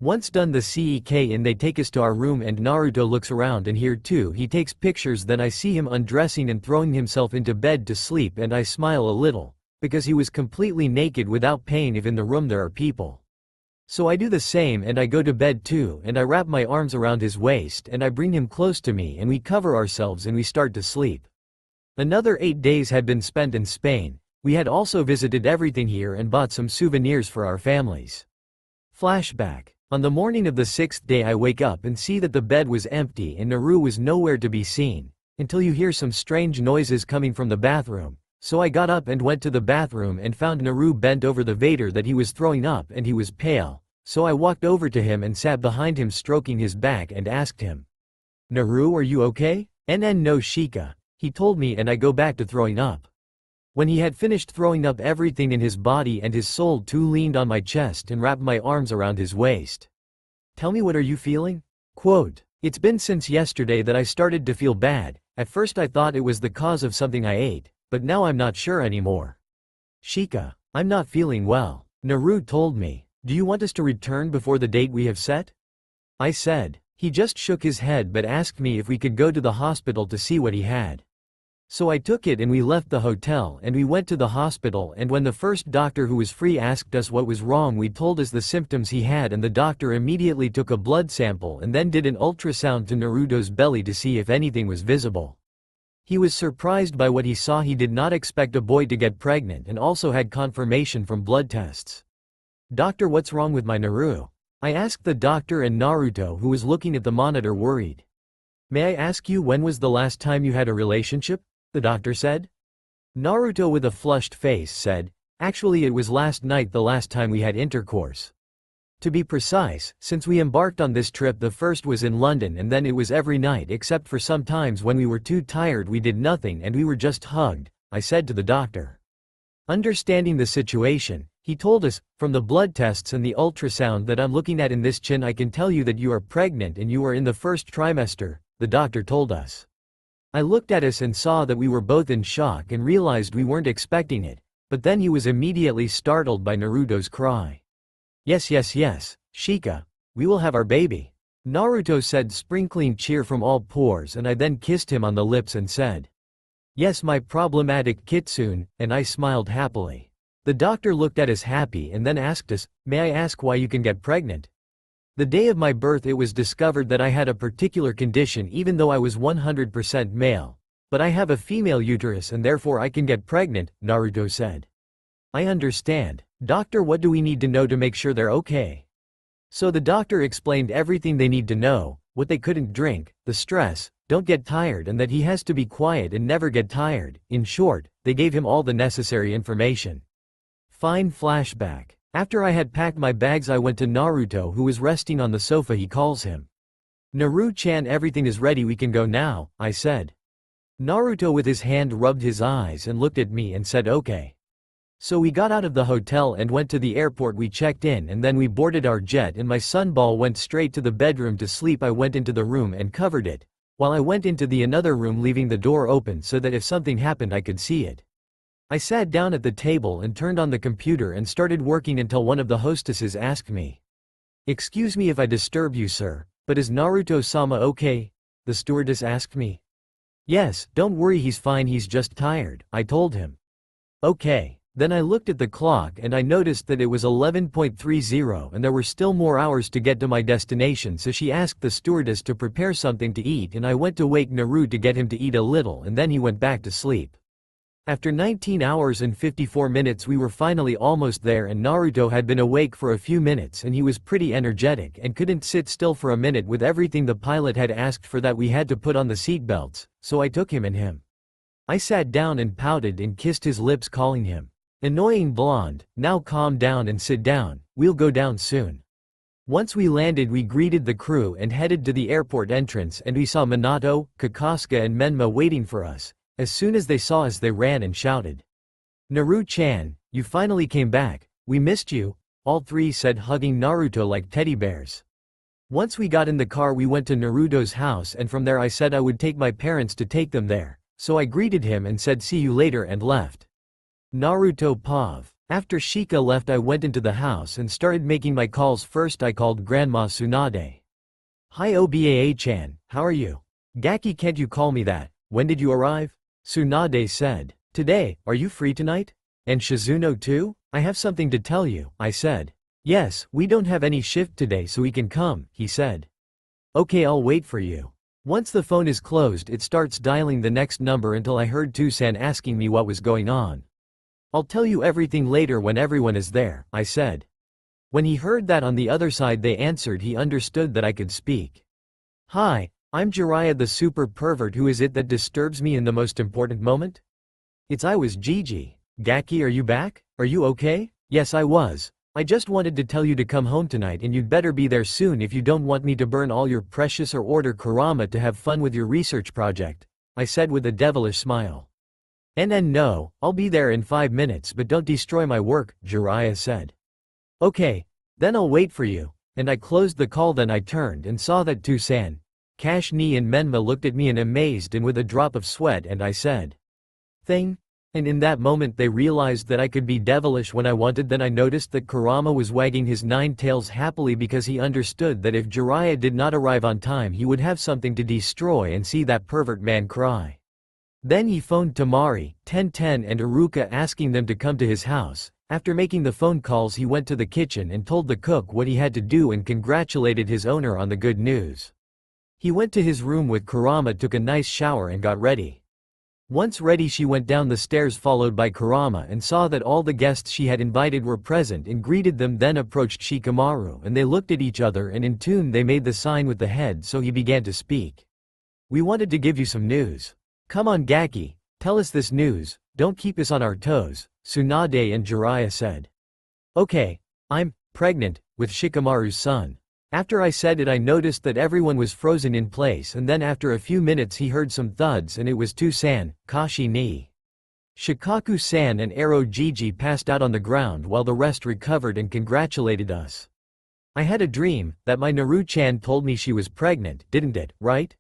Once done the CEK in, they take us to our room and Naruto looks around, and here too he takes pictures. Then I see him undressing and throwing himself into bed to sleep, and I smile a little, because he was completely naked without pain if in the room there are people. So I do the same and I go to bed too, and I wrap my arms around his waist and I bring him close to me and we cover ourselves and we start to sleep. Another 8 days had been spent in Spain. We had also visited everything here and bought some souvenirs for our families. Flashback. On the morning of the 6th day I wake up and see that the bed was empty and Naru was nowhere to be seen, until you hear some strange noises coming from the bathroom. So I got up and went to the bathroom and found Naru bent over the waiter that he was throwing up, and he was pale. So I walked over to him and sat behind him stroking his back and asked him, Naru, are you okay? No Shika, he told me, and I go back to throwing up. When he had finished throwing up everything in his body and his soul too, leaned on my chest and wrapped my arms around his waist. Tell me, what are you feeling? Quote, it's been since yesterday that I started to feel bad. At first I thought it was the cause of something I ate, but now I'm not sure anymore. Shika, I'm not feeling well, Naru told me. Do you want us to return before the date we have set? I said. He just shook his head but asked me if we could go to the hospital to see what he had. So I took it and we left the hotel and we went to the hospital, and when the first doctor, who was free, asked us what was wrong, we told us the symptoms he had, and the doctor immediately took a blood sample and then did an ultrasound to Naruto's belly to see if anything was visible. He was surprised by what he saw. He did not expect a boy to get pregnant and also had confirmation from blood tests. Doctor, what's wrong with my Naru? I asked the doctor, and Naruto, who was looking at the monitor, worried. May I ask you, when was the last time you had a relationship? The doctor said. Naruto, with a flushed face, said, actually it was last night, the last time we had intercourse. To be precise, since we embarked on this trip, the first was in London, and then it was every night except for some times when we were too tired we did nothing and we were just hugged, I said to the doctor. Understanding the situation, he told us, from the blood tests and the ultrasound that I'm looking at in this chin, I can tell you that you are pregnant and you are in the first trimester, the doctor told us. I looked at us and saw that we were both in shock and realized we weren't expecting it, but then he was immediately startled by Naruto's cry. Yes, Shika, we will have our baby, Naruto said, sprinkling cheer from all pores, and I then kissed him on the lips and said, yes, my problematic kitsune, and I smiled happily. The doctor looked at us happy and then asked us, may I ask why you can get pregnant? The day of my birth it was discovered that I had a particular condition, even though I was 100% male. But I have a female uterus and therefore I can get pregnant, Naruto said. I understand. Doctor, what do we need to know to make sure they're okay? So the doctor explained everything they need to know, what they couldn't drink, the stress, don't get tired, and that he has to be quiet and never get tired. In short, they gave him all the necessary information. Fine flashback. After I had packed my bags I went to Naruto, who was resting on the sofa. He calls him. Naru-chan, everything is ready, we can go now, I said. Naruto with his hand rubbed his eyes and looked at me and said okay. So we got out of the hotel and went to the airport. We checked in and then we boarded our jet and my sunball went straight to the bedroom to sleep. I went into the room and covered it, while I went into the another room leaving the door open so that if something happened I could see it. I sat down at the table and turned on the computer and started working until one of the hostesses asked me. Excuse me if I disturb you, sir, but is Naruto-sama okay? The stewardess asked me. Yes, don't worry, he's fine, he's just tired, I told him. Okay. Then I looked at the clock and I noticed that it was 11:30 and there were still more hours to get to my destination, so she asked the stewardess to prepare something to eat and I went to wake Naru to get him to eat a little and then he went back to sleep. After 19 hours and 54 minutes we were finally almost there and Naruto had been awake for a few minutes and he was pretty energetic and couldn't sit still for a minute with everything the pilot had asked for that we had to put on the seatbelts, so I took him and him. I sat down and pouted and kissed his lips calling him. Annoying blonde, now calm down and sit down, we'll go down soon. Once we landed we greeted the crew and headed to the airport entrance and we saw Minato, Kakasuka and Menma waiting for us. As soon as they saw us they ran and shouted. Naru-chan, you finally came back, we missed you, all three said, hugging Naruto like teddy bears. Once we got in the car we went to Naruto's house and from there I said I would take my parents to take them there, so I greeted him and said see you later and left. Naruto Pav. After Shika left I went into the house and started making my calls. First I called Grandma Tsunade. Hi Obaa-chan, how are you? Gaki, can't you call me that? When did you arrive? Tsunade said. Today, are you free tonight? And Shizuno too? I have something to tell you, I said. Yes, we don't have any shift today so we can come, he said. Okay, I'll wait for you. Once the phone is closed it starts dialing the next number until I heard Tusan asking me what was going on. I'll tell you everything later when everyone is there, I said. When he heard that on the other side they answered he understood that I could speak. Hi, I'm Jiraiya the super pervert. Who is it that disturbs me in the most important moment? I was Gigi. Gaki, are you back? Are you okay? Yes I was. I just wanted to tell you to come home tonight and you'd better be there soon if you don't want me to burn all your precious or order Kurama to have fun with your research project, I said with a devilish smile. No, I'll be there in 5 minutes but don't destroy my work, Jiraiya said. Okay, then I'll wait for you, and I closed the call. Then I turned and saw that Tusan, Cash Ni and Menma looked at me in amazed and with a drop of sweat and I said, Thing? And in that moment they realized that I could be devilish when I wanted. Then I noticed that Kurama was wagging his 9 tails happily because he understood that if Jiraiya did not arrive on time he would have something to destroy and see that pervert man cry. Then he phoned Tamari, Ten and Iruka asking them to come to his house. After making the phone calls he went to the kitchen and told the cook what he had to do and congratulated his owner on the good news. He went to his room with Kurama, took a nice shower and got ready. Once ready she went down the stairs followed by Kurama and saw that all the guests she had invited were present and greeted them. Then approached Shikamaru and they looked at each other and in tune they made the sign with the head, so he began to speak. We wanted to give you some news. Come on Gaki, tell us this news, don't keep us on our toes, Tsunade and Jiraiya said. Okay, I'm pregnant with Shikamaru's son. After I said it I noticed that everyone was frozen in place and then after a few minutes he heard some thuds and it was Tusan, Kashi ni. Shikaku-san and Aro Gigi passed out on the ground while the rest recovered and congratulated us. I had a dream that my Naru-chan told me she was pregnant, didn't it, right?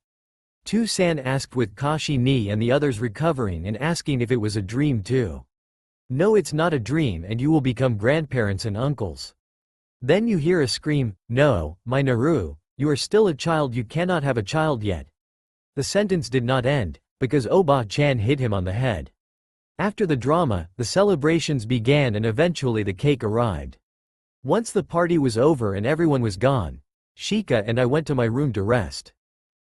Tusan asked with Kashi ni and the others recovering and asking if it was a dream too. No, it's not a dream and you will become grandparents and uncles. Then you hear a scream, no, my Naru, you are still a child, you cannot have a child yet. The sentence did not end, because Oba-chan hit him on the head. After the drama, the celebrations began and eventually the cake arrived. Once the party was over and everyone was gone, Shika and I went to my room to rest.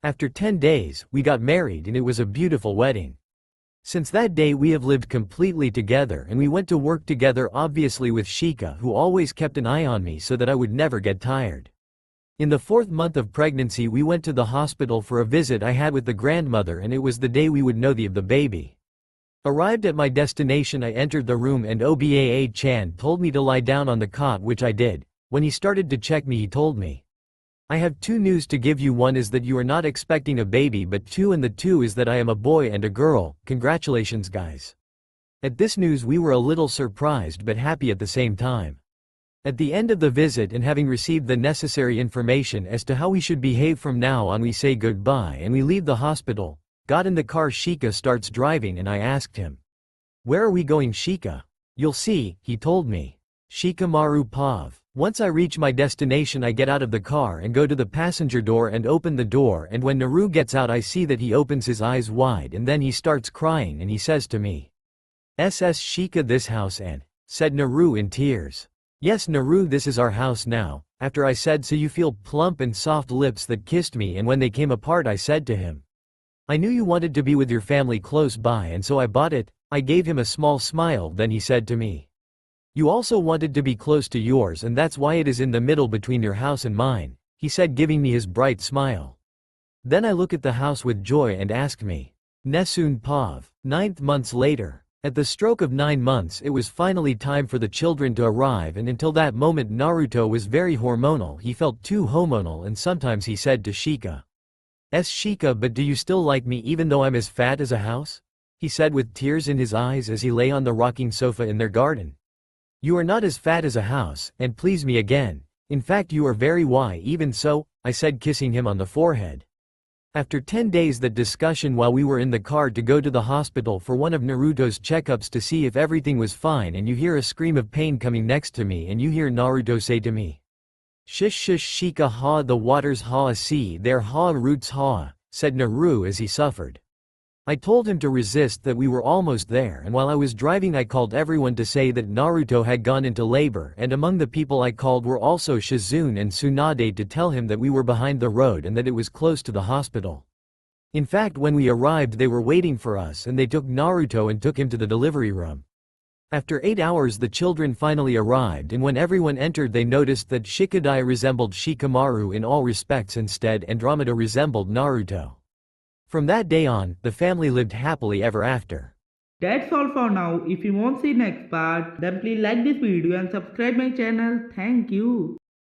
After 10 days, we got married and it was a beautiful wedding. Since that day we have lived completely together and we went to work together, obviously with Shika, who always kept an eye on me so that I would never get tired. In the 4th month of pregnancy we went to the hospital for a visit I had with the grandmother, and it was the day we would know the baby. Arrived at my destination, I entered the room and Obaa-chan told me to lie down on the cot, which I did. When he started to check me he told me, "I have 2 news to give you. 1 is that you are not expecting a baby, but 2 is that I am a boy and a girl. Congratulations guys." At this news we were a little surprised but happy at the same time. At the end of the visit and having received the necessary information as to how we should behave from now on, we say goodbye and we leave the hospital. Got in the car, Shika starts driving and I asked him, "Where are we going, Shika?" "You'll see," he told me. Shikamaru Pav. Once I reach my destination I get out of the car and go to the passenger door and open the door, and when Naru gets out I see that he opens his eyes wide and then he starts crying and he says to me, "SS Shika, this house," and said Naru in tears. "Yes Naru, this is our house now." After I said, "So you feel plump and soft lips that kissed me, and when they came apart I said to him, I knew you wanted to be with your family close by and so I bought it." I gave him a small smile, then he said to me, "You also wanted to be close to yours and that's why it is in the middle between your house and mine," he said, giving me his bright smile. Then I look at the house with joy and ask me, "Nesun Pav." 9 months later. At the stroke of 9 months it was finally time for the children to arrive, and until that moment Naruto was very hormonal. He felt too hormonal and sometimes he said to Shika, Shika, but do you still like me even though I'm as fat as a house?" He said with tears in his eyes as he lay on the rocking sofa in their garden. "You are not as fat as a house, and please me again. In fact you are very why even so," I said, kissing him on the forehead. After 10 days that discussion while we were in the car to go to the hospital for one of Naruto's checkups to see if everything was fine, and you hear a scream of pain coming next to me and you hear Naruto say to me, "Shush shush Shika, ha, the waters ha, see there ha, roots ha," said Naru as he suffered. I told him to resist, that we were almost there, and while I was driving I called everyone to say that Naruto had gone into labor, and among the people I called were also Shizune and Tsunade to tell him that we were behind the road and that it was close to the hospital. In fact, when we arrived they were waiting for us and they took Naruto and took him to the delivery room. After 8 hours the children finally arrived, and when everyone entered they noticed that Shikadai resembled Shikamaru in all respects instead, and Andromeda resembled Naruto. From that day on, the family lived happily ever after. That's all for now. If you want to see next part, then please like this video and subscribe my channel. Thank you.